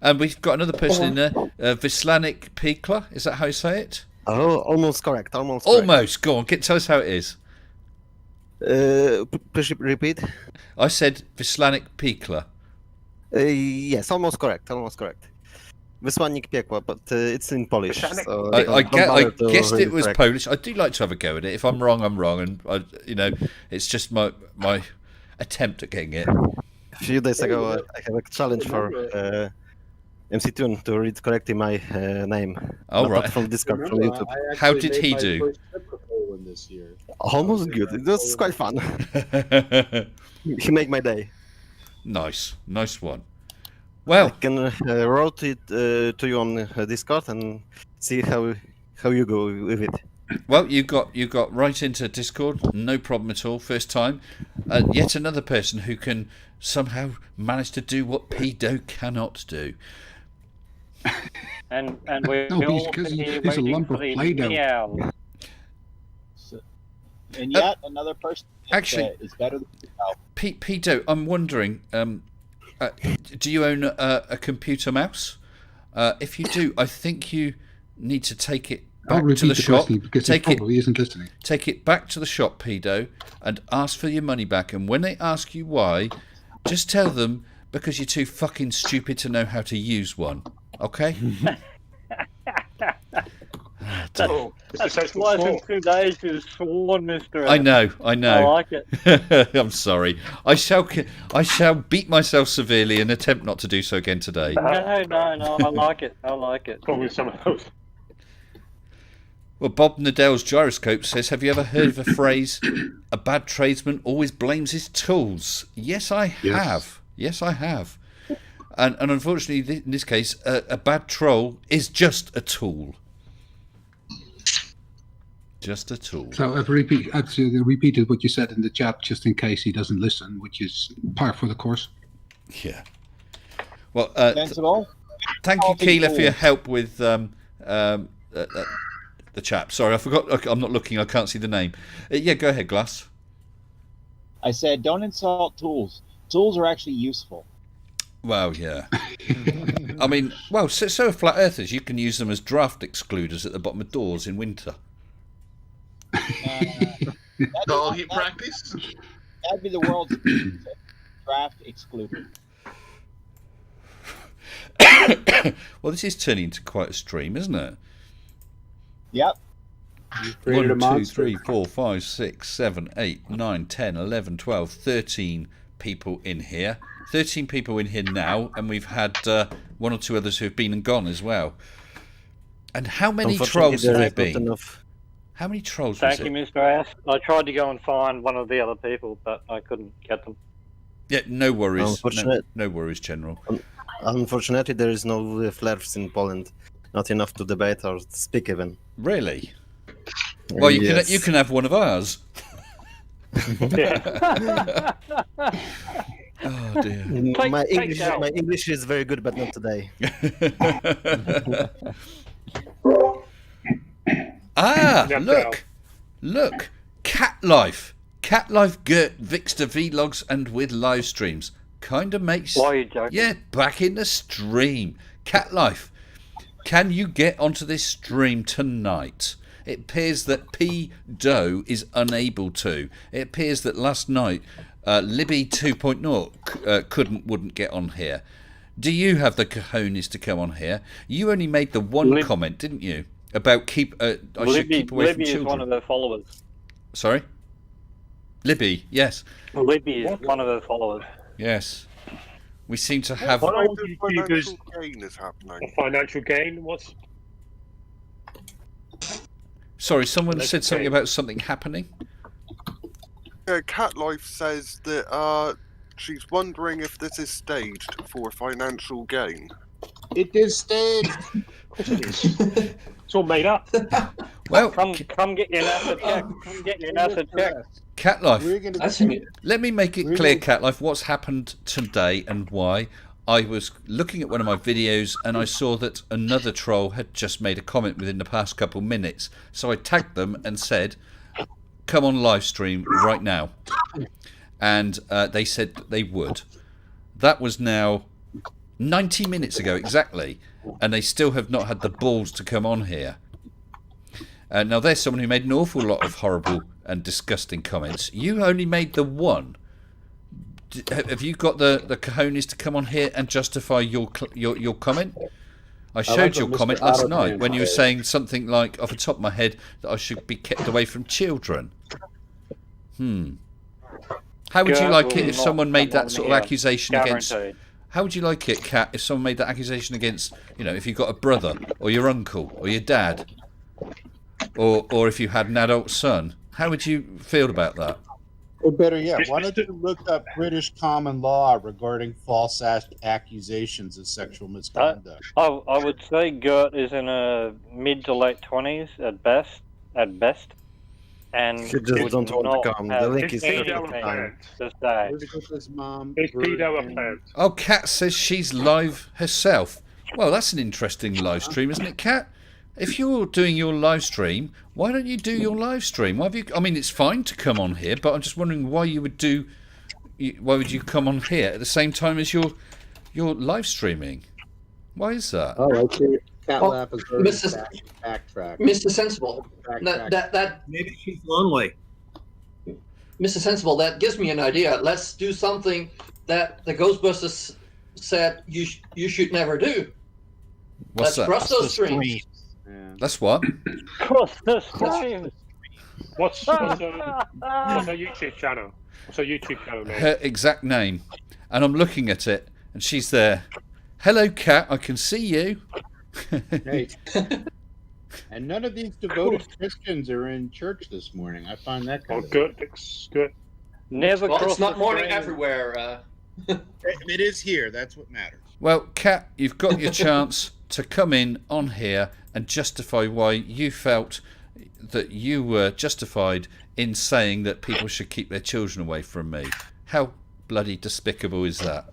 And we've got another person in there, Vislanik Pikla. Is that how you say it? Oh, almost correct. Almost. Go on, tell us how it is. Please repeat. I said Vislanik Pikla. Yes, almost correct. Wysłannik piekła, but it's in Polish. So I guessed it was correct. Polish. I do like to have a go at it. If I'm wrong, I'm wrong, and it's just my attempt at getting it. A few days ago, I have a challenge for MC Tune to read correctly my name. Oh, Not right. From Discord, from YouTube. How did he do? This year. Almost good. It was quite fun. He made my day. Nice one. Well, I can write it to you on Discord and see how you go with it. Well, you got right into Discord, no problem at all. First time, yet another person who can somehow manage to do what Pedo cannot do. And we're No, all he's here a waiting lump for of the Play-Doh. meow. And yet another person Actually, is better than yourself. Pedo, I'm wondering, do you own a computer mouse? If you do, I think you need to take it I'll back to repeat the the shop. question because he probably isn't listening. Take it back to the shop, Pedo, and ask for your money back. And when they ask you why, just tell them because you're too fucking stupid to know how to use one. Okay? That's less than 2 days to sworn, Mr. I know. I like it. I'm sorry. I shall beat myself severely and attempt not to do so again today. No, I like it. Probably some of those. Well, Bob Nadell's gyroscope says, have you ever heard of the phrase, a bad tradesman always blames his tools? Yes, I have. Yes, I have. And unfortunately, in this case, a bad troll is just a tool. Just a tool. So I've repeated what you said in the chat just in case he doesn't listen, which is par for the course. Yeah. Well, Sensible. thank you, Keela, for your help with the chap. Sorry, I forgot. I'm not looking. I can't see the name. Yeah, go ahead, Glass. I said, don't insult tools. Tools are actually useful. Well, yeah. I mean, well, so are flat earthers. You can use them as draft excluders at the bottom of doors in winter. Target practice? That'd be the world's draft excluder. Well, this is turning into quite a stream, isn't it? Yep. 1, 2, 3, 4, 5, 6, 7, 8, 9, 10, 11, 12, 13 people in here. 13 people in here now, and we've had one or two others who have been and gone as well. And how many trolls have there been? How many trolls was it? Thank you, Mr. Ass. I tried to go and find one of the other people, but I couldn't get them. Yeah, no worries. No worries, General. Unfortunately, there is no flares in Poland. Not enough to debate or speak even. Really? Well, you can have one of ours. Oh dear. My English is very good, but not today. Look, Cat Life, Gert, Vixter vlogs, and with live streams. Kind of makes. Why are you joking? Yeah, back in the stream. Cat Life, can you get onto this stream tonight? It appears that P. Doe is unable to. It appears that last night Libby 2.0 wouldn't get on here. Do you have the cojones to come on here? You only made the one comment, didn't you? About should keep away from children. Libby is one of their followers. Sorry? Libby, yes. Libby is one of her followers. Yes. We seem to have... Financial gain is happening. Financial gain? What's... Sorry, someone said something about something happening? Yeah, Cat Life says that she's wondering if this is staged for financial gain. It is staged. It's all made up. Well, come get your NASA check. Come get your NASA check. Cat Life, let me make it clear, Cat Life, what's happened today and why. I was looking at one of my videos and I saw that another troll had just made a comment within the past couple minutes. So I tagged them and said, come on live stream right now. And they said that they would. That was now 90 minutes ago exactly. And they still have not had the balls to come on here. Now there's someone who made an awful lot of horrible and disgusting comments. You only made the one. Have you got the cojones to come on here and justify your comment? I showed your comment last night when you were saying something like, off the top of my head, that I should be kept away from children. How would you like it if someone made that sort of accusation against... How would you like it, Kat, if someone made that accusation against, if you've got a brother or your uncle or your dad, or if you had an adult son? How would you feel about that? Or better yet, why don't you look up British common law regarding false accusations of sexual misconduct? I would say Gert is in a mid to late 20s at best, and He just don't want to come. The link is Oh, Kat says she's live herself. Well, that's an interesting live stream, isn't it, Kat? If you're doing your live stream, why don't you do your live stream? Why have you? I mean, it's fine to come on here, but I'm just wondering why you would do. Why would you come on here at the same time as you're live streaming? Why is that? Oh, okay. Cat Lap is very backtrack. Mr. Sensible, that maybe she's lonely. Mr. Sensible, that gives me an idea. Let's do something that the Ghostbusters said you should never do. What's that? Cross those streams. That's what? Cross the streams. What's her YouTube channel? What's her YouTube channel name? Her exact name. And I'm looking at it, and she's there. Hello, Kat. I can see you. Hey. And none of these devoted Christians are in church this morning. I find that kind of good. It's good. Never. Well, it's not morning everywhere. It is here. That's what matters. Well, Kat, you've got your chance to come in on here and justify why you felt that you were justified in saying that people should keep their children away from me. How bloody despicable is that?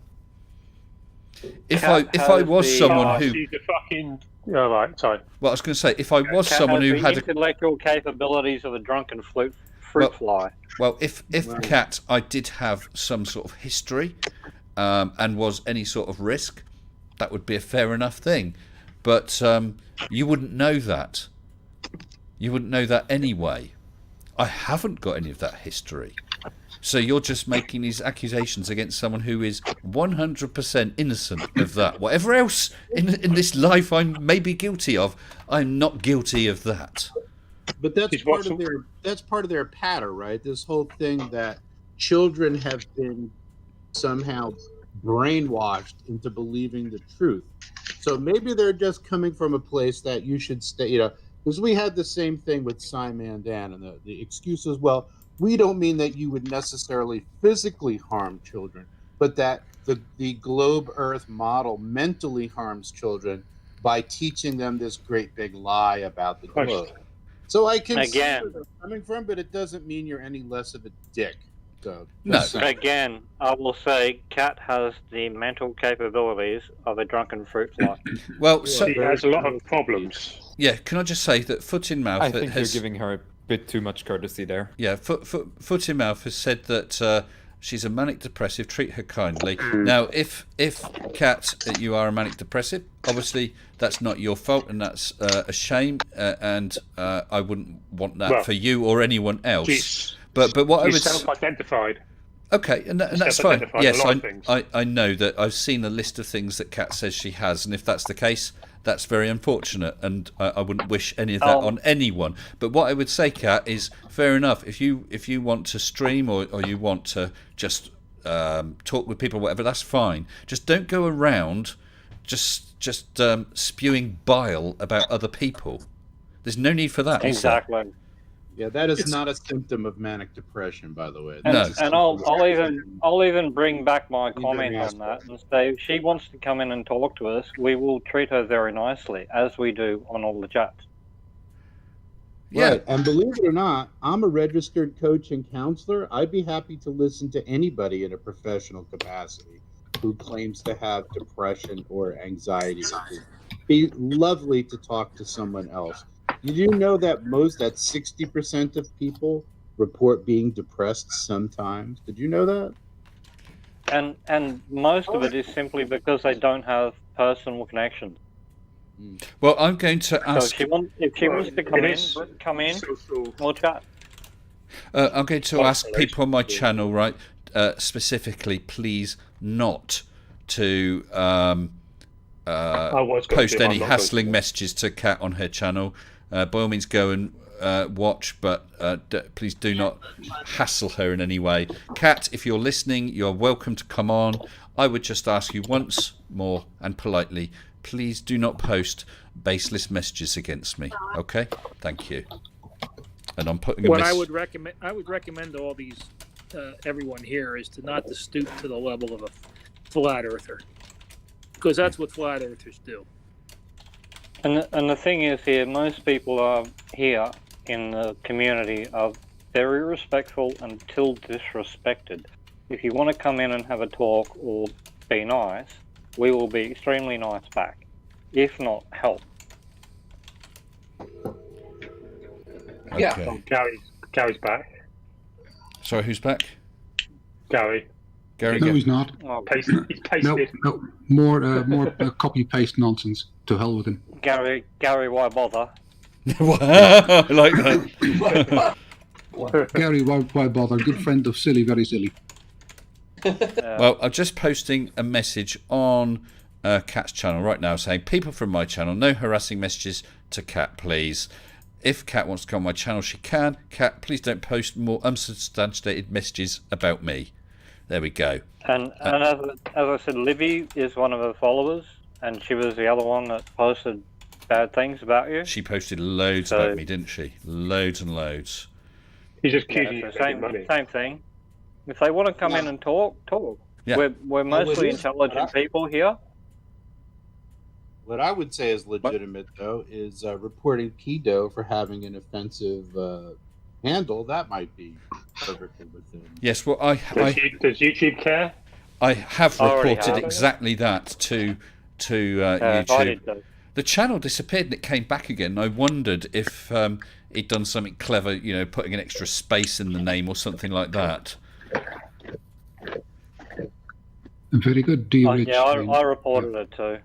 If I was someone who... She's a fucking... Oh, right, sorry. Well, I was going to say, if I was Cat someone has who the had... intellectual capabilities of a drunken fruit fly. Well, if Kat, I did have some sort of history and was any sort of risk, that would be a fair enough thing. But you wouldn't know that. You wouldn't know that anyway. I haven't got any of that history. So you're just making these accusations against someone who is 100% innocent of that. Whatever else in this life I may be guilty of, I'm not guilty of that. But that's part of their patter, right? This whole thing that children have been somehow brainwashed into believing the truth. So maybe they're just coming from a place that you should stay, because we had the same thing with Simon Dan, and the excuse is, well, we don't mean that you would necessarily physically harm children, but that the globe earth model mentally harms children by teaching them this great big lie about the globe. So I can see where they're coming from, but it doesn't mean you're any less of a dick. So, No. Again, I will say Kat has the mental capabilities of a drunken fruit fly. Well, she has a lot of problems. Yeah, can I just say that Foot in Mouth I think you're giving her a bit too much courtesy there. Yeah, Foot in Mouth has said that she's a manic depressive. Treat her kindly. Now, if Kat, you are a manic depressive, obviously that's not your fault, and that's a shame. And I wouldn't want that for you or anyone else. But what I would self-identified. Okay, and that's fine. Yes, I know that I've seen a list of things that Kat says she has, and if that's the case, that's very unfortunate, and I wouldn't wish any of that on anyone. But what I would say, Kat, is fair enough. If you want to stream or you want to just talk with people, or whatever, that's fine. Just don't go around just spewing bile about other people. There's no need for that. Exactly. Yeah, that is not a symptom of manic depression, by the way. And I'll even bring back my comment on that and say, if she wants to come in and talk to us, we will treat her very nicely, as we do on all the chats. Yeah, right. And believe it or not, I'm a registered coach and counselor. I'd be happy to listen to anybody in a professional capacity who claims to have depression or anxiety. It'd be lovely to talk to someone else. Did you know that 60% of people report being depressed sometimes? Did you know that? And most of it is simply because they don't have personal connections. Well, I'm going to ask. So if she wants to come in, we'll chat. I'm going to ask people on my channel, right, specifically, please not to post any hassling messages to Kat on her channel. By all means, go and watch, but please do not hassle her in any way. Kat, if you're listening, you're welcome to come on. I would just ask you once more and politely, please do not post baseless messages against me. Okay? Thank you. And I'm putting. What I would recommend to all these everyone here is to not to stoop to the level of a flat earther, because that's what flat earthers do. And the thing is here, most people are here in the community are very respectful until disrespected. If you want to come in and have a talk or be nice, we will be extremely nice back. If not, help. Okay. Yeah. Oh, Gary's back. Sorry, who's back? Gary. No, he's not. Oh, he's pasted. No, more copy paste nonsense. To hell with him. Gary, why bother? I like that. Gary, why bother? Good friend of silly, very silly. Well, I'm just posting a message on Kat's channel right now saying, people from my channel, no harassing messages to Kat, please. If Kat wants to come on my channel, she can. Kat, please don't post more unsubstantiated messages about me. There we go. And as I said, Livy is one of her followers, and she was the other one that posted bad things about you. She posted loads about me, didn't she? Loads and loads. He's just accusing you of same thing. If they want to come in and talk. Yeah. We're mostly intelligent people here. What I would say is legitimate, though, is reporting Kido for having an offensive handle. That might be perfectly within. Yes, well, Does YouTube care? I have I already reported have. exactly that to I YouTube. did though. The channel disappeared and it came back again. I wondered if he'd done something clever, putting an extra space in the name or something like that. Very good, dear. Yeah, I reported it too.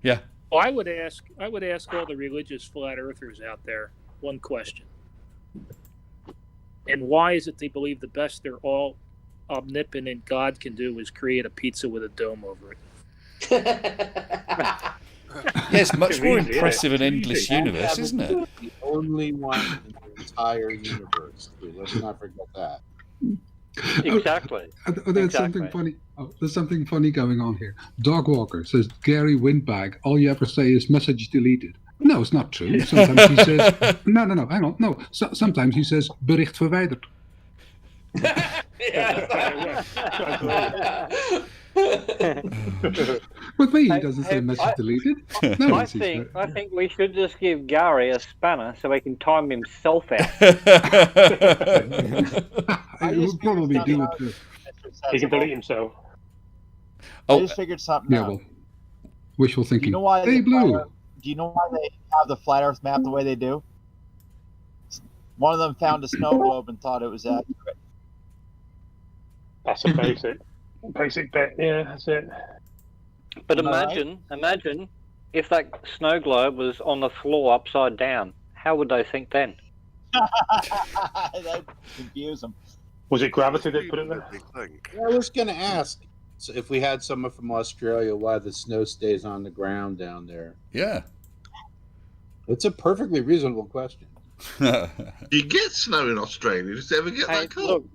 Yeah. Well, I would ask all the religious flat earthers out there one question. And why is it they believe the best they're all omnipotent God can do is create a pizza with a dome over it? Yes, much more impressive an endless universe, isn't it? The only one in the entire universe. Let's not forget that. Exactly. There's something funny. There's something funny going on here. Dog Walker says, Gary Windbag, all you ever say is message deleted. No, it's not true. Sometimes he says, no, hang on, no. Sometimes he says, bericht verwijderd. With me, he doesn't say message deleted. No, I think we should just give Gary a spanner so he can time himself out. I would probably do it too. He can delete himself. I just figured something out. Well, wishful thinking. Do you know why hey, Blue. Do you know why they have the flat Earth map the way they do? One of them found a snow globe and thought it was accurate. That's a basic bet. Yeah, that's it. But imagine if that snow globe was on the floor upside down. How would they think then? That confuse them. Was it gravity that put it there? I was going to ask if we had someone from Australia why the snow stays on the ground down there. Yeah. It's a perfectly reasonable question. You get snow in Australia. Does it ever get that cold?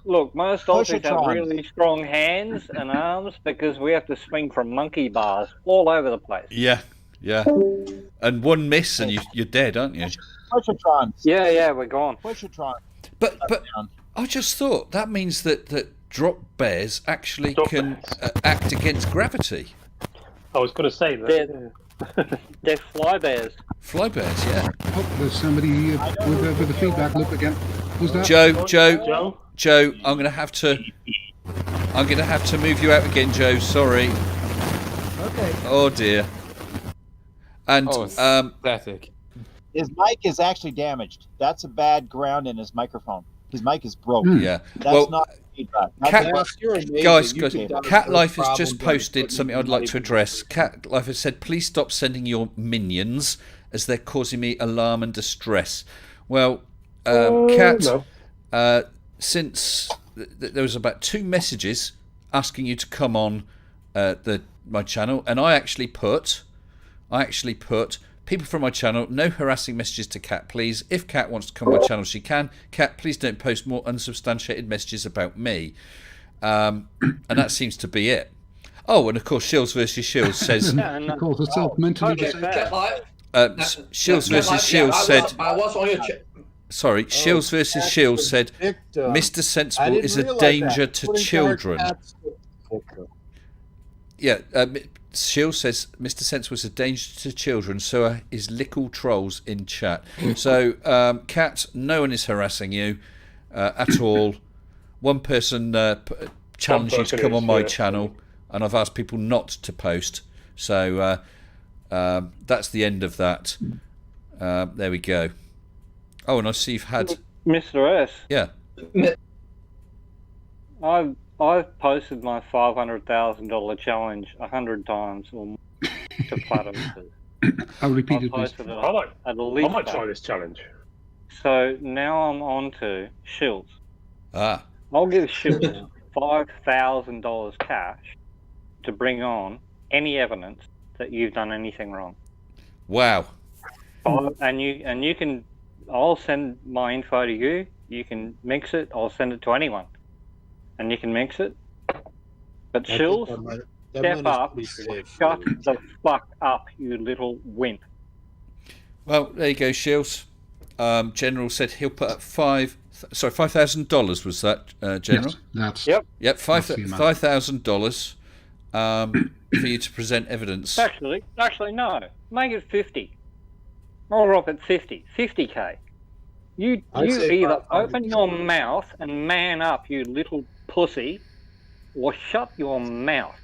Look, most Aussies have really strong hands and arms because we have to swing from monkey bars all over the place. Yeah. And one miss and you're dead, aren't you? Pushatrons. Yeah, we're gone. Pushatron. But I just thought that means that drop bears actually can act against gravity. I was going to say that. They're fly bears. Fly bears, yeah. Oh, there's somebody with a feedback loop again. Who's that? Joe, I'm gonna have to move you out again, Joe. Sorry. Okay. Oh dear. And pathetic. His mic is actually damaged. That's a bad ground in his microphone. His mic is broke. Yeah. That's not feedback. Guys, Cat Life has just posted something I'd like to address. Cat Life has said, please stop sending your minions as they're causing me alarm and distress. Well, Cat, since there was about 2 messages asking you to come on my channel, and I actually put people from my channel, no harassing messages to Cat, please. If Cat wants to come on my channel, she can. Cat, please don't post more unsubstantiated messages about me. And that seems to be it. Oh, and of course, Shields versus Shields says... She calls herself mentally disabled. Shields versus Shields said... I was on your Sorry, Shields versus Shields said, Mr. Sensible is a danger to children. Yeah, Shields says Mr. Sensible is a danger to children, so are his little trolls in chat. So, Kat, no one is harassing you at all. One person challenged you to come on my channel, and I've asked people not to post. So that's the end of that. There we go. Oh, and I see you've had... Mr. S. Yeah. I've posted my $500,000 challenge 100 times or more to Flat Earthers. I'll repeat it, please. I might try this challenge. So now I'm on to Shields. Ah. I'll give Shields $5,000 cash to bring on any evidence that you've done anything wrong. Wow. And you can... I'll send my info to you. You can mix it. I'll send it to anyone. And you can mix it. But Shills, step up. Shut the fuck up, you little wimp. Well, there you go, Shills. General said he'll put up Sorry, $5,000 was that, General? Yes, that's Yep. Yep, that's the amount. $5,000 for you to present evidence. Actually, no. Make it 50. I'll drop it 50. 50K. You say either 500. open your mouth and man up, you little pussy, or shut your mouth.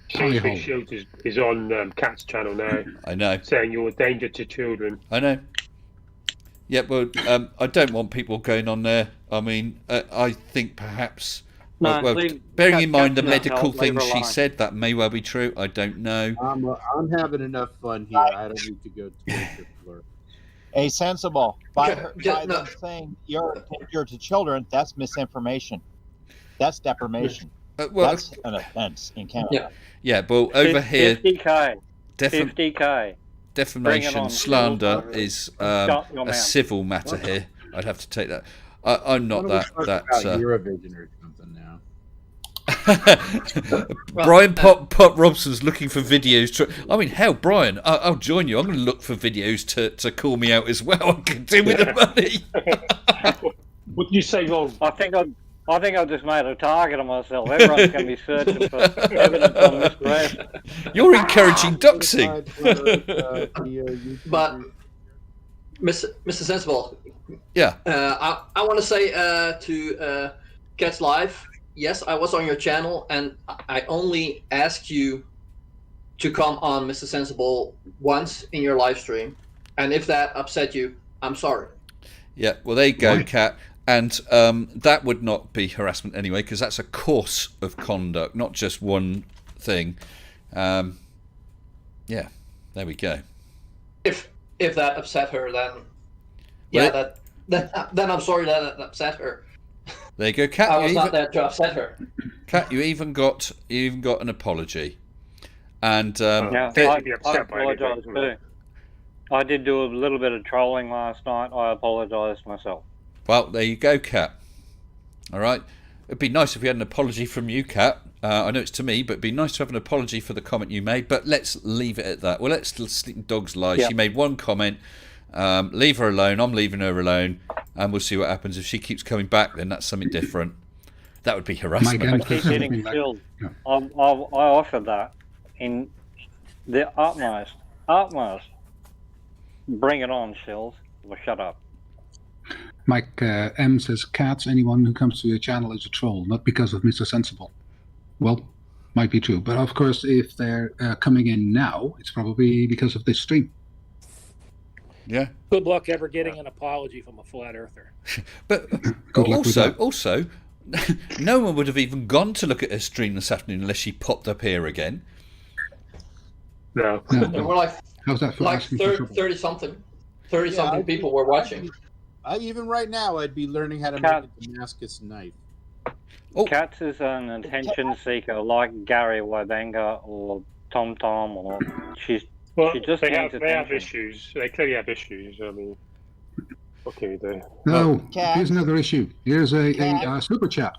Sainsbury Shields is on Cat's channel now. I know. Saying you're a danger to children. I know. Yeah, well, I don't want people going on there. I mean, I think perhaps... No, well, leave bearing in mind the Cat's medical help, leave things her she alone. said, that may well be true. I don't know. I'm having enough fun here. I don't need to go to the floor. A sensible by no. them saying you're to children. That's misinformation. That's defamation. Well, that's an offense in Canada. Yeah, well, over here, 50K. 50K. defamation, slander is Shut your a mouth. civil matter here. I'd have to take that. I'm not Why that. don't we talk about Eurovision or something now? Brian Pop Robson's looking for videos. I mean, hell, Brian, I'll join you. I'm going to look for videos to call me out as well. I can do with the money. What did you say, Ron? I think I just made a target of myself. Everyone's going to be searching for evidence on this race. You're encouraging doxing. But, Mr. Sensible. Yeah. I want to say to Cats Live, yes, I was on your channel, and I only asked you to come on Mr. Sensible once in your live stream. And if that upset you, I'm sorry. Yeah, well, there you go, Kat. And that would not be harassment anyway, because that's a course of conduct, not just one thing. Yeah, there we go. If that upset her, then Well, then I'm sorry that it upset her. There you go, Kat. I was not there to upset her. Kat, you even got an apology. And Yeah, I apologise too. I did do a little bit of trolling last night. I apologised myself. well, there you go, Kat. All right. It'd be nice if we had an apology from you, Kat. I know it's to me, but it'd be nice to have an apology for the comment you made. But let's leave it at that. Well, let's sleep dogs lie. Yeah. She made one comment. Leave her alone. I'm leaving her alone, and we'll see what happens. If she keeps coming back, then that's something different. That would be harassment. I keep getting killed. I offered that in the utmost. Bring it on, Shills. Well, shut up. Mike M says, Cats, anyone who comes to your channel is a troll, not because of Mr. Sensible. Well, might be true. But of course, if they're coming in now, it's probably because of this stream. Yeah. Good luck ever getting an apology from a flat earther. But also, no one would have even gone to look at her stream this afternoon unless she popped up here again. No. There were like How's that for like asking for trouble? 30 something people were watching. Even right now, I'd be learning how to make a Damascus knife. Katz is an attention seeker like Gary Wabanga or Tom Tom, or she just they needs have attention. issues. They clearly have issues. I mean, what can we do? No, here's another issue. Here's a super chat.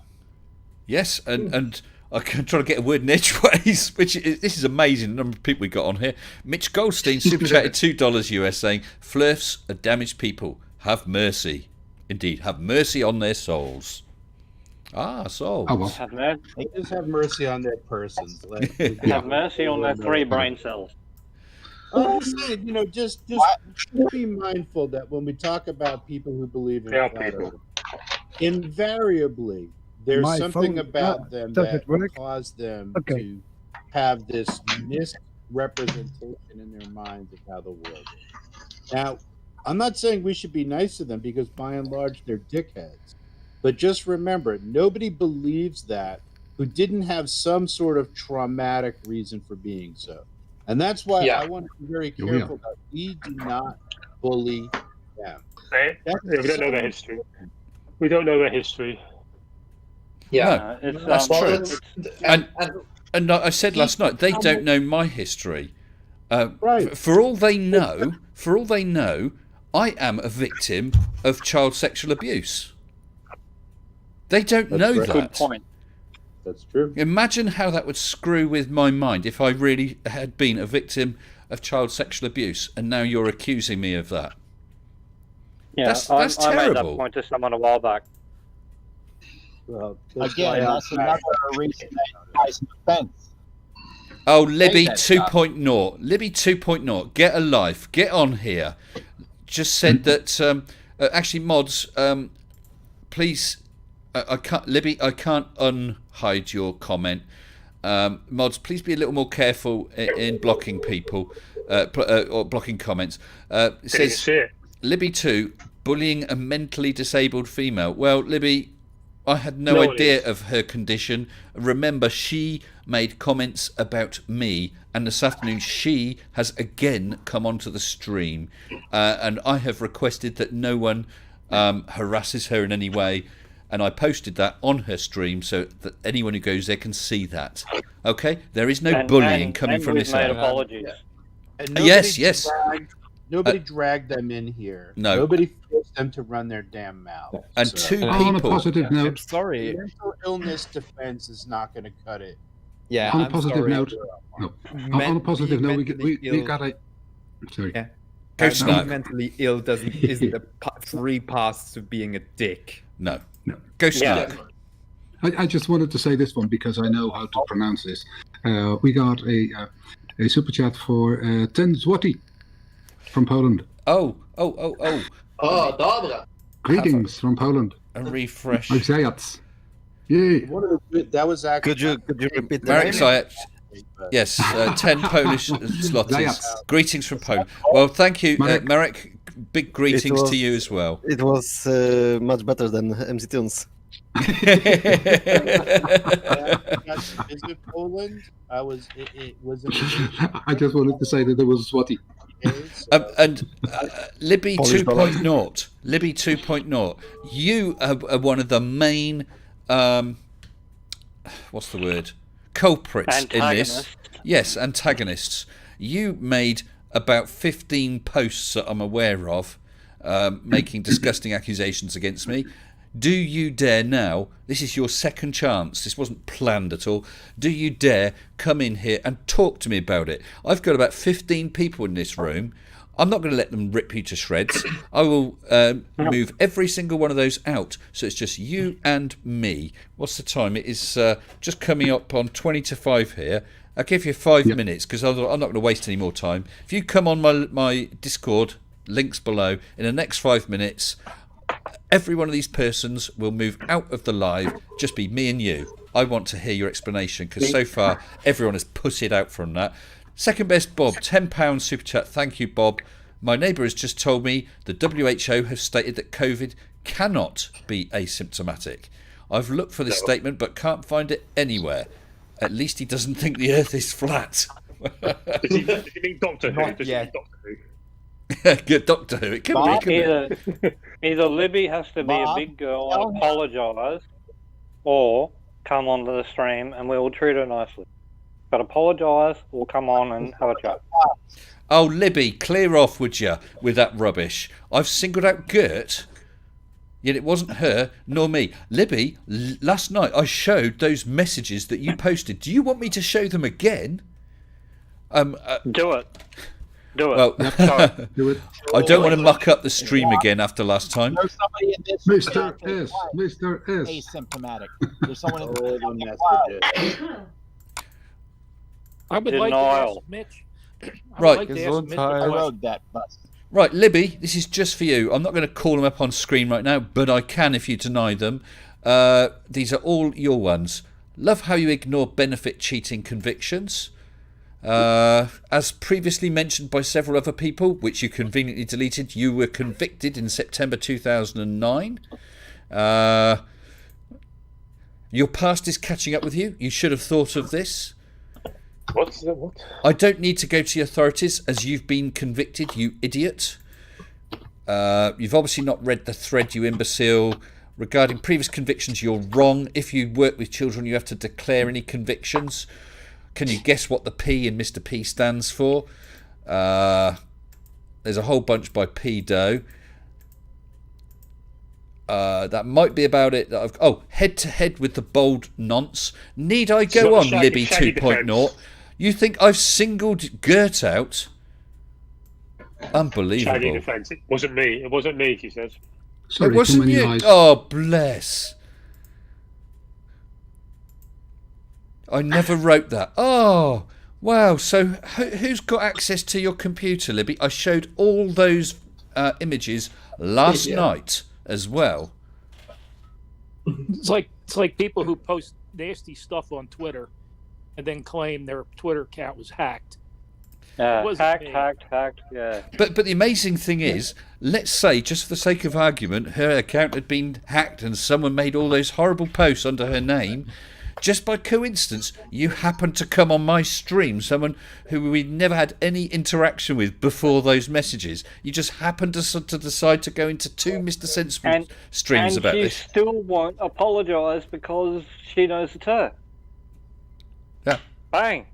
Yes, and I can try to get a word in edgeways, this is amazing, the number of people we got on here. Mitch Goldstein super chatted $2 US saying, Flurfs are damaged people. Have mercy. Indeed, have mercy on their souls. Ah, souls. Oh, well. They just have mercy on their persons. Have mercy on their 3 brain cells. I'm just saying, just be mindful that when we talk about people who believe in flat Earth, invariably there's My something phone about them doesn't that work. cause them Okay. to have this misrepresentation in their minds of how the world is. Now, I'm not saying we should be nice to them because by and large they're dickheads. But just remember, nobody believes that who didn't have some sort of traumatic reason for being so. And that's why I want to be very careful that we do not bully them. We don't know their history. We don't know their history. Yeah, No, that's true. And I said last night, they don't know my history. Right. For all they know, I am a victim of child sexual abuse. They don't know that. Good point. That's true. Imagine how that would screw with my mind if I really had been a victim of child sexual abuse, and now you're accusing me of that. Yeah, That's I made that terrible. point to someone a while back. Well, Again, that's another reason that guy's offense. Oh, Libby that stuff. 2.0. Libby 2.0. Get a life. Get on here. Just said that. Actually, mods. Please. I can't. Libby, I can't unhide your comment. Mods, please be a little more careful in blocking people or blocking comments. It says Libby 2 bullying a mentally disabled female. Well, Libby, I had no idea of her condition. Remember, she made comments about me, and this afternoon she has again come onto the stream, and I have requested that no one harasses her in any way. And I posted that on her stream so that anyone who goes there can see that. Okay? There is no bullying coming from this made area. apologies. And Yes. Nobody dragged them in here. No. Nobody forced them to run their damn mouth. And So- two On a people. positive note, I'm sorry. Mental illness defense is not going to cut it. Yeah, on a I'm positive sorry. note, no. On a positive note, we got a. Sorry. Yeah. Go Being Snug. mentally ill isn't a free pass to being a dick. No. Go Snug. I just wanted to say this one because I know how to pronounce this. We got a super chat for 10 zloty from Poland. Oh. Oh, dobra. Greetings from Poland. A refresh. Marek Zajac. Yay. That was actually. Could you repeat the Marek name? Zajac. Yes, 10 Polish zlotys. Zajac. Greetings from Poland. Well, thank you, Marek. Marek. Big greetings was- to you as well. It was much better than MC Tunes. Visit Poland. It was. I just wanted to say that there was Zloty. And Libby Polish 2.0, Libby 2.0, you are one of the main, what's the word, culprits in this. Antagonists. Yes, antagonists. You made about 15 posts that I'm aware of, making disgusting accusations against me. Do you dare now, this is your second chance, this wasn't planned at all, do you dare come in here and talk to me about it? I've got about 15 people in this room. I'm not going to let them rip you to shreds. I will move every single one of those out, so it's just you and me. What's the time? It is just coming up on 20 to 5 here. I'll give you 5 minutes because I'm not going to waste any more time. If you come on my Discord, links below, in the next 5 minutes, every one of these persons will move out of the live, just be me and you. I want to hear your explanation because so far everyone has pussied out from that. Second best, Bob, £10 super chat. Thank you, Bob. My neighbour has just told me the WHO have stated that COVID cannot be asymptomatic. I've looked for this statement but can't find it anywhere. At least he doesn't think the Earth is flat. Does he mean Doctor Who? Not Does he yet. mean Doctor Who? Good Doctor Who. It can be. Either Libby has to be Bob, a big girl and apologise, or come onto the stream and we will treat her nicely. But apologise or come on and have a chat. Oh, Libby, clear off, would you, with that rubbish? I've singled out Gert, yet it wasn't her nor me. Libby, last night I showed those messages that you posted. Do you want me to show them again? Do it. Do it. Well, Sorry. Do it. I don't want to muck up the stream again after last time. There's somebody in this Mr. chat that's S. Mr. S. asymptomatic. There's someone in Oh, this the chat. messages. I would like to Denial. ask Mitch. I would Right. like to His ask own Mitch a time. I question. rode that bus. Right, Libby, this is just for you. I'm not going to call them up on screen right now, but I can if you deny them. These are all your ones. Love how you ignore benefit cheating convictions. As previously mentioned by several other people, which you conveniently deleted, you were convicted in September 2009. Your past is catching up with you. You should have thought of this. What's that? What? I don't need to go to the authorities as you've been convicted, you idiot. You've obviously not read the thread, you imbecile. Regarding previous convictions, you're wrong. If you work with children, you have to declare any convictions. Can you guess what the P in Mr. P stands for? There's a whole bunch by P. Doe. That might be about it. Head to head with the bold nonce. Need I go on, Libby 2.0? You think I've singled Gert out? Unbelievable. Shiny defense. It wasn't me. It wasn't me, she says. Sorry, it wasn't too many you. lies. Oh, bless. I never wrote that. Oh, wow. So who's got access to your computer, Libby? I showed all those images last night as well. It's like people who post nasty stuff on Twitter and then claim their Twitter account was hacked. Hacked, yeah. But the amazing thing is, let's say, just for the sake of argument, her account had been hacked and someone made all those horrible posts under her name. Just by coincidence, you happened to come on my stream, someone who we'd never had any interaction with before those messages. You just happened to decide to go into two Mr. Sensible streams about this. this. And she still won't apologise because she knows it's her. Yeah. Bang.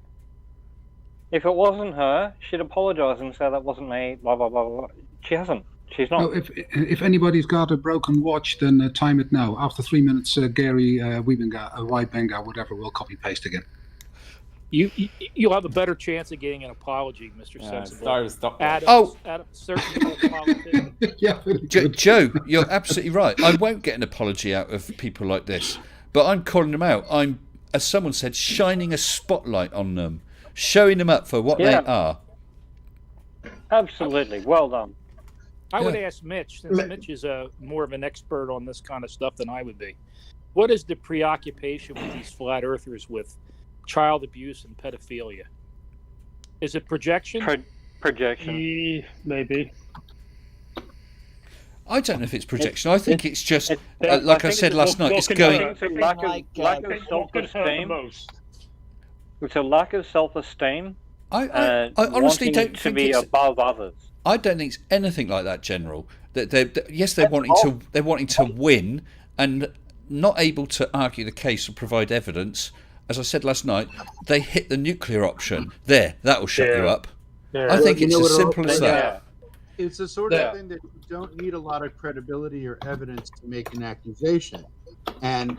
If it wasn't her, she'd apologise and say that wasn't me, blah, blah, blah, blah. She hasn't. She's not. No, if anybody's got a broken watch, then time it now. After 3 minutes, Gary Weibenga, whatever, will copy paste again. You'll have a better chance of getting an apology, Mr. Sensible. Stop. Adam, certainly politician. Yeah, Joe, you're absolutely right. I won't get an apology out of people like this, but I'm calling them out. I'm, as someone said, shining a spotlight on them, showing them up for what they are. Absolutely. Well done. I would ask Mitch, since Mitch is more of an expert on this kind of stuff than I would be. What is the preoccupation with these flat earthers with child abuse and pedophilia? Is it projection? Projection. Maybe. I don't know if it's projection. I think it's just, like I said last night, it's going... It's a lack of self-esteem. It's a lack of self-esteem. I honestly don't to think be it's above others. I don't think it's anything like that, General. That they're wanting to win and not able to argue the case or provide evidence. As I said last night, they hit the nuclear option. That'll shut you up. Yeah. I think it's as simple as that. It's the sort of thing that you don't need a lot of credibility or evidence to make an accusation, and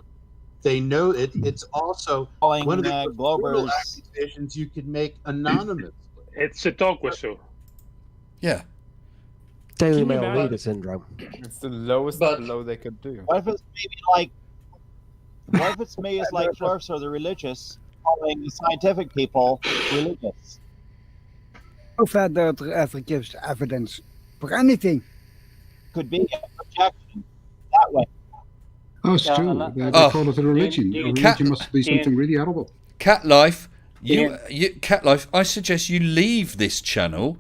they know it. It's also one of the brutal accusations you could make anonymously. It's a dog whistle. Yeah. Daily Mail reader syndrome. It's the lowest blow they could do. What if it's maybe like? What if it's me as like Flurfs or the religious, calling the scientific people religious? How far that ever gives evidence for anything. Could be a projection that way. Oh, it's true. They call it a religion. A religion must be something really horrible. Cat Life, Cat Life, I suggest you leave this channel.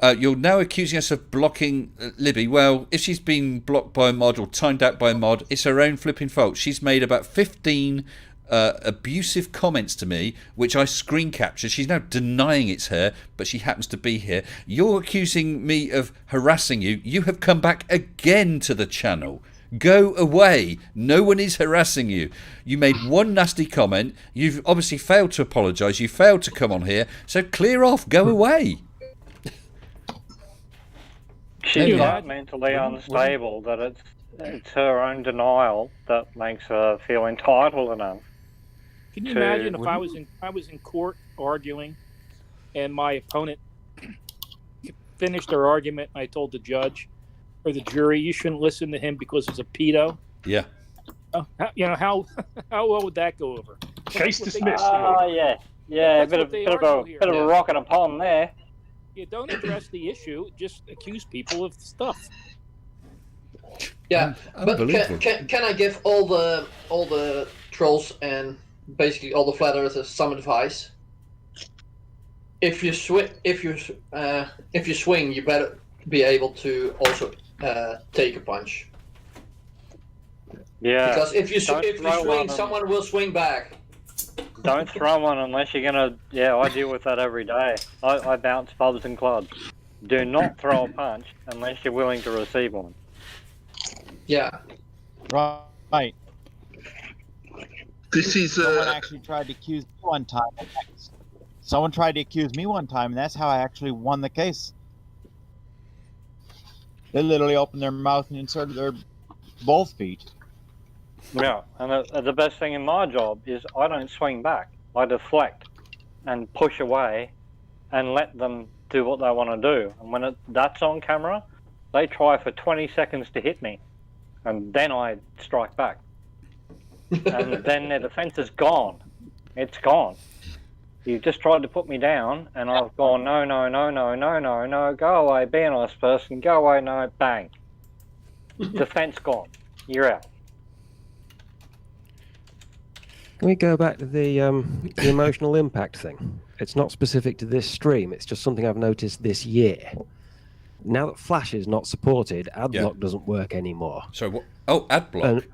You're now accusing us of blocking Libby. Well, if she's been blocked by a mod or timed out by a mod, it's her own flipping fault. She's made about 15 abusive comments to me, which I screen captured. She's now denying it's her, but she happens to be here. You're accusing me of harassing you. You have come back again to the channel. Go away. No one is harassing you. You made one nasty comment. You've obviously failed to apologise. You failed to come on here. So clear off. Go away. She's that mentally unstable that it's her own denial that makes her feel entitled enough. Can you imagine if I was in court arguing, and my opponent finished their argument, and I told the judge or the jury, "You shouldn't listen to him because he's a pedo." Yeah. How well would that go over? Case dismissed. Yeah, a bit of a rock and a pond there. You don't address the issue; just accuse people of stuff. Yeah, but can I give all the trolls and basically all the flat earthers some advice? If you swing, you better be able to also take a punch. Yeah. Because if you swing, someone will swing back. Don't throw one unless you're gonna. Yeah, I deal with that every day. I bounce pubs and clubs. Do not throw a punch unless you're willing to receive one. Yeah. Right. This is. Someone actually tried to accuse me one time. Someone tried to accuse me one time, and that's how I actually won the case. They literally opened their mouth and inserted their both feet. Yeah, and the best thing in my job is I don't swing back. I deflect and push away and let them do what they want to do. And when that's on camera, they try for 20 seconds to hit me, and then I strike back. And then their defense is gone. It's gone. You just tried to put me down, and I've gone, no, go away, be a nice person, go away, no, bang. Defense gone. You're out. Can we go back to the emotional impact thing? It's not specific to this stream. It's just something I've noticed this year. Now that Flash is not supported, AdBlock doesn't work anymore. So what? Oh, AdBlock.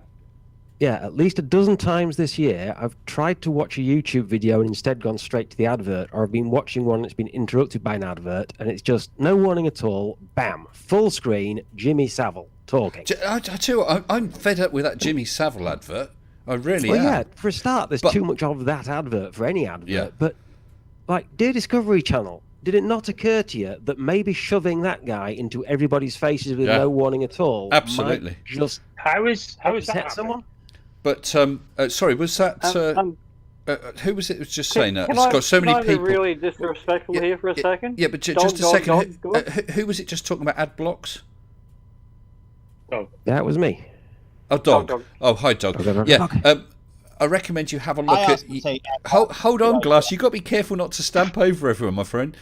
Yeah, at least a dozen times this year, I've tried to watch a YouTube video and instead gone straight to the advert, or I've been watching one that's been interrupted by an advert, and it's just no warning at all. Bam, full screen, Jimmy Savile talking. I tell you what, I'm fed up with that Jimmy Savile advert. I really am. Yeah, for a start, there's too much of that advert for any advert. Yeah. But, like, dear Discovery Channel, did it not occur to you that maybe shoving that guy into everybody's faces with no warning at all Absolutely. might just how is that someone? But sorry, was that who was it who was just saying that? It's got so many Can I be people. really disrespectful here for a second? Yeah, but just a second. Who was it just talking about ad blocks? Dog. That was me. Oh, Dog. Oh, hi, Dog. Yeah. I recommend you have a look at. Hold on, Glass. You've got to be careful not to stamp over everyone, my friend.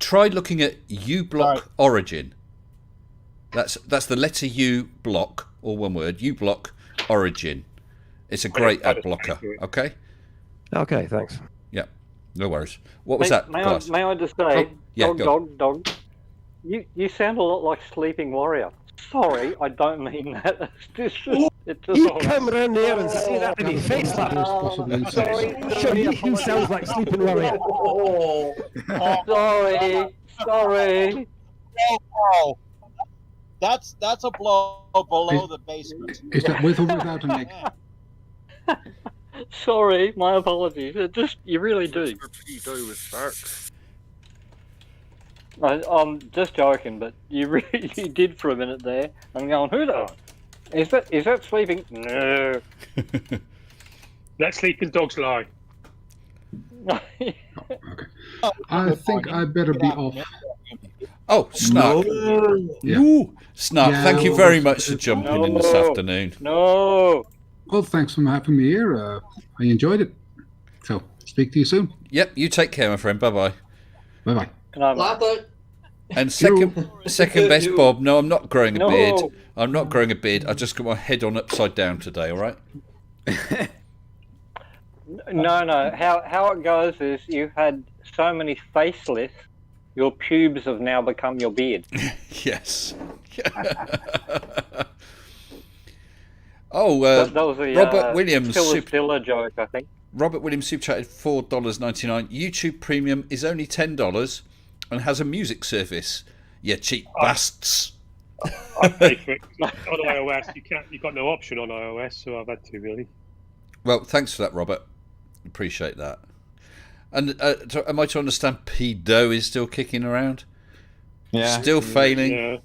Try looking at uBlock Origin. That's the letter U block, all one word. uBlock Origin. It's a great ad blocker. Okay. Okay, thanks. Yeah, no worries. What was that? May I just say, yeah, Dog, you sound a lot like Sleeping Warrior. Sorry, I don't mean that. You come around here and say that to me face, Sorry, you sound like Sleeping Warrior. Sorry. Oh, that's a blow below the basement. Is that with or without an egg? Sorry, my apologies. You really do. I'm just joking, but you did for a minute there. I'm going, who the? Is that sleeping? No. Let sleeping dogs lie. I think I better be off. Oh, Snark. Yeah. Ooh, Snark, Yeah, thank you very much for jumping in this afternoon. No. Well, thanks for having me here. I enjoyed it. So, speak to you soon. Yep, you take care, my friend. Bye-bye. Bye-bye. And second best, Bob. No, I'm not growing a beard. I'm not growing a beard. I just got my head on upside down today. All right. No. How it goes is you've had so many facelifts, your pubes have now become your beard. Yes. Oh, that was a, Robert Williams. Still a joke, I think. Robert Williams super chatted $4.99. YouTube Premium is only $10 and has a music service. You cheap bastards. I pay for it. On iOS, you've got no option on iOS, so I've had to really. Well, thanks for that, Robert. Appreciate that. And am I to understand P-Doe is still kicking around? Yeah. Still failing?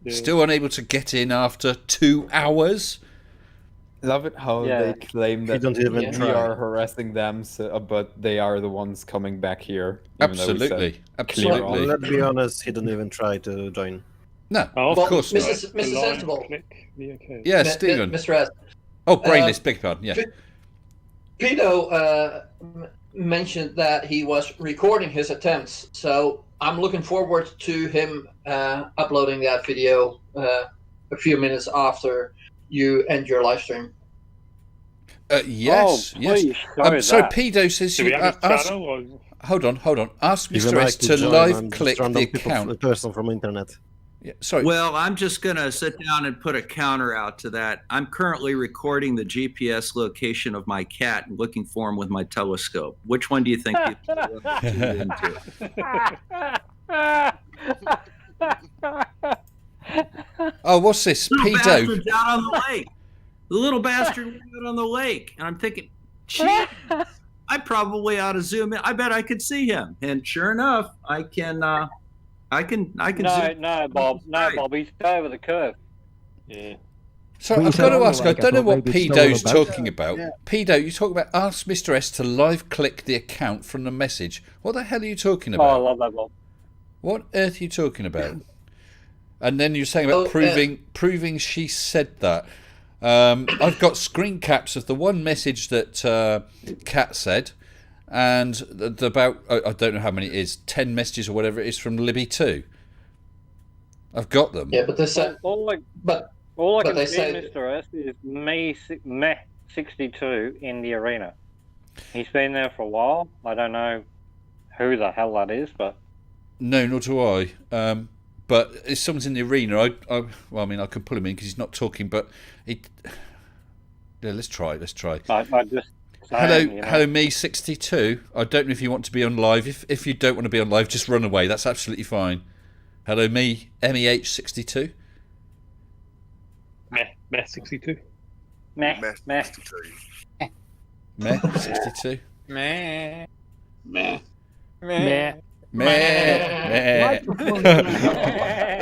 Yeah. Still unable to get in after 2 hours? Love it how they claim that we are harassing them, but they are the ones coming back here. Absolutely. Well, let's be honest, he didn't even try to join. No, of course not. Mr. Sensible. Yeah, Stephen. Mr. S. Oh, Brainless, beg pardon, yeah. Pito mentioned that he was recording his attempts, so I'm looking forward to him uploading that video a few minutes after you end your live stream. Yes, yes. So Pedo says you ask, hold on. Ask Mr. S to live click the account. Person from internet. Yeah, sorry. Well, I'm just going to sit down and put a counter out to that. I'm currently recording the GPS location of my cat and looking for him with my telescope. Which one do you think people will tune into? Oh, what's this? Little Pedo. bastard's out on the lake. The little bastard went out on the lake. And I'm thinking, geez, I probably ought to zoom in. I bet I could see him. And sure enough, I can zoom. No, Bob. No, Bob. He's over the curve. Yeah. So I've got to ask, I don't know what Pedo's talking about. Yeah. Pedo, you talk about ask Mr. S to live click the account from the message. What the hell are you talking about? Oh, I love that, Bob. What on earth are you talking about? And then you're saying about proving she said that. I've got screen caps of the one message that Kat said, and about I don't know how many it is, 10 messages or whatever it is from Libby too. I've got them. Yeah, but they said all I but can they see, said- Mr. S, is Meh 62 in the arena. He's been there for a while. I don't know who the hell that is, but No, nor do I. But if someone's in the arena, well, I mean, I can pull him in because he's not talking. But yeah, let's try. Let's try. I just Hello, saying, you know. hello, me 62. I don't know if you want to be on live. If you don't want to be on live, just run away. That's absolutely fine. Hello, me MEH 62. Meh 62. Meh 62. Meh 62. Meh. Meh. Meh.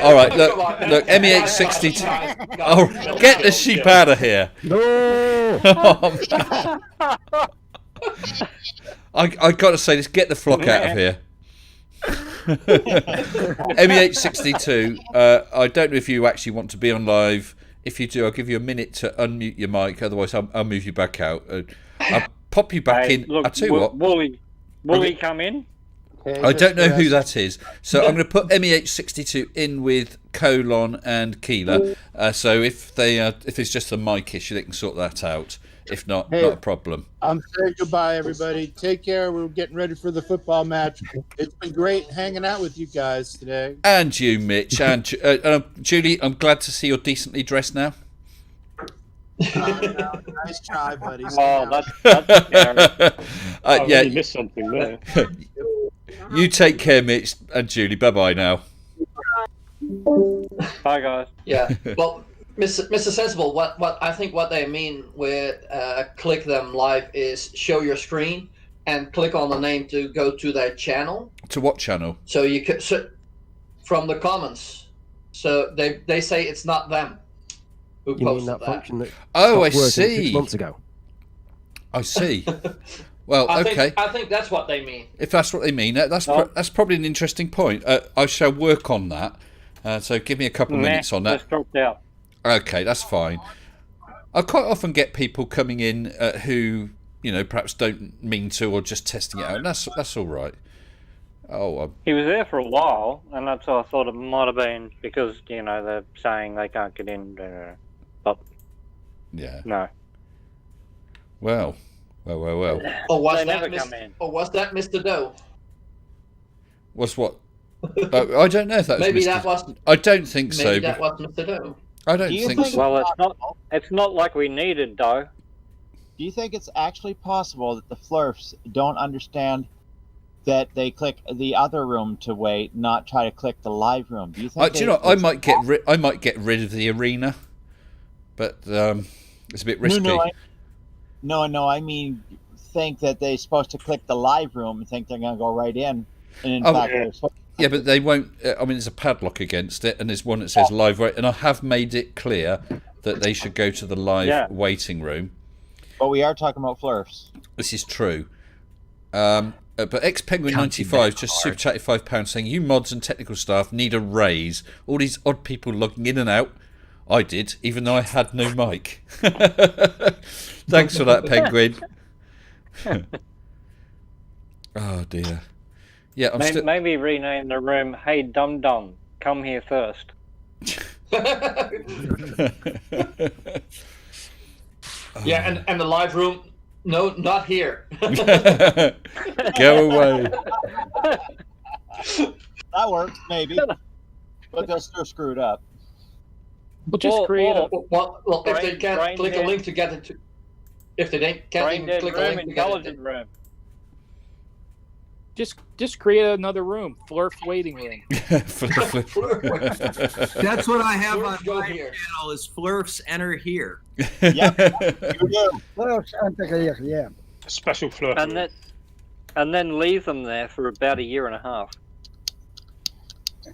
All right, look, MEH 62. Oh, get the sheep out of here. No. I got to say this. Get the flock out of here. MEH 62. I don't know if you actually want to be on live. If you do, I'll give you a minute to unmute your mic. Otherwise, I'll move you back out. I'll pop you back in. Look, I'll tell you what. Will he come in? I don't know who that is, so I'm going to put MEH62 in with Colon and Keeler. So if it's just a mic issue, they can sort that out. If not, Hey, not a problem. I'm saying goodbye, everybody. Take care. We're getting ready for the football match. It's been great hanging out with you guys today. And you, Mitch, and Julie. I'm glad to see you're decently dressed now. No, nice try, buddy. Oh, that's scary. I Yeah, really missed something there. you take care, Mitch and Julie. Bye bye now. Bye, guys. Yeah. Well, Mr. Sensible, what I think what they mean with click them live is show your screen and click on the name to go to their channel. To what channel? So you could from the comments. So they say it's not them who You mean posted that that. function that Oh, I stopped working see. 6 months ago? I see. Well, I okay. think, I think that's what they mean. If that's what they mean, that's probably an interesting point. I shall work on that. So give me a couple of minutes on that. Just dropped out. Okay, that's fine. I quite often get people coming in who, perhaps don't mean to or just testing it out. And that's all right. He was there for a while, and that's why I thought it might have been because they're saying they can't get in. But yeah, no. Well. Or was They that never come in. Or was that Mr. Doe? Was what? I don't know if that was Maybe Mr. that was. I don't think so. Maybe that was Mr. Doe. I don't Do you think think- so. Well, it's not like we needed Doe. Do you think it's actually possible that the flurfs don't understand that they click the other room to wait, not try to click the live room? Do you think? Do you know? I might get rid of the arena, but it's a bit risky. No, I mean, think that they're supposed to click the live room and think they're going to go right in, and in fact, they're supposed Yeah, but they won't. I mean, there's a padlock against it, and there's one that says live wait, and I have made it clear that they should go to the live waiting room. But we are talking about flurfs. This is true. But XPenguin95 just super chatted £5 saying, you mods and technical staff need a raise. All these odd people logging in and out. I did, even though I had no mic. Thanks for that, Penguin. Oh, dear. Yeah, I'm maybe rename the room, hey, Dum Dum, come here first. Yeah, and the live room, no, not here. Go away. That works, maybe. But they'll still screw it up. We'll just create a. Well, if they can't click a link to get it to. If they can't even click a link to get it. Room. Just create another room, Flurf waiting room. That's what I have on my here. channel is Flurfs enter here. Yep. Flurfs enter here, yeah. Special Flurf. And then leave them there for about a year and a half.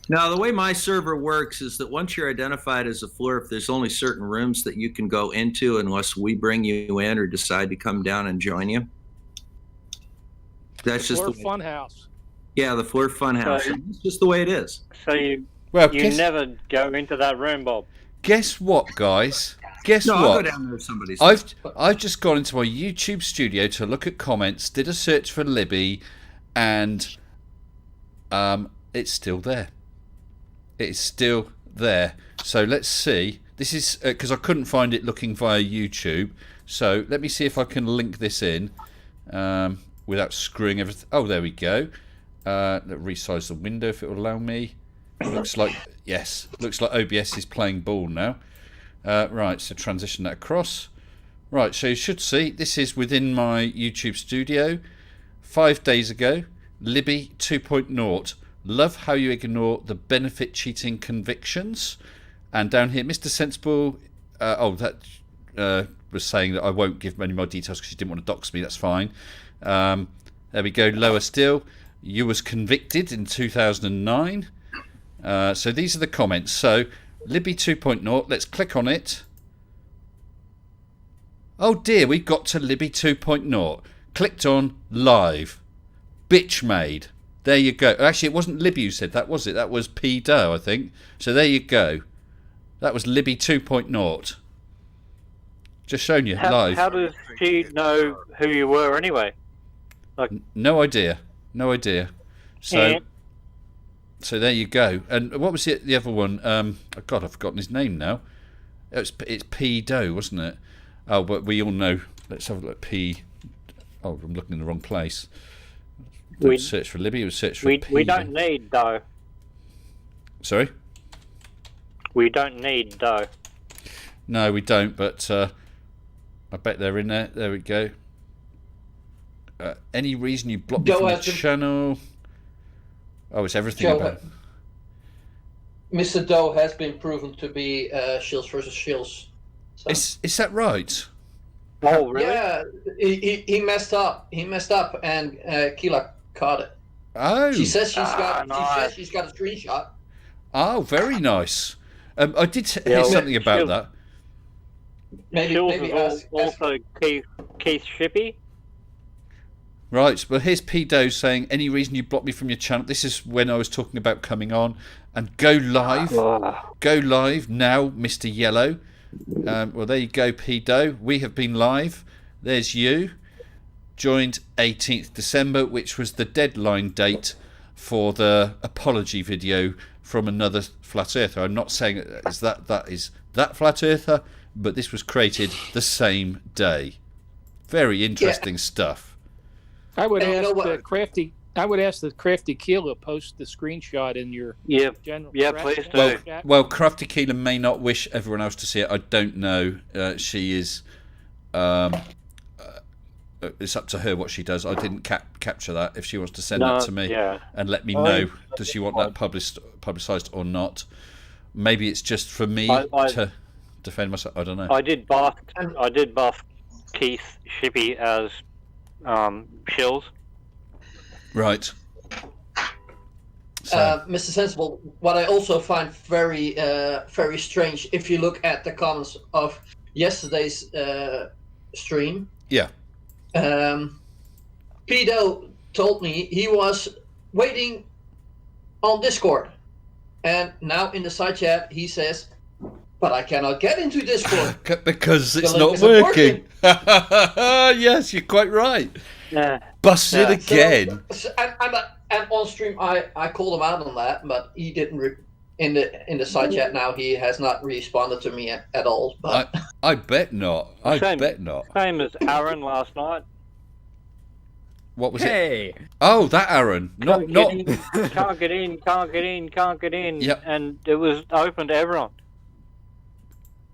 Now, the way my server works is that once you're identified as a Flurf, there's only certain rooms that you can go into unless we bring you in or decide to come down and join you. That's just Flurf the Funhouse. Yeah, the Flirt Funhouse. So- It's just the way it is. So you Well, you guess- never go into that room, Bob. Guess what, guys? Guess No, what? I'll go down there if somebody's. I've just gone into my YouTube studio to look at comments, did a search for Libby, and it's still there. It is still there. So let's see. This is because I couldn't find it looking via YouTube. So let me see if I can link this in without screwing everything. Oh, there we go. Let me resize the window if it will allow me. Looks like, yes, looks like OBS is playing ball now. Right, so transition that across. Right, so you should see this is within my YouTube studio. 5 days ago, Libby 2.0. Love how you ignore the benefit cheating convictions. And down here, Mr. Sensible. That was saying that I won't give any more details because you didn't want to dox me. That's fine. There we go. Lower still. You was convicted in 2009. So these are the comments. So Libby 2.0, let's click on it. Oh dear, we got to Libby 2.0. Clicked on live. Bitch made. There you go. Actually, it wasn't Libby who said that, was it? That was P. Doe, I think. So there you go. That was Libby 2.0. Just showing you live. How does she know who you were anyway? Like, no idea. No idea. So... And So there you go. And what was the other one? Oh God, I've forgotten his name now. It's P. Doe, wasn't it? Oh, but we all know. Let's have a look. P. Oh, I'm looking in the wrong place. Don't search for Libby. We'll search for P. we don't need Doe. Sorry? We don't need Doe. No, we don't. But I bet they're in there. There we go. Any reason you blocked me from the channel? Oh, it's everything Joe, about. Mr. Doe has been proven to be Shields versus Shields. So. Is that right? Oh, really? Yeah, he messed up. He messed up, and Keela caught it. Oh. She says she's got. She says she's got a screenshot. Oh, very nice. I did hear something about that. Maybe also Keith Shippey. Right, well, here's P. Doe saying, any reason you blocked me from your channel? This is when I was talking about coming on. And go live. Go live now, Mr. Yellow. Well, there you go, P. Doe. We have been live. There's you. Joined 18th December, which was the deadline date for the apology video from another Flat Earther. I'm not saying that is that Flat Earther, but this was created the same day. Very interesting stuff. I would ask the crafty. I would ask the crafty Keela post the screenshot in your general. Yeah, please do. Well, Crafty Keelan may not wish everyone else to see it. I don't know. She is. It's up to her what she does. I didn't capture that. If she wants to send that to me and let me know, does she want that publicised or not? Maybe it's just for me to defend myself. I don't know. I did buff Keith Shippey as Shills. Right. Mr. Sensible, what I also find very, very strange, if you look at the comments of yesterday's stream. Yeah. Pido told me he was waiting on Discord, and now in the side chat he says, "But I cannot get into Discord because it's the not link isn't working." Yes, you're quite right. Busted again. And on stream, I called him out on that, but he didn't. In the side chat now, he has not responded to me at all. But I bet not. I bet not. Same as Aaron last night. What was it? Oh, that Aaron. Not. Can't get in. Yep. And it was open to everyone.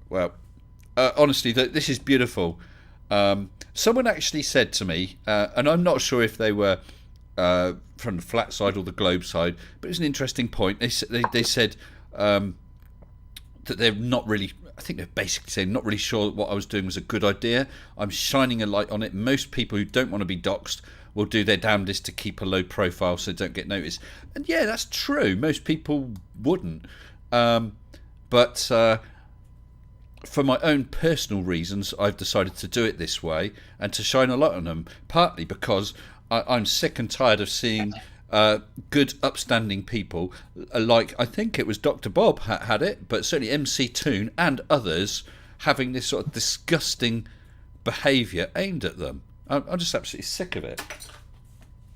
Well, honestly, this is beautiful. Someone actually said to me, and I'm not sure if they were from the flat side or the globe side, but it's an interesting point. They said that they're not really, I think they're basically saying not really sure that what I was doing was a good idea. I'm shining a light on it. Most people who don't want to be doxed will do their damnedest to keep a low profile so they don't get noticed. And yeah, that's true. Most people wouldn't. But for my own personal reasons, I've decided to do it this way and to shine a light on them, partly because I'm sick and tired of seeing good, upstanding people, like I think it was Dr. Bob had it, but certainly MC Toon and others having this sort of disgusting behaviour aimed at them. I'm just absolutely sick of it.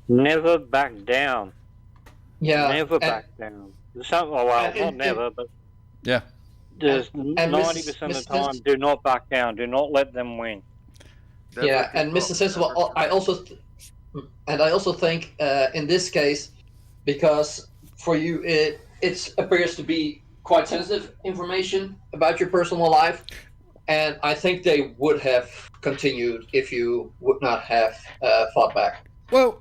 Never back down. Yeah. Never back down. Not never, but yeah. Just 90% of the time, do not back down. Do not let them win. Yeah, and Mr. Sensible, I also think in this case, because for you it appears to be quite sensitive information about your personal life, and I think they would have continued if you would not have fought back. Well,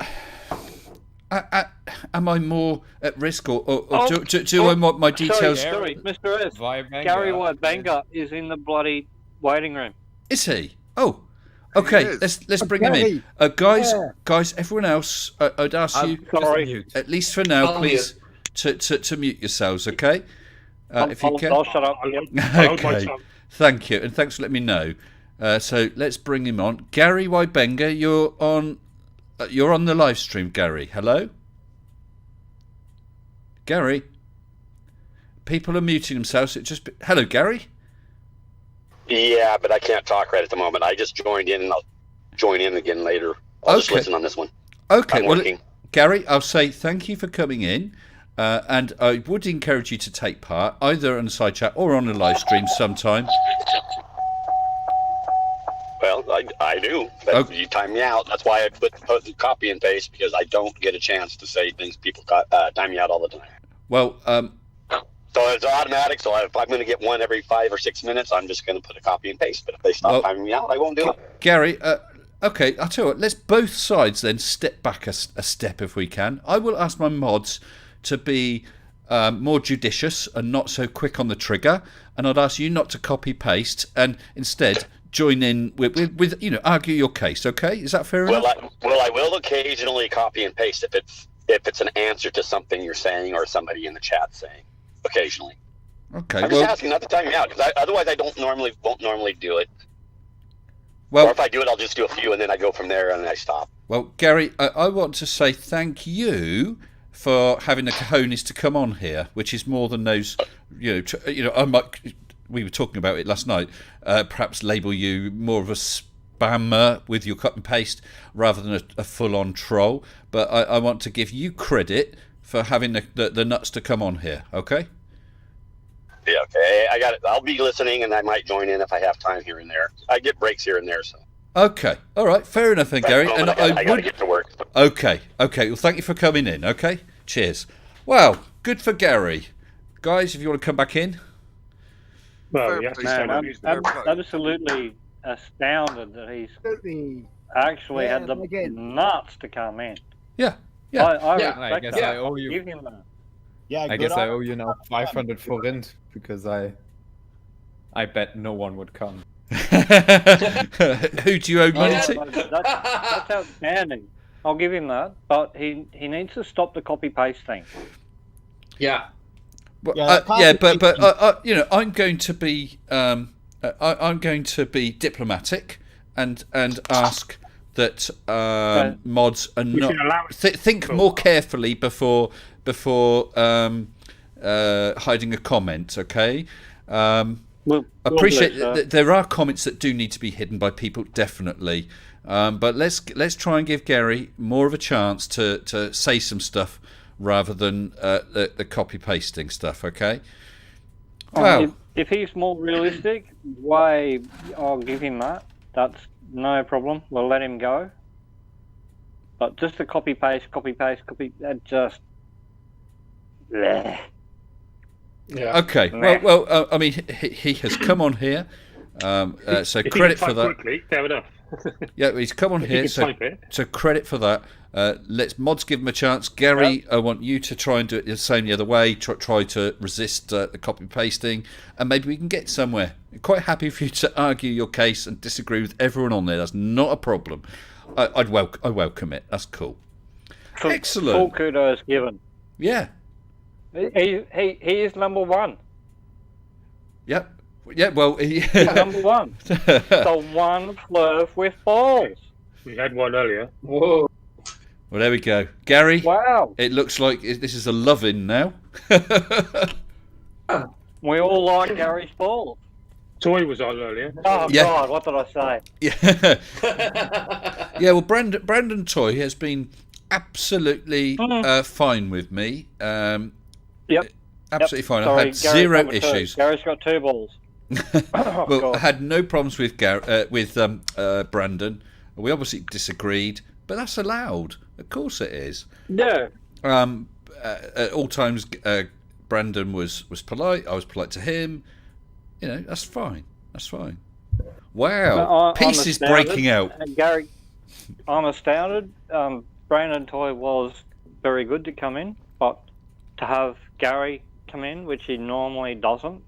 am I more at risk, or do I want my details? Sorry, Mr. S. Gary Whitebanger is in the bloody waiting room. Is he? Oh, okay. Let's bring him in, guys. Guys, everyone else, I'd ask you, at least for now, please, to mute yourselves, okay? If you can. I'll shut up. Okay. Thank you, and thanks for letting me know. So let's bring him on. Gary Whitebanger, you're on the live stream, Gary. Hello? Gary? People are muting themselves. Hello, Gary? Yeah, but I can't talk right at the moment. I just joined in, and I'll join in again later. I'll just listen on this one. Okay, well, Gary, I'll say thank you for coming in, and I would encourage you to take part, either on the side chat or on the live stream sometime. Well, I do. But you time me out. That's why I put the copy and paste, because I don't get a chance to say things. People time me out all the time. Well, so it's automatic. So if I'm going to get one every 5 or 6 minutes, I'm just going to put a copy and paste. But if they stop timing me out, I won't do it. Gary, okay, I'll tell you what. Let's both sides then step back a step if we can. I will ask my mods to be more judicious and not so quick on the trigger, and I'd ask you not to copy paste and instead join in with argue your case. Okay, is that fair enough? I will occasionally copy and paste if it's an answer to something you're saying or somebody in the chat saying. Occasionally. Okay. I'm just asking not to time me out, because otherwise I won't normally do it. Well, or if I do it, I'll just do a few and then I go from there and I stop. Well, Gary, I want to say thank you for having the cojones to come on here, which is more than those. I might. We were talking about it last night. Perhaps label you more of a spammer with your cut and paste rather than a full-on troll. But I want to give you credit for having the nuts to come on here. Okay. Yeah. Okay. I got it. I'll be listening, and I might join in if I have time here and there. I get breaks here and there, so. Okay. All right. Fair enough, then, Gary. And I got to get to work. Okay. Well, thank you for coming in. Okay. Cheers. Wow. Good for Gary. Guys, if you want to come back in. Well, man, I'm absolutely astounded that he's actually had the nuts to come in. Yeah. I guess I owe you. Give him that. Yeah, I guess I owe you now 500 forint because I bet no one would come. Who do you owe money to? That's outstanding. I'll give him that, but he needs to stop the copy paste thing. Yeah. But I'm going to be diplomatic and ask that mods are not think more carefully before hiding a comment. Okay. Appreciate that there are comments that do need to be hidden by people, definitely. But let's try and give Gary more of a chance to say some stuff rather than the copy pasting stuff. Okay. Wow. If he's more realistic, I'll give him that. That's no problem. We'll let him go. But just the copy paste, that just. Bleh. Yeah. Okay. Well. I mean, he has come on here, so credit for that. Quickly, fair enough. Yeah, he's come on here, so credit for that. Let's mods give him a chance. Gary, I want you to try and do it the same the other way. Try to resist the copy pasting, and maybe we can get somewhere. I'm quite happy for you to argue your case and disagree with everyone on there. That's not a problem. I welcome it. That's cool. Excellent. Full kudos given. Yeah. He is number one. Yep. Yeah, well, he's number one. The one flirt with balls. We had one earlier. Whoa. Well, there we go. Gary. Wow. It looks like this is a love-in now. We all like Gary's balls. Toy was on earlier. Oh, Yeah. God, what did I say? Yeah. Yeah, well, Brandon Toy has been absolutely fine with me. Yep. Absolutely fine. Sorry, I've had Gary's zero got two. issues. Gary's got 2 balls. Well, God. I had no problems with Brandon. We obviously disagreed, but that's allowed. Of course it is. No. At all times, Brandon was polite. I was polite to him. You know, that's fine. That's fine. Wow. Peace is breaking out. Gary, I'm astounded. Brandon Toy was very good to come in, but to have Gary come in, which he normally doesn't,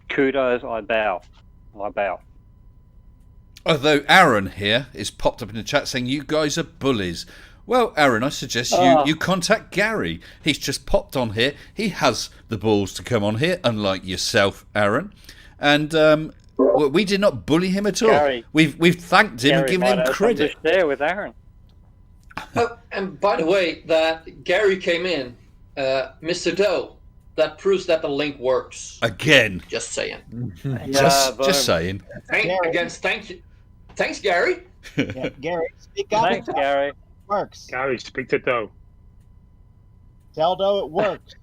kudos, I bow. I bow. Although Aaron here is popped up in the chat saying you guys are bullies. Well, Aaron, I suggest you contact Gary. He's just popped on here. He has the balls to come on here, unlike yourself, Aaron. And we did not bully him at all. Gary, we've thanked him and Gary given might him have credit. something to share with Aaron. And by the way, that Gary came in, Mr. Doe, that proves that the link works. Again. Just saying. Just saying. Thank you. Thanks, Gary. Yeah, Gary, speak up. Thanks, Gary. Works. Gary, speak to Doe. Tell Doe it works.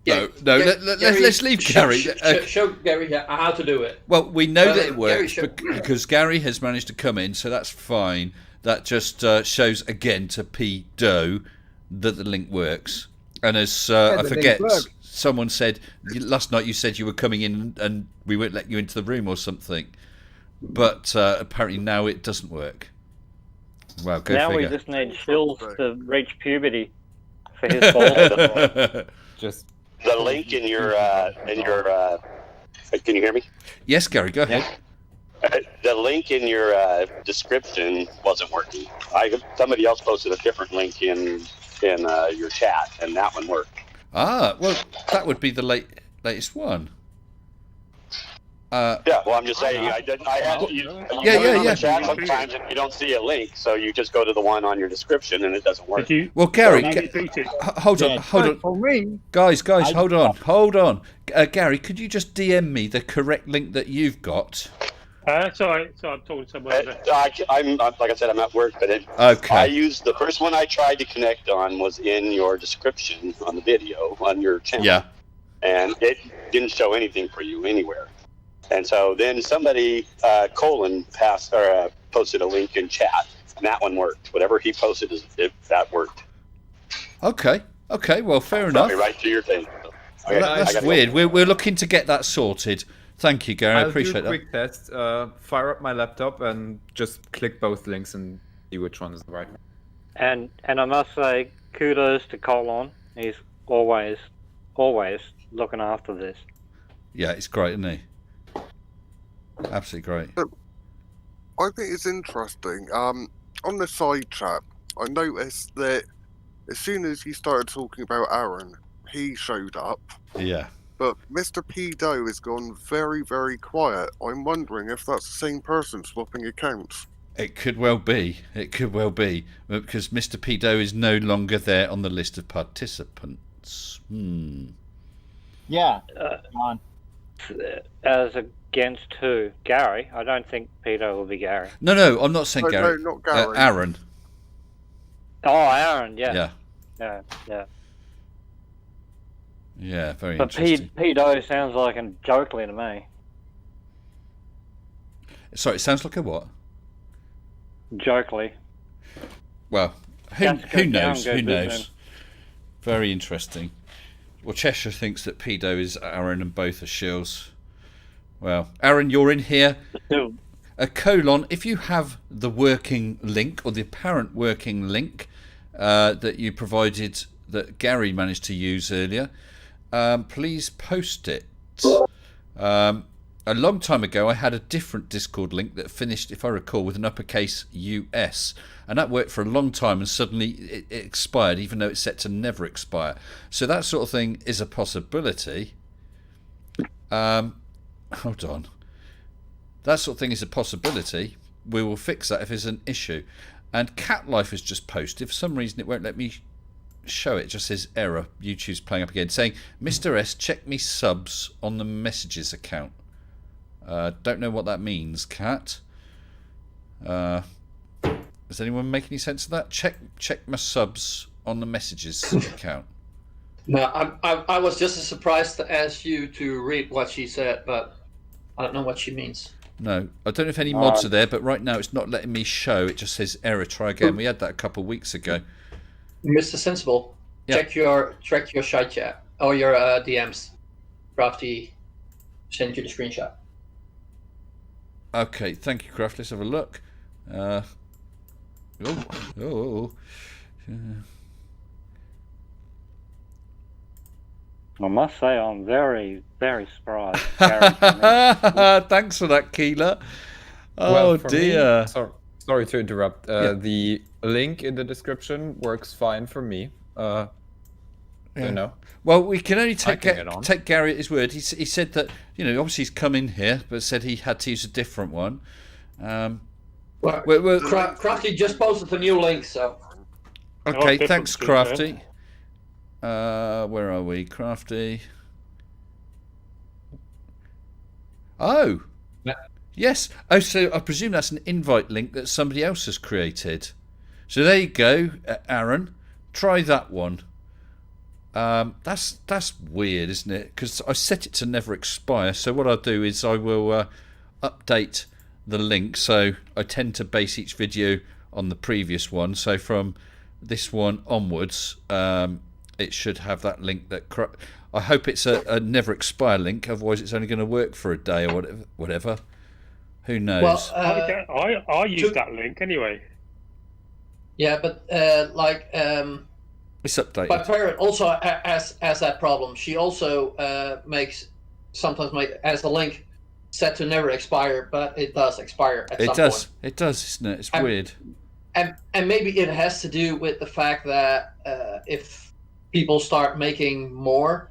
No, let's leave Gary. Show Gary how to do it. Well, we know that it Gary, works because Gary has managed to come in, so that's fine. That just shows again to P. Doe that the link works. And as I forget, someone said last night you said you were coming in and we won't let you into the room or something. But apparently now it doesn't work. Well, go now figure. we just need Shills to reach puberty for his balls. Just the link in your can you hear me? Yes, Gary, go ahead. The link in your description wasn't working. Somebody else posted a different link in your chat, and that one worked. Ah, well, that would be the latest one. Yeah, well, I'm just saying. I had to use yeah. chat sometimes, and you don't see a link, so you just go to the one on your description, and it doesn't work. Well, Gary, hold on. For me, Guys, hold on. Gary, could you just DM me the correct link that you've got? That's all right. So I'm talking to someone else. I'm like I said, I'm at work, but okay. I used the first one I tried to connect on was in your description on the video on your channel. Yeah. And it didn't show anything for you anywhere. And so then somebody posted a link in chat, and that one worked. Whatever he posted, that worked. Okay. Well, fair enough. Got me right to your thing. That's weird. We're looking to get that sorted. Thank you, Gary. I appreciate I'll do a that. quick test. Fire up my laptop and just click both links and see which one is the right one. And I must say, kudos to Colin. He's always looking after this. Yeah, it's great, isn't he? Absolutely great. I think it's interesting. On the side chat, I noticed that as soon as you started talking about Aaron, he showed up. Yeah. But Mr. P. Doe has gone very, very quiet. I'm wondering if that's the same person swapping accounts. It could well be. Because Mr. P. Doe is no longer there on the list of participants. Yeah. As against who? Gary? I don't think Peter will be Gary. No, I'm not saying Gary. No, not Gary. Aaron. Oh, Aaron, yeah. Yeah. Yeah. Yeah, very but interesting. But Pedo sounds like a Jokeley to me. Sorry, it sounds like a what? Jokeley. Well, who knows? Who knows? Very interesting. Well, Cheshire thinks that Pedo is Aaron and both are shills. Well, Aaron, you're in here. A colon, if you have the working link or the apparent working link that you provided that Gary managed to use earlier, please post it. A long time ago, I had a different Discord link that finished, if I recall, with an uppercase US. And that worked for a long time, and suddenly it expired, even though it's set to never expire. So that sort of thing is a possibility. Hold on. That sort of thing is a possibility. we will fix that if there's an issue. And Cat Life has just posted. For some reason, it won't let me show it. It just says error. YouTube's playing up again, saying, Mr. S, check me subs on the messages account. Don't know what that means, Cat. Does anyone make any sense of that? Check my subs on the messages account. No, I was just as surprised to ask you to read what she said, but I don't know what she means. No, I don't know if any mods are there, but right now it's not letting me show. It just says error. Try again. We had that a couple of weeks ago. Mr. Sensible, check your side chat or your DMs. Crafty sent you the screenshot. Okay, thank you, Craft. Let's have a look. I must say, I'm very, very surprised. Thanks for that, Keeler. Oh, for dear. Me, sorry to interrupt. The link in the description works fine for me. You know. Well, we can only take Gary at his word. He said that, obviously he's come in here, but said he had to use a different one. Crafty just posted a new link, so. Okay, thanks, Crafty. Where are we, Crafty? Oh, yes. Oh, so I presume that's an invite link that somebody else has created. So there you go, Aaron. Try that one. That's weird, isn't it? Because I set it to never expire. So what I'll do is I will update the link. So I tend to base each video on the previous one. So from this one onwards, it should have that link. I hope it's a never expire link. Otherwise, it's only going to work for a day or whatever. Who knows? Well, I use that link anyway. Yeah, but it's updated. My parent also has that problem. She also sometimes has the link set to never expire, but it does expire at some point. It does, isn't it? It's weird. And maybe it has to do with the fact that if people start making more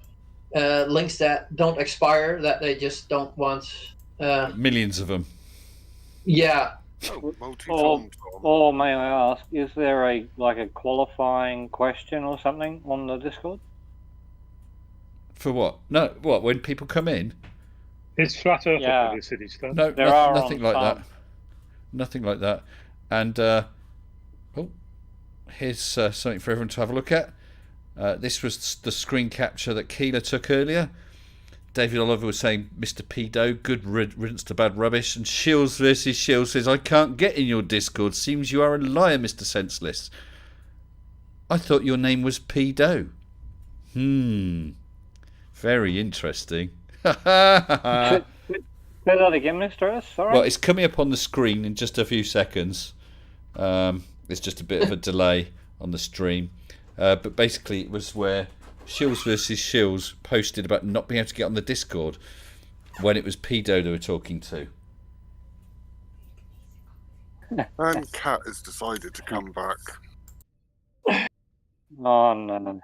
links that don't expire, that they just don't want millions of them. Yeah. Or may I ask, is there a qualifying question or something on the Discord? For what? No, what? When people come in? It's flat Earth publicity stuff. No, nothing like that. Nothing like that. And here's something for everyone to have a look at. This was the screen capture that Keeler took earlier. David Oliver was saying, Mr. Pedo, good riddance to bad rubbish. And Shields versus Shields says, I can't get in your Discord. Seems you are a liar, Mr. Senseless. I thought your name was Pedo. Very interesting. Say that again, Mr. S. Sorry. Well, it's coming up on the screen in just a few seconds. There's just a bit of a delay on the stream. But basically it was where Shields versus Shields posted about not being able to get on the Discord when it was Pedo they were talking to. And Cat has decided to come back. Oh, no.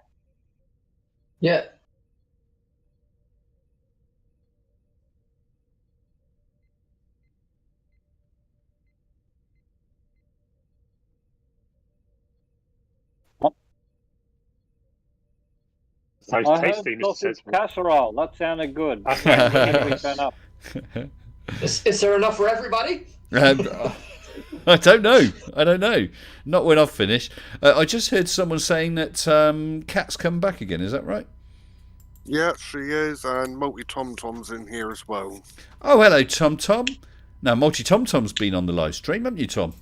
Yeah. I heard sausage casserole. That sounded good. Is there enough for everybody? I don't know. Not when I've finished. I just heard someone saying that Cat's come back again. Is that right? Yeah, she is, and Multi Tom Tom's in here as well. Oh, hello, Tom Tom. Now, Multi Tom Tom's been on the live stream, haven't you, Tom?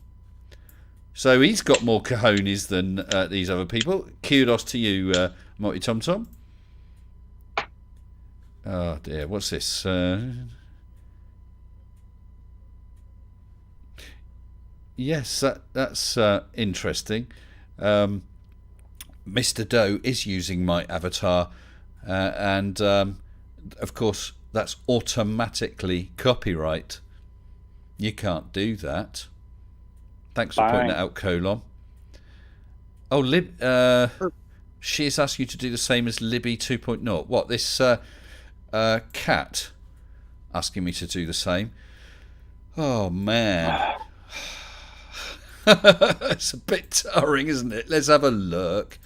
So he's got more cojones than these other people. Kudos to you, Multi Tom Tom. Oh dear, what's this? Yes, that's interesting. Mr. Doe is using my avatar, and of course that's automatically copyright. You can't do that. Thanks for pointing that out, Colon. Oh, she's asked you to do the same as Libby 2.0. What, this Cat asking me to do the same? Oh, man. It's a bit tiring, isn't it? Let's have a look.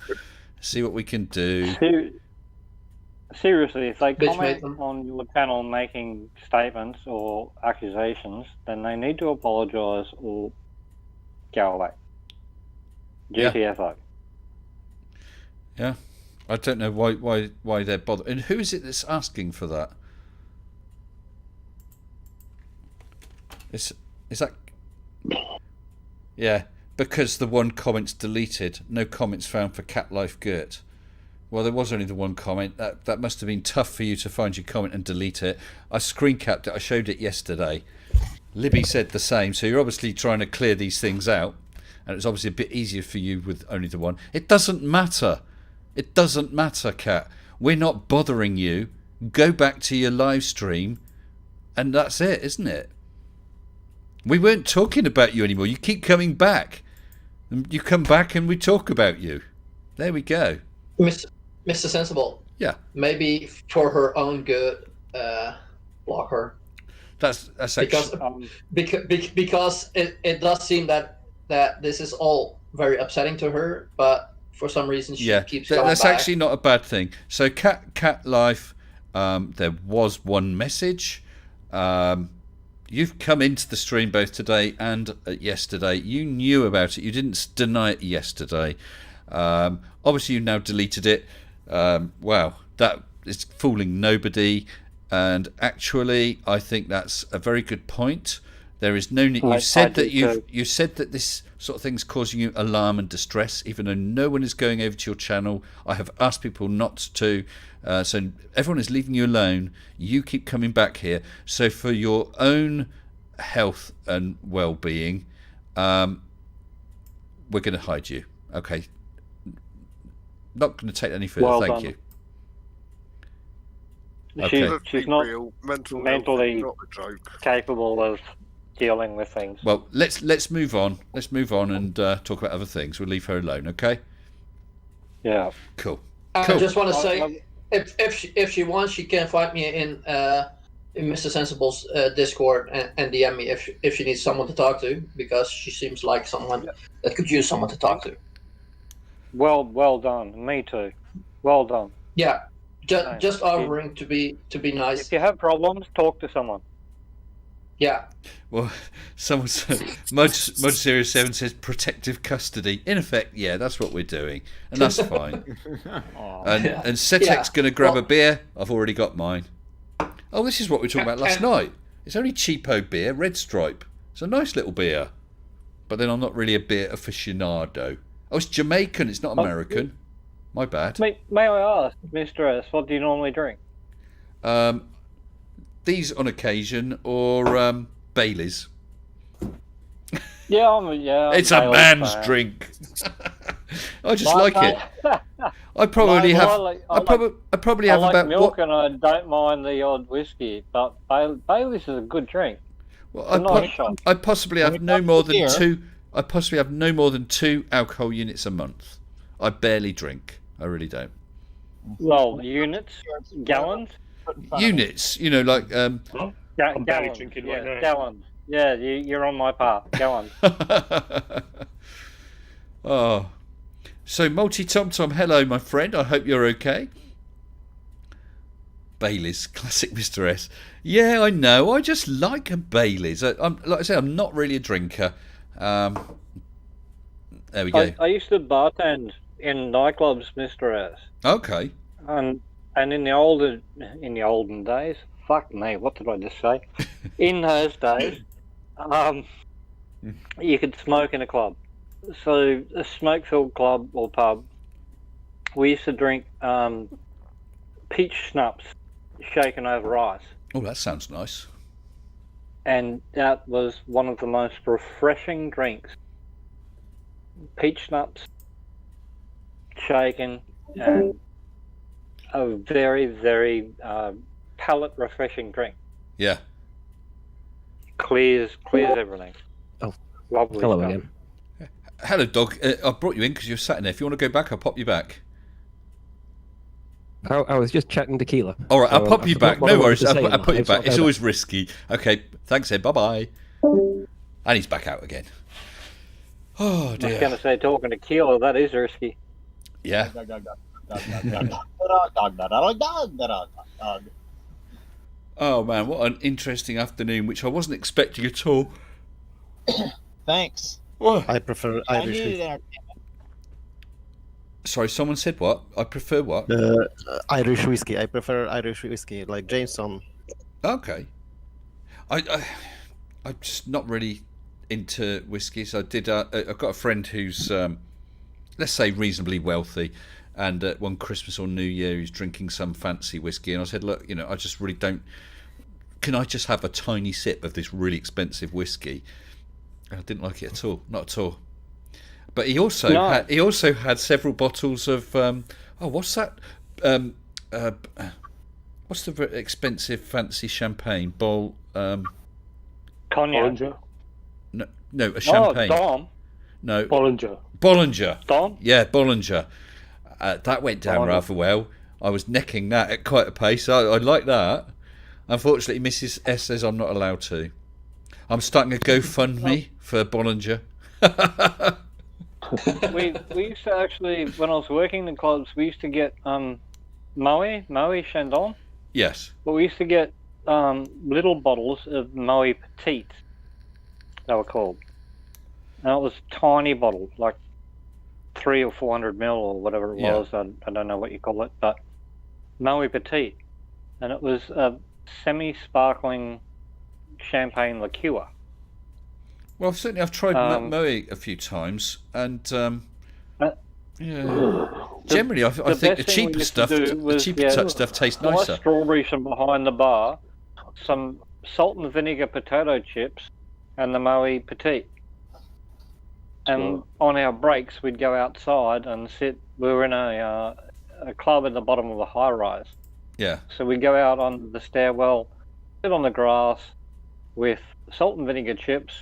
See what we can do. Seriously, if they comment on your channel making statements or accusations, then they need to apologise or go away. GTFO. Yeah. I don't know why they're bothered. And who is it that's asking for that? Is that... Yeah, because the one comment's deleted. No comments found for Cat Life Gert. Well, there was only the one comment. That must have been tough for you to find your comment and delete it. I screen capped it. I showed it yesterday. Libby said the same. So you're obviously trying to clear these things out. And it's obviously a bit easier for you with only the one. It doesn't matter. It doesn't matter, Cat. We're not bothering you. Go back to your live stream. And that's it, isn't it? We weren't talking about you anymore. You keep coming back. You come back and we talk about you. There we go. Mr. Sensible. Yeah. Maybe for her own good, block her. That's actually... because it does seem that this is all very upsetting to her, but for some reason she keeps going that's back. actually not a bad thing. So Cat Life, there was one message. You've come into the stream both today and yesterday. You knew about it. You didn't deny it yesterday. Obviously, you've now deleted it. Wow, that is fooling nobody. And actually, I think that's a very good point. There is no need. You said that this sort of thing is causing you alarm and distress, even though no one is going over to your channel. I have asked people not to. So everyone is leaving you alone. You keep coming back here. So for your own health and well-being, we're going to hide you. Okay. Not going to take any further. Well Thank done. you. She's not mentally capable of dealing with things. Well, let's move on. Let's move on and talk about other things. We'll leave her alone, okay? Yeah. Cool. I just want to say, if she wants, she can find me in Mr. Sensible's Discord and DM me if she needs someone to talk to, because she seems like someone that could use someone to talk to. Well done. Me too. Well done. Yeah. Just offering to be nice. If you have problems, talk to someone. Yeah. Well, someone said, Mud Series 7 says protective custody. In effect, yeah, that's what we're doing. And that's fine. And Setek's going to grab a beer. I've already got mine. Oh, this is what we were talking about last night. It's only cheapo beer, Red Stripe. It's a nice little beer. But then I'm not really a beer aficionado. Oh, it's Jamaican. It's not American. My bad. May I ask, Mr. S, what do you normally drink? These on occasion, or Bailey's. Yeah, it's a man's drink. I just like it. I probably have. I probably have like about milk, and I don't mind the odd whiskey, but Bailey's is a good drink. Well, I possibly have no more than two. I possibly have no more than 2 alcohol units a month. I barely drink. I really don't. Well, units, gallons. Units, you know, like I'm barely gallons. drinking Yeah, right now. gallons. Yeah, you're on my path. Gallons. Oh, so Multi Tom Tom, hello, my friend. I hope you're okay. Bailey's, classic Mr. S. Yeah, I know. I just like a Bailey's. I'm like I say, I'm not really a drinker. There we go. I used to bartend in nightclubs, Mr. S. Okay. And in the olden days, fuck me, what did I just say? In those days, you could smoke in a club. So a smoke-filled club or pub, we used to drink peach schnapps shaken over ice. Oh, that sounds nice. And that was one of the most refreshing drinks. Peach schnapps shaken, and a very, very palate refreshing drink. Yeah. Clears everything. Oh, lovely. hello stuff. again. Hello, dog. I brought you in because you're sat in there. If you want to go back, I'll pop you back. I was just chatting tequila. All right, I'll pop you back. No worries. I'll put you back. Okay, It's always risky. Okay, thanks, Ed. Bye-bye. And he's back out again. Oh I was dear. going to say, talking to Keeler, that is risky. Yeah. Oh man, what an interesting afternoon, which I wasn't expecting at all. Thanks. What? I prefer I Irish needed whiskey. entertainment. Sorry, someone said what? I prefer what? Irish whiskey. I prefer Irish whiskey, like Jameson. Okay. I'm just not really into whiskies. I've got a friend who's, let's say, reasonably wealthy, and one Christmas or New Year he's drinking some fancy whiskey, and I said, look, I just really don't. Can I just have a tiny sip of this really expensive whiskey? And I didn't like it at all, not at all. But he also had several bottles of what's that? What's the expensive fancy champagne? Cognac. No, a champagne. Oh, Dom. No. Bollinger. Dom? Yeah, Bollinger. That went down rather well. I was necking that at quite a pace. I like that. Unfortunately, Mrs. S says I'm not allowed to. I'm starting a GoFundMe for Bollinger. we used to actually, when I was working in the clubs, we used to get Moe Chandon. Yes. But we used to get little bottles of Moe Petite, they were called. And it was tiny bottles, like 300 or 400 ml or whatever it was. I don't know what you call it, but Moe Petite. And it was a semi-sparkling champagne liqueur. Well, certainly I've tried Moe a few times, and generally I think the cheaper stuff tastes nicer. Strawberries from behind the bar, some salt and vinegar potato chips, and the Moe Petite. And on our breaks, we'd go outside and sit. We were in a club at the bottom of a high rise. Yeah. So we'd go out on the stairwell, sit on the grass with salt and vinegar chips,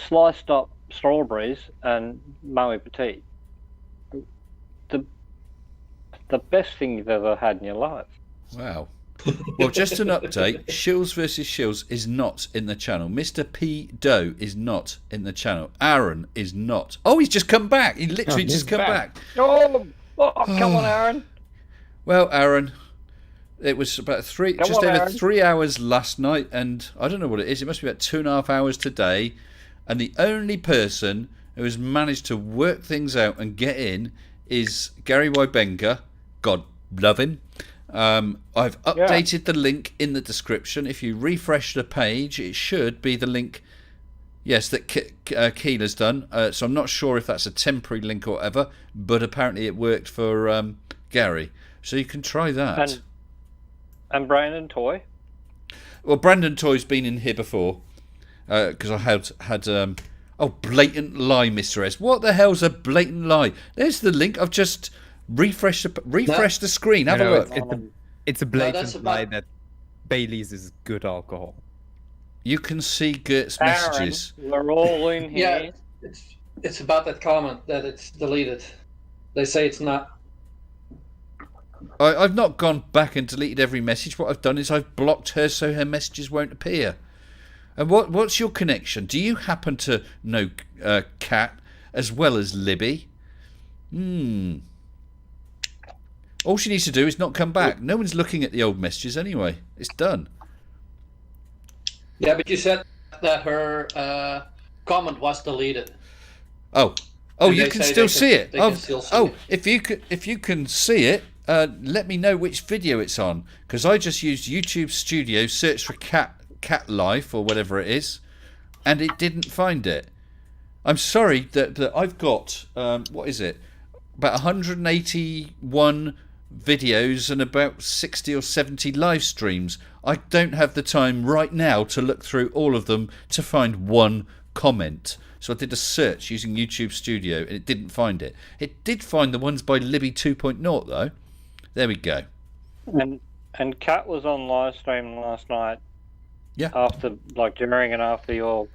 sliced up strawberries, and Moe Petite. The best thing you've ever had in your life. Wow. Well, just an update. Shills versus Shills is not in the channel. Mr. P. Doe is not in the channel. Aaron is not. Oh, he's just come back. He literally just come back. Oh, come on, Aaron. Well, Aaron, it was about over 3 hours last night, and I don't know what it is. It must be about 2.5 hours today. And the only person who has managed to work things out and get in is Gary Wybenga. God love him. I've updated the link in the description. If you refresh the page, it should be the link, yes, that Keeler's done. So I'm not sure if that's a temporary link or whatever, but apparently it worked for Gary. So you can try that. And Brandon Toy? Well, Brandon Toy's been in here before, because I had blatant lie, Mr. S. What the hell's a blatant lie? There's the link. I've just refreshed the screen. Have a look. It's a blatant lie that Bailey's is good alcohol. You can see Gert's messages. Aaron, we're all in here. Yeah, it's about that comment that it's deleted. They say it's not. I've not gone back and deleted every message. What I've done is I've blocked her so her messages won't appear. And what's your connection? Do you happen to know Kat as well as Libby? All she needs to do is not come back. No one's looking at the old messages anyway. It's done. Yeah, but you said that her comment was deleted. Oh, you can still see it. If you can see it, let me know which video it's on, because I just used YouTube Studio, searched for Cat Life or whatever it is, and it didn't find it. I'm sorry that I've got what is it? About 181 videos and about 60 or 70 live streams. I don't have the time right now to look through all of them to find one comment. So I did a search using YouTube Studio and it didn't find it. It did find the ones by Libby 2.0 though. There we go. And Kat was on live stream last night. Yeah. During and after your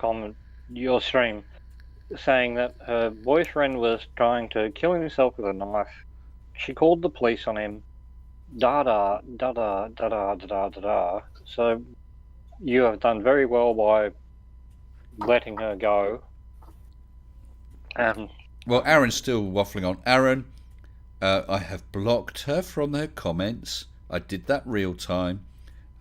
stream, saying that her boyfriend was trying to kill himself with a knife. She called the police on him. Da. So you have done very well by letting her go. Well, Aaron's still waffling on. Aaron, I have blocked her from her comments. I did that real time.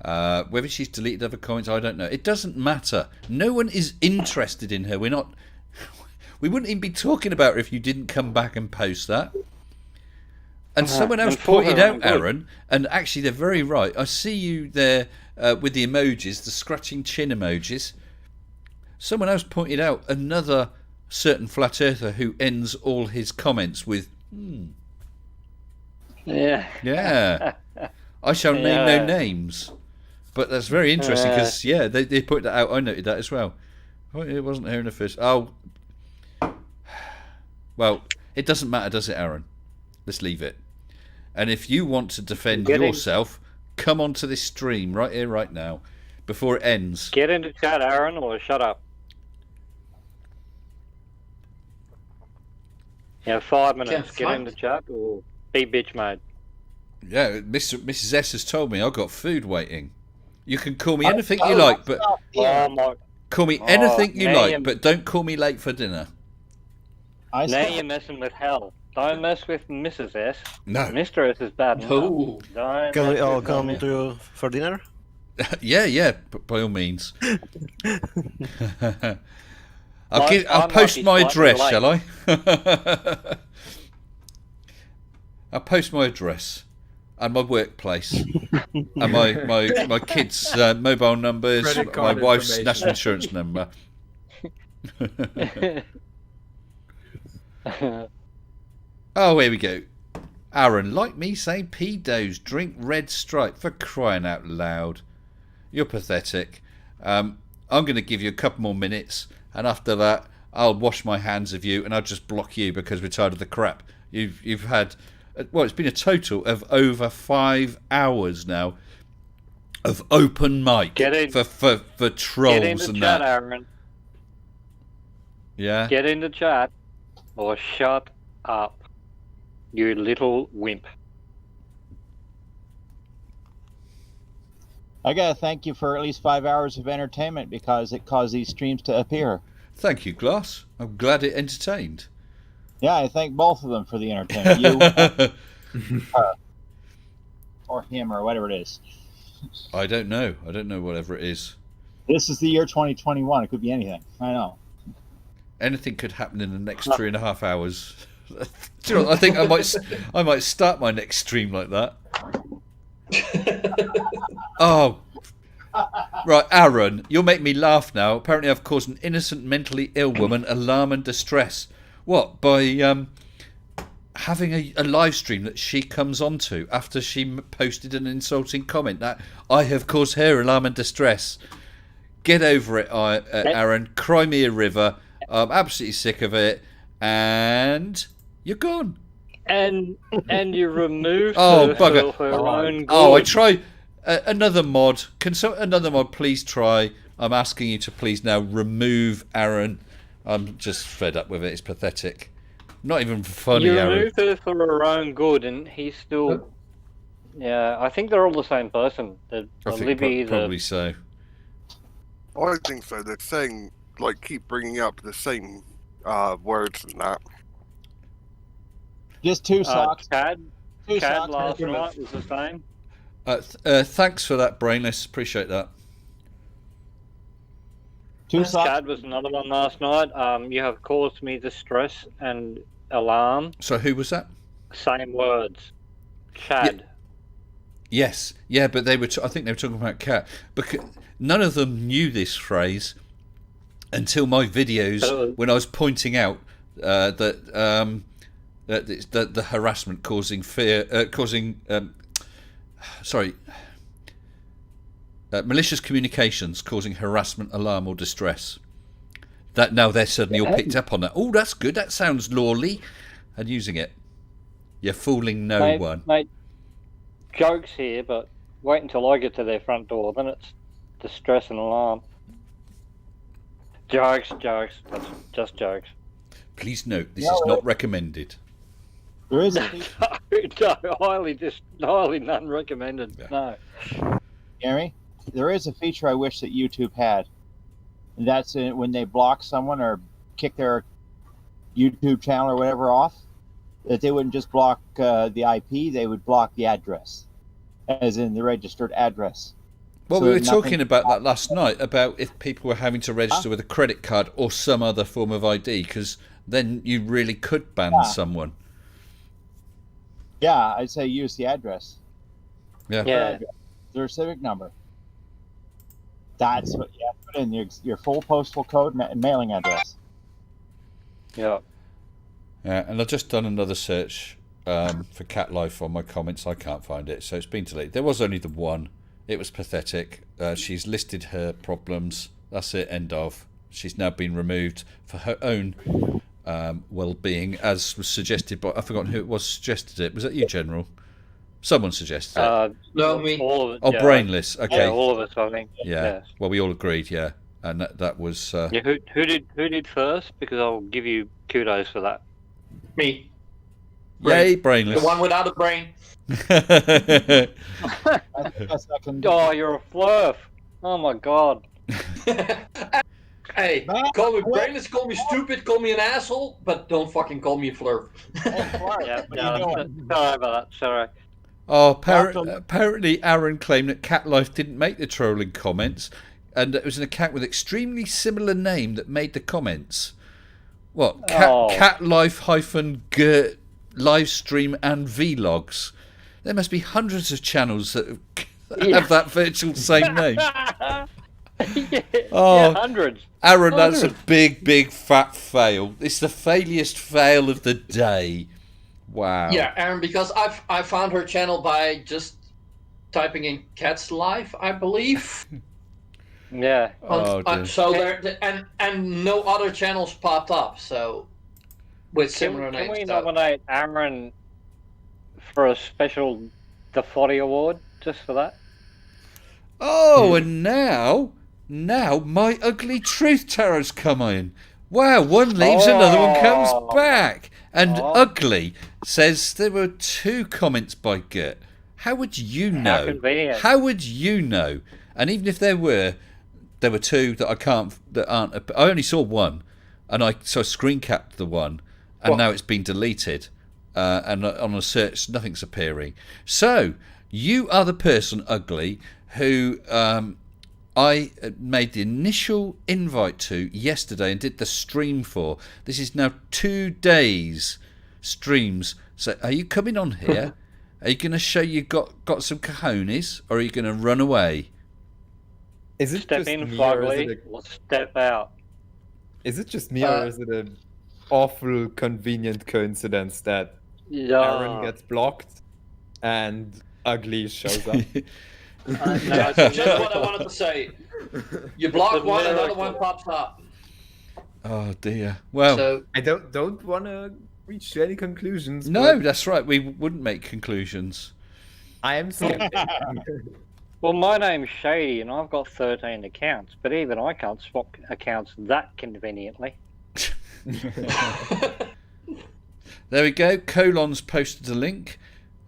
Whether she's deleted other comments, I don't know. It doesn't matter. No one is interested in her. We wouldn't even be talking about her if you didn't come back and post that. And someone else pointed out, Aaron, and actually they're very right. I see you there with the emojis, the scratching chin emojis. Someone else pointed out another certain flat earther who ends all his comments with Yeah. Yeah. I shall name no names. But that's very interesting because, they put that out. I noted that as well. It wasn't here in the first. Oh. Well, it doesn't matter, does it, Aaron? Let's leave it. And if you want to defend yourself, come onto this stream right here, right now, before it ends. Get into chat, Aaron, or shut up. You have 5 minutes. Get into chat or be bitch mode. Yeah, Mrs. S has told me I've got food waiting. You can call me anything you like, but call me anything you like, but don't call me late for dinner. Now you're messing with hell. Don't mess with Mrs. S. No. Mr. S is bad. No. Can we all come to for dinner? Yeah, by all means. I'll post my address, shall I? I'll post my address and my workplace and my kids' mobile numbers, my wife's national insurance number. Oh, here we go. Aaron, like me saying pedos drink Red Stripe, for crying out loud. You're pathetic. I'm going to give you a couple more minutes, and after that, I'll wash my hands of you, and I'll just block you because we're tired of the crap. You've had, well, it's been a total of over 5 hours now of open mic for trolls get into and chat, that. Aaron. Yeah. Get into chat, or shut up, you little wimp. I gotta thank you for at least 5 hours of entertainment because it caused these streams to appear. Thank you, Glass. I'm glad it entertained. Yeah, I thank both of them for the entertainment. You or him or whatever it is. I don't know. I don't know whatever it is. This is the year 2021. It could be anything. I know. Anything could happen in the next 3.5 hours. Do you know what? I think I might start my next stream like that. Oh, right, Aaron, you'll make me laugh now. Apparently, I've caused an innocent mentally ill woman alarm and distress. What? By having a live stream that she comes onto after she posted an insulting comment. That I have caused her alarm and distress. Get over it, Aaron. Cry me a river. I'm absolutely sick of it, and you're gone. And you remove her for her own good. Oh, I try. Another mod. Can another mod please try? I'm asking you to please now remove Aaron. I'm just fed up with it. It's pathetic. Not even funny, You Aaron. removed her for her own good, and he's still. Yeah, I think they're all the same person. I think probably so. I think so. They're saying, like, keep bringing up the same words and that. Just two socks. Chad last night was the same. Thanks for that, Brainless. Appreciate that. Chad was another one last night. You have caused me distress and alarm. So who was that? Same words. Chad. Yes, yeah, but they were. I think they were talking about cat. Because none of them knew this phrase until my videos when I was pointing out that the harassment causing fear, malicious communications causing harassment, alarm, or distress. That now they're suddenly all picked up on that. Oh, that's good. That sounds lawly, and using it. You're fooling no one. Mate, jokes here, but wait until I get to their front door. Then it's distress and alarm. Jokes. That's just jokes. Please note, this is not recommended. There is no, highly none recommended. No. Gary, there is a feature I wish that YouTube had. And that's when they block someone or kick their YouTube channel or whatever off, that they wouldn't just block the IP, they would block the address, as in the registered address. Well, So we were that nothing- talking about that last night, about if people were having to register with a credit card or some other form of ID, because then you really could ban someone. Yeah, I'd say use the address. Yeah. Their civic number. That's what you have to put in, your full postal code and mailing address. Yeah. And I've just done another search for Cat Life on my comments. I can't find it, so it's been deleted. There was only the one. It was pathetic. She's listed her problems. That's it, end of. She's now been removed for her own well-being, as was suggested by, I've forgotten who it was suggested it. Was that you, General? Someone suggested it. No, me. All of it, Oh, yeah. Brainless. Okay. Yeah, all of us, I think. Yeah. Yes. Well, we all agreed. Yeah, and that was. Yeah, who did first? Because I'll give you kudos for that. Me. Yay, Brainless. The one without a brain. Oh, you're a flurf. Oh my god. Hey, call me brainless, call me stupid, call me an asshole, but don't fucking call me a flirt. Yeah, sorry about that. Sorry. Oh, apparently Aaron claimed that Cat Life didn't make the trolling comments, and it was an account with extremely similar name that made the comments. What? Cat Life -Gert live stream and vlogs. There must be hundreds of channels that have that virtual same name. Yeah, hundreds. Aaron, that's a big fat fail. It's the failiest fail of the day. Wow. Yeah, Aaron, because I found her channel by just typing in Cat's Life, I believe. Yeah. So there and no other channels popped up. So with similar names. Can we nominate Aaron for a special The Foddy Award just for that? Oh, and now my ugly truth tarot's come in. Wow, one leaves, another one comes back. And Ugly says there were 2 comments by Gert. How would you know? Convenient. How would you know? And even if there were 2 that aren't. I only saw one, and I screen capped the one, and now it's been deleted. And on a search, nothing's appearing. So you are the person, Ugly, who I made the initial invite to yesterday and did the stream for. This is now 2 days streams. So are you coming on here? Are you going to show you got some cojones, or are you going to run away? Is it Step just in, me, Fugly, or step out. Is it just me, or is it an awful convenient coincidence that Aaron gets blocked and Ugly shows up? No, that's just what I wanted to say. You block one, another one pops up. Oh dear. Well, So- I don't want to reach any conclusions. no, but that's right. We wouldn't make conclusions. I am skeptic. Well, my name's Shady, and I've got 13 accounts, but even I can't swap accounts that conveniently. There we go. Colon's posted a link.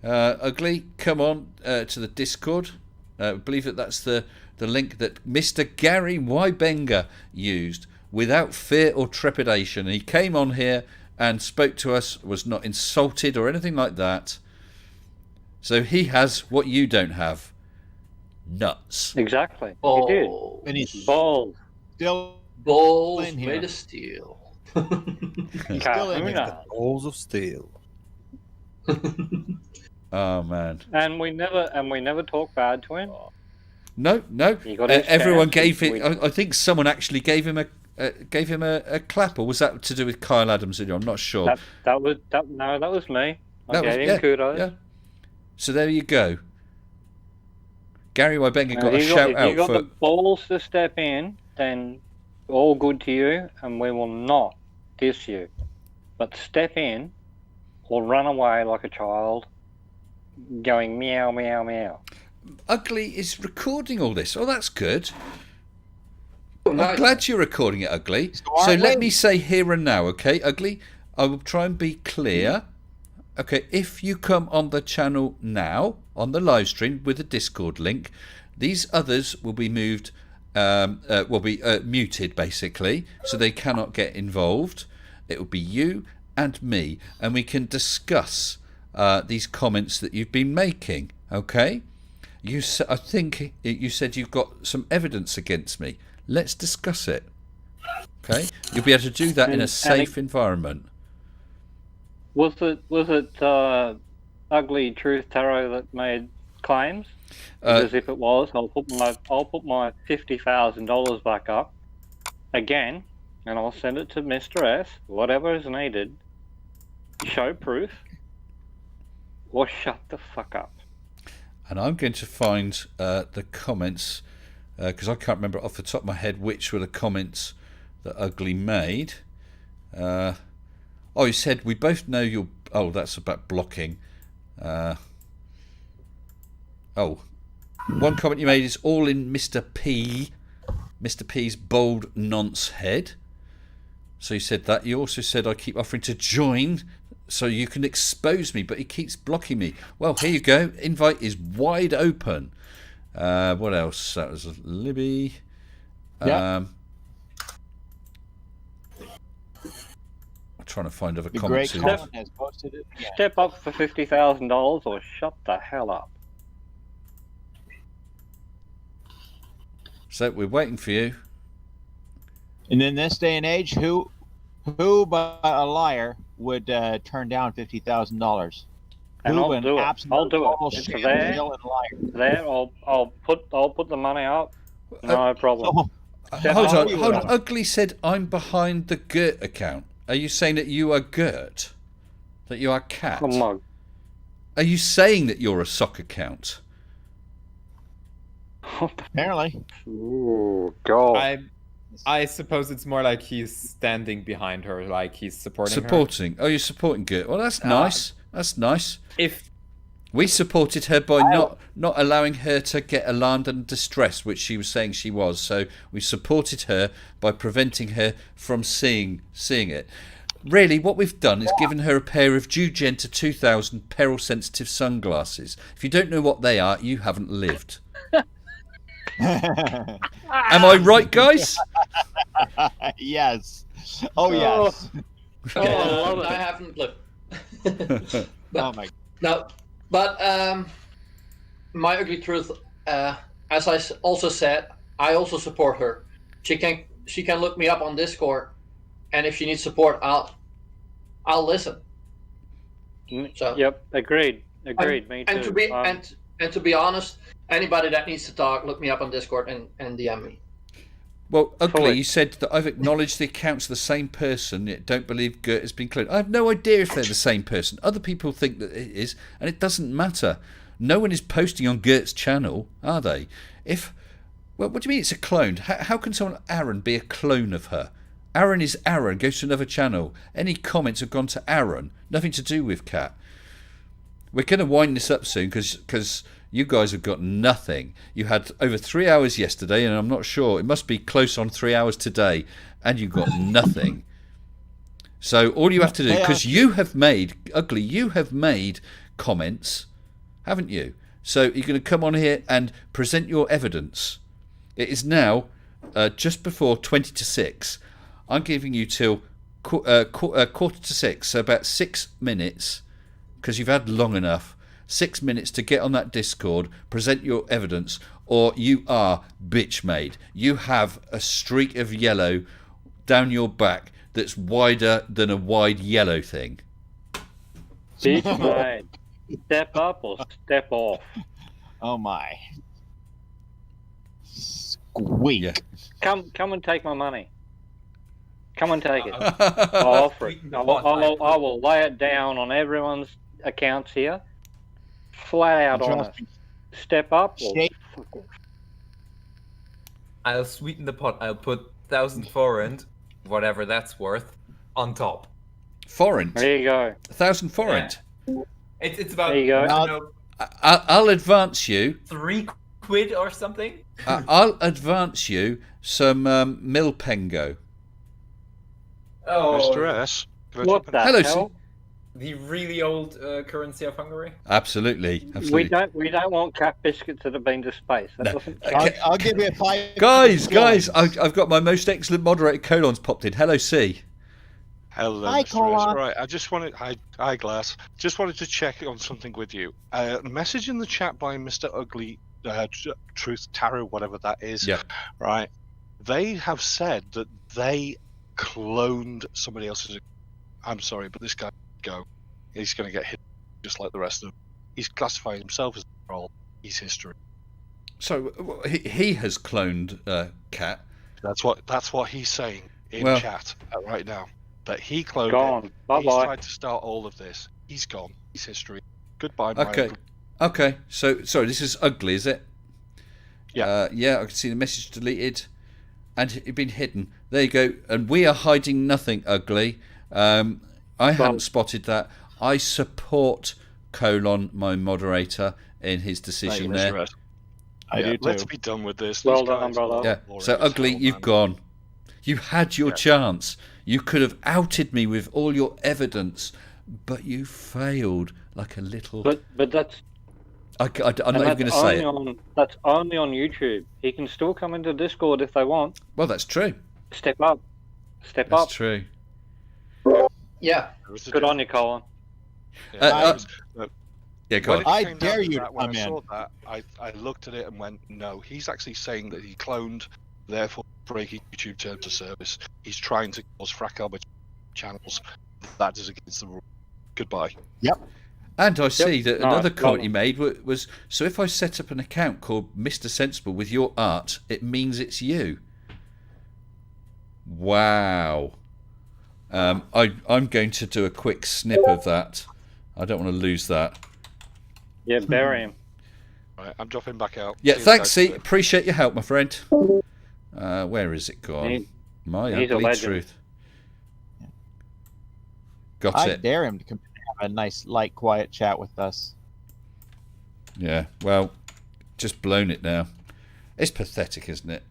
Ugly, come on to the Discord. I believe that's the link that Mr. Gary Wybenga used without fear or trepidation. He came on here and spoke to us, was not insulted or anything like that. So he has what you don't have. Nuts. Exactly. Balls. You did. And he's Balls. still Balls in here. made of steel. He's still in here. Kahuna. Balls of steel. Oh man. And we never talk bad to him. No. He got his Everyone chance. gave it. I think someone actually gave him a clap, or was that to do with Kyle Adams? I'm not sure. That was me. I gave him kudos. Yeah. So there you go. Gary Wybenga got a If shout you out got for. the balls to step in, then all good to you, and we will not diss you. But step in, or run away like a child, going meow meow meow. Ugly is recording all this. Oh, that's good. I'm nice. glad you're recording it, Ugly. So let me say here and now, okay, Ugly? I will try and be clear. Okay, if you come on the channel now, on the live stream with the Discord link, these others will be muted, basically, so they cannot get involved. It will be you and me, and we can discuss these comments that you've been making. Okay? I think you said you've got some evidence against me. Let's discuss it. Okay? You'll be able to do that in a safe environment. Was it Ugly Truth Tarot that made claims? Because if it was, I'll put my $50,000 back up again, and I'll send it to Mr. S. Whatever is needed. Show proof, or shut the fuck up. And I'm going to find the comments, because I can't remember off the top of my head which were the comments that Ugly made. He said, we both know you're... Oh, that's about blocking. One comment you made is all in Mr. P's bold nonce head. So you said that. You also said, I keep offering to join so you can expose me, but he keeps blocking me. Well, here you go. Invite is wide open. What else? That was Libby. I'm trying to find other comments. Step up for $50,000 or shut the hell up. So we're waiting for you. And in this day and age, who but a liar would turn down $50,000? And I'll do it. I'll do it. It's there. I'll put the money up. No problem. Hold on. Ugly said I'm behind the Gert account. Are you saying that you are Gert? That you are Cat? Come on. Are you saying that you're a sock account? Apparently. Ooh, God. I suppose it's more like he's standing behind her, like he's supporting her. Oh, you're supporting Gert. Well, that's nice. That's nice. If we supported her by not allowing her to get alarmed and distressed, which she was saying she was, so we supported her by preventing her from seeing it. Really, what we've done is given her a pair of Jugenta 2000 peril-sensitive sunglasses. If you don't know what they are, you haven't lived. Am I right, guys? Yes. Oh, yes. I haven't lived. Oh my. No, but my ugly truth, as I also said, I also support her. She can look me up on Discord, and if she needs support, I'll listen. So yep, agreed. Me too. And to be honest, anybody that needs to talk, look me up on Discord and DM me. Well, Ugly, you said that I've acknowledged the accounts of the same person, yet don't believe Gert has been cloned. I have no idea if they're the same person. Other people think that it is, and it doesn't matter. No one is posting on Gert's channel, are they? Well, what do you mean it's a clone? How can someone, Aaron, be a clone of her? Aaron is Aaron, goes to another channel. Any comments have gone to Aaron, nothing to do with Kat. We're going to wind this up soon because you guys have got nothing. You had over 3 hours yesterday, and I'm not sure. It must be close on 3 hours today, and you got nothing. So all you have to do, because you have made, Ugly, you have made comments, haven't you? So you're going to come on here and present your evidence. It is now just before 20 to 6. I'm giving you till quarter to 6, so about 6 minutes, because you've had long enough. 6 minutes to get on that Discord, present your evidence, or you are bitch made. You have a streak of yellow down your back that's wider than a wide yellow thing. Bitch made. Step up or step off. Oh my. Squeak. Yeah. Come and take my money. Come and take it. I'll offer it. I will lay it down on everyone's accounts here. Flat out honest. Step up or fuck off. I'll sweeten the pot. I'll put 1,000 forint, whatever that's worth, on top. Forint? There you go. 1,000 forint? Yeah. It's about, there you go. I don't know, I'll advance you. £3 or something? I'll advance you some Milpengo. Oh, Mr. S. What the Hello, hell? The really old currency of Hungary? Absolutely. We don't want cat biscuits that have been to space. That doesn't count. I'll give you a 5. Guys, I've got my most excellent moderator colons popped in. Hello, C. Hello, Hi, Mr. S. Colin. Right, I just wanted hi Glass. Just wanted to check on something with you. A message in the chat by Mr. Ugly Truth Tarot, whatever that is. Yeah. Right. They have said that they cloned somebody else's. I'm sorry, but this guy go. He's going to get hit just like the rest of them. He's classifying himself as a troll. He's history. So he has cloned Cat. That's what he's saying in Well- chat right now. That he cloned Gone. it. Bye-bye. He's tried to start all of this. He's gone. He's history. Goodbye, my Okay. Okay. So sorry, this is Ugly, is it? Yeah. Yeah, I can see the message deleted, and it been hidden. There you go. And we are hiding nothing, Ugly. I hadn't spotted that. I support my moderator, in his decision Mr. there. S. I do Let's too. be done with this. Well These done, guys brother. are Yeah. boring So as Ugly, hell, you've man. gone. You had your chance. You could have outed me with all your evidence, but you failed like a little. But that's. I'm not even going to say it. That's only on YouTube. He can still come into Discord if they want. Well, that's true. Step up. Step That's up. true. Yeah. Good on you, Colin. Yeah, go When on. it I came down dare to you to that, when come I in. saw that, I looked at it and went, no. He's actually saying that he cloned, therefore breaking YouTube terms of service. He's trying to cause fractal channels. That is against the rule. Goodbye. Yep. And I see that another well- comment he made was, so if I set up an account called Mr. Sensible with your art, it means it's you. Wow. I'm going to do a quick snip of that. I don't want to lose that. Yeah, bury him. Right, I'm dropping back out. Yeah, See you thanks, guys C. later. Appreciate your help, my friend. Where is it gone? My he's a ugly legend. truth. Got I it. dare him to come in and have a nice, light, quiet chat with us. Yeah, well, just blown it now. It's pathetic, isn't it?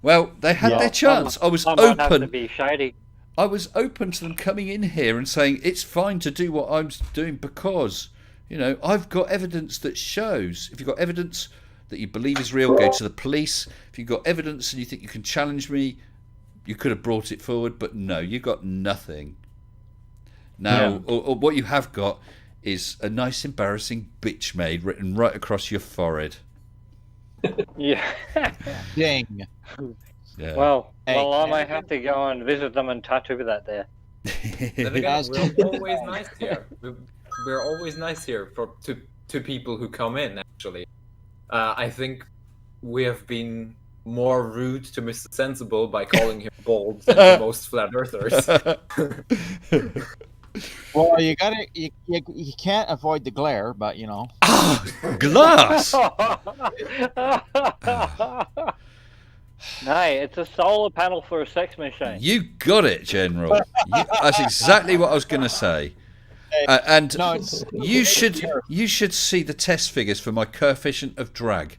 Well, they had their chance. I was might have to open. be shady. I was open to them coming in here and saying it's fine to do what I'm doing because, I've got evidence that shows. If you've got evidence that you believe is real, go to the police. If you've got evidence and you think you can challenge me, you could have brought it forward, but no, you got nothing. Now, or what you have got is a nice embarrassing bitch maid written right across your forehead. Yeah. Dang. Yeah. Well, Hey, I may have to go and visit them and tattoo that there. Then again, we're always nice here. We're always nice here to people who come in. Actually, I think we have been more rude to Mr. Sensible by calling him bald than to most flat earthers. Well, you can't avoid the glare, but Glass. Hey, it's a solar panel for a sex machine. You got it, General. That's exactly what I was going to say. And No, you should see the test figures for my coefficient of drag.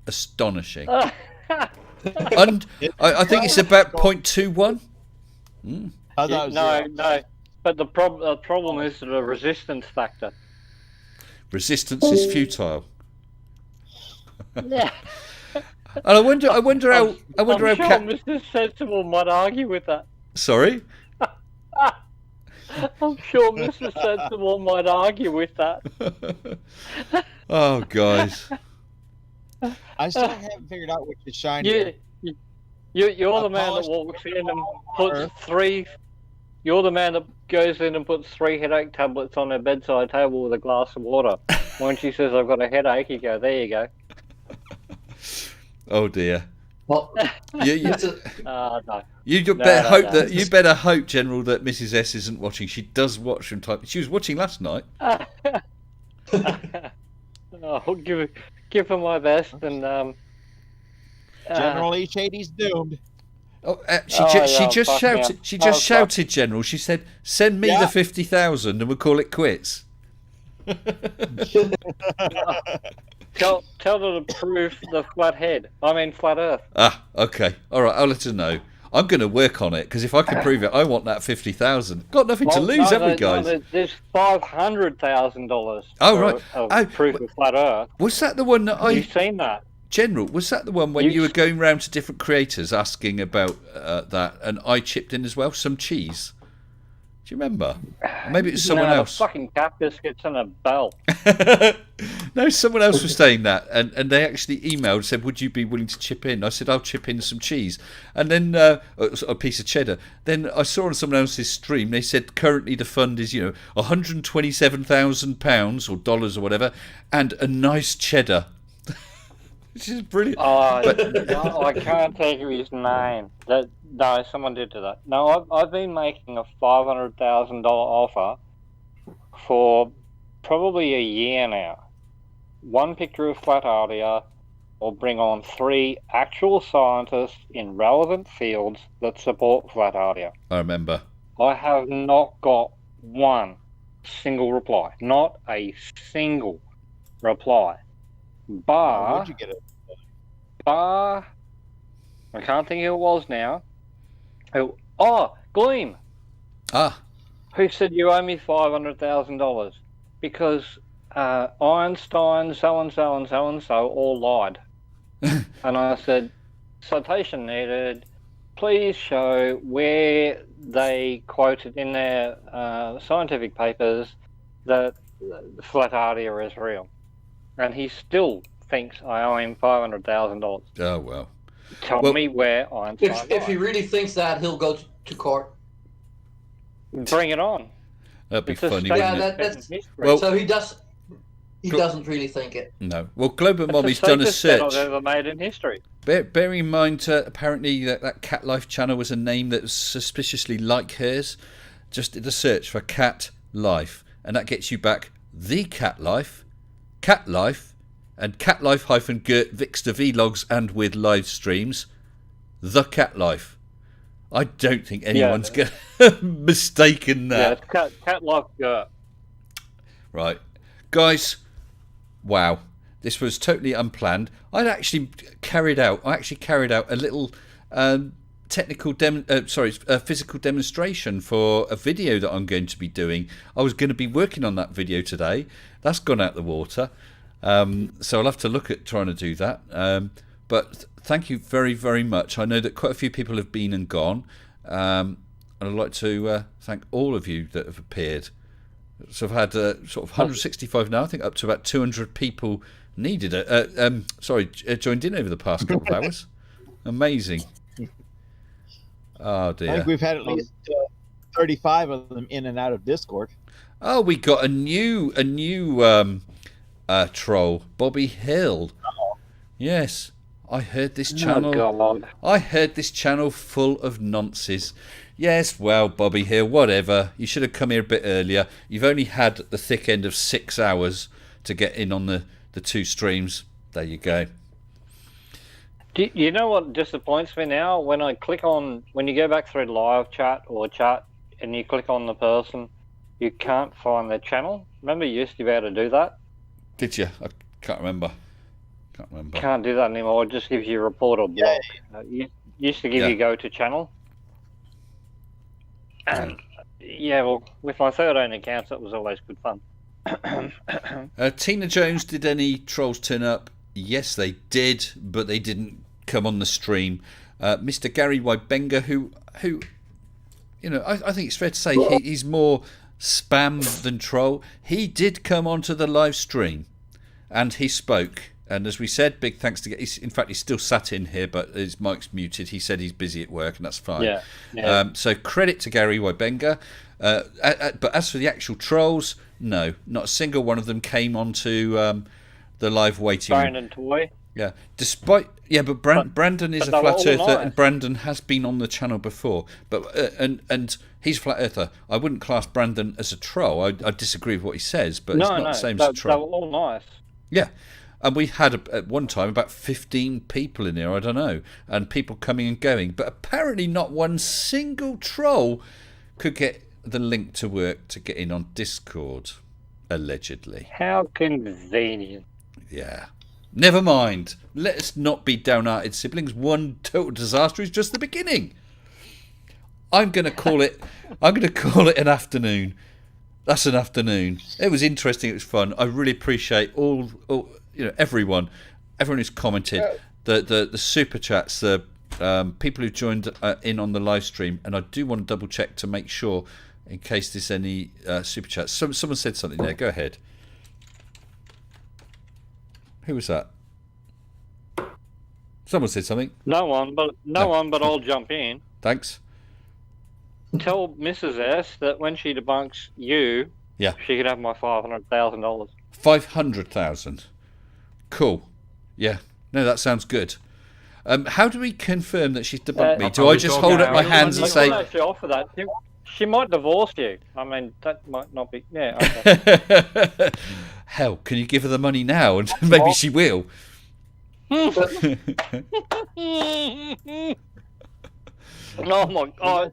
Astonishing. And I think it's about 0.21. No. But the problem is the resistance factor. Resistance is futile. Yeah. And I wonder how I'm sure Cat. Mr. Sensible might argue with that. Sorry. I'm sure Mr. Sensible might argue with that. Oh, guys. I still haven't figured out which is shinier. You're the man that walks in and puts three. You're the man that goes in and puts 3 headache tablets on her bedside table with a glass of water. When she says, "I've got a headache," you go, "There you go." Oh dear. Well, no. You better hope that you better hope, General, that Mrs. S isn't watching. She does watch from time. She was watching last night. I'll give her my best, and General E. Shady's doomed. She just shouted. She just shouted, General. She said, "Send me the 50,000, and we'll call it quits." Tell her to prove the flat Earth. Ah, okay, all right. I'll let her know. I'm going to work on it because if I can prove it, I want that 50,000. Got nothing to lose, have we, guys? No, there's $500,000. Oh right. Of proof of flat Earth. Was that the one that You've seen that? General, was that the one when you were going round to different creators asking about that, and I chipped in as well? Some cheese. Do you remember? Or maybe it was someone no, else. The fucking cat biscuits and a bell. No, someone else was saying that, and they actually emailed and said, "Would you be willing to chip in?" I said, "I'll chip in some cheese," and then a piece of cheddar. Then I saw on someone else's stream they said currently the fund is £127,000 or dollars or whatever, and a nice cheddar. Which is brilliant. Oh, no, I can't think of his name. No, someone did do that. No, I've been making a $500,000 offer for probably a year now. One picture of flat Ardia, or bring on 3 actual scientists in relevant fields that support flat Ardia. I remember. I have not got one single reply. Not a single reply. Bar, Where'd you get it? I can't think who it was now. Gleam. Who said you owe me $500,000 because Einstein, so and so and so and so all lied. And I said, citation needed. Please show where they quoted in their scientific papers that the flat Ardia is real. And he still thinks I owe him $500,000. Oh, well. Tell me where Einstein If he really thinks that, he'll go to court. Bring it on. That'd be It's a funny, statement wouldn't it? of history. Well- so he doesn't really think it. No. Well, Global It's Mommy's the done a safest bet search. I've ever made in history. Bearing in mind, apparently that Cat Life channel was a name that was suspiciously like hers. Just did a search for Cat Life, and that gets you back the Cat Life, and Cat Life - Gert Vixter vlogs and with live streams. The Cat Life. I don't think anyone's mistaken that. Yeah, it's cat life Gert. Right, guys. Wow, this was totally unplanned. I actually carried out a little physical demonstration for a video that I'm going to be doing. I was going to be working on that video today. That's gone out the water. So I'll have to look at trying to do that. But thank you very, very much. I know that quite a few people have been and gone. And I'd like to thank all of you that have appeared. So I've had sort of 165 now. I think up to about 200 people joined in over the past couple of hours. Amazing. Oh dear. I think we've had at least 35 of them in and out of Discord. Oh, we got a new troll, Bobby Hill. Yes, I heard this channel. God. I heard this channel full of nonsense. Yes, well, Bobby Hill, whatever. You should have come here a bit earlier. You've only had the thick end of 6 hours to get in on the 2 streams. There you go. Do you know what disappoints me now? When you go back through live chat or chat and you click on the person, you can't find their channel. Remember you used to be able to do that? Did you? I can't remember. Can't do that anymore. It just gives you report or block. You used to give you go to channel. And well, with my 13 accounts, that was always good fun. Tina Jones, did any trolls turn up? Yes, they did, but they didn't come on the stream. Mr. Gary Wybenga, who I think it's fair to say he's more spam than troll. He did come onto the live stream, and he spoke. And as we said, big thanks to. In fact, he's still sat in here, but his mic's muted. He said he's busy at work, and that's fine. Yeah. So credit to Gary Wybenga. But as for the actual trolls, no, not a single one of them came onto the live waiting room. Brandon Toy. Yeah, but Brandon is a flat earther, and Brandon has been on the channel before. But and he's a flat earther. I wouldn't class Brandon as a troll. I disagree with what he says, but it's not the same as a troll. They were all nice. Yeah. And we had at one time about 15 people in here, I don't know, and people coming and going. But apparently not one single troll could get the link to work to get in on Discord, allegedly. How convenient. Yeah. Never mind. Let us not be downhearted siblings. One total disaster is just the beginning. I'm going to call it an afternoon. That's an afternoon. It was interesting. It was fun. I really appreciate all everyone who's commented, the super chats, the people who joined in on the live stream, and I do want to double check to make sure in case there's any super chats. Someone said something there. Go ahead. Who was that? Someone said something. No one, but I'll jump in. Thanks. Tell Mrs. S that when she debunks you, Yeah. she could have my $500,000. 500,000. Cool. Yeah. No, that sounds good. How do we confirm that she's debunked me? Do I just hold up my hands and say? Actually offer that. She might divorce you. I mean, that might not be. Yeah. Okay. Hell, can you give her the money now and maybe she will? Oh my god!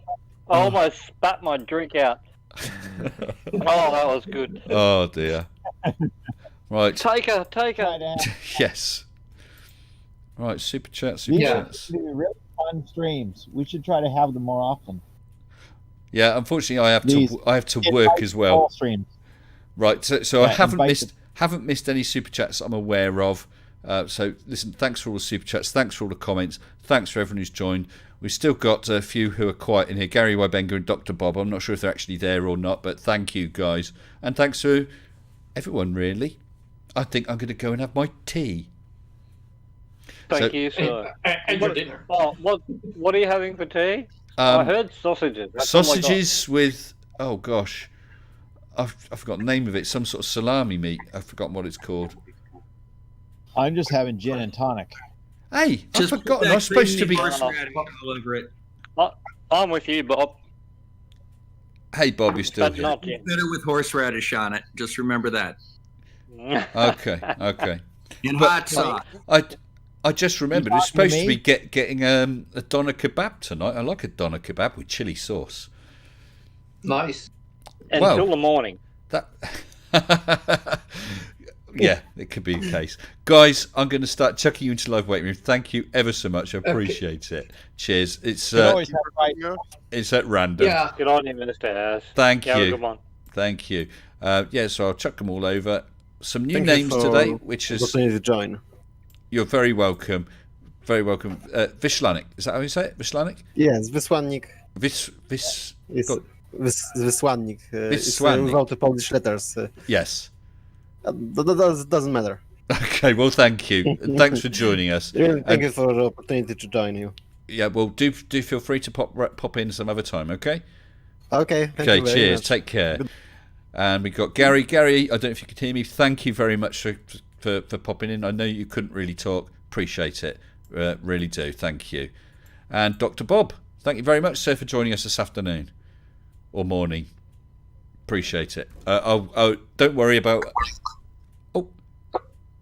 I almost spat my drink out. Oh, that was good. Oh dear. Right. Take her. Yes. Right. Super chats. These are really fun streams. We should try to have them more often. Yeah. Unfortunately, I have to work as well. Streams. Right. So I haven't missed any super chats I'm aware of. So listen, thanks for all the super chats, thanks for all the comments, thanks for everyone who's joined. We've still got a few who are quiet in here, Gary Wybenga and Dr. Bob. I'm not sure if they're actually there or not, but thank you guys. And thanks to everyone, really. I think I'm going to go and have my tea. Thank you, sir. And your dinner. Oh, what are you having for tea? I heard sausages. That's sausages with, oh gosh, I've forgotten the name of it, some sort of salami meat. I've forgotten what it's called. I'm just having gin and tonic. Hey, I've forgotten. I was supposed to be. all over it. I'm with you, Bob. Hey, Bob, you're still here. Better with horseradish on it. Just remember that. Okay. In hot sauce. I just remembered it's supposed to be getting a doner kebab tonight. I like a doner kebab with chili sauce. Nice. Until the morning. Yeah, it could be the case. Guys, I'm going to start chucking you into live waiting room. Thank you ever so much. I appreciate it. Cheers. It's at random. Yeah. Good on you, Minister Harris. Thank you. Have a good one. Thank you. So I'll chuck them all over. Some new names today, which is to join. You're very welcome. Very welcome. Vyslanik. Is that how you say it? Vyslanik? Yes, Wysłannik. Wysłannik. Wysłannik. It's without the Polish letters. Yes. Doesn't matter. Okay, well, thank you. Thanks for joining us. Thank you for the opportunity to join you. Yeah, well, do feel free to pop in some other time, okay? Okay, thank you very cheers. much. Take care. And we got Gary. Gary, I don't know if you could hear me. Thank you very much for popping in. I know you couldn't really talk. Appreciate it. Really do. Thank you. And Dr. Bob, thank you very much, sir, for joining us this afternoon or morning. Appreciate it. Don't worry about.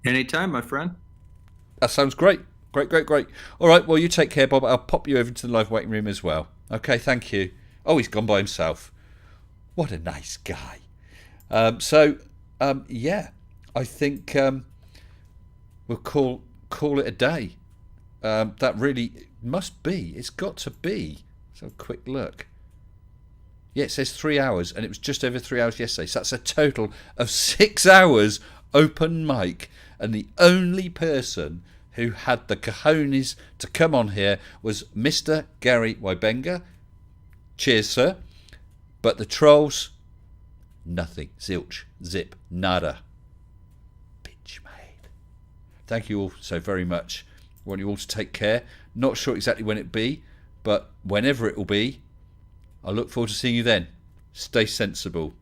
Anytime, my friend. That sounds great. Great. All right, well, you take care, Bob. I'll pop you over to the live waiting room as well. Okay, thank you. Oh, he's gone by himself. What a nice guy. Yeah, I think we'll call it a day. That really must be. It's got to be. Let's have a quick look. Yeah, it says 3 hours, and it was just over 3 hours yesterday. So that's a total of 6 hours open mic. And the only person who had the cojones to come on here was Mr. Gary Wybenga. Cheers, sir. But the trolls, nothing. Zilch. Zip. Nada. Bitch made. Thank you all so very much. I want you all to take care. Not sure exactly when it be, but whenever it will be, I look forward to seeing you then. Stay sensible.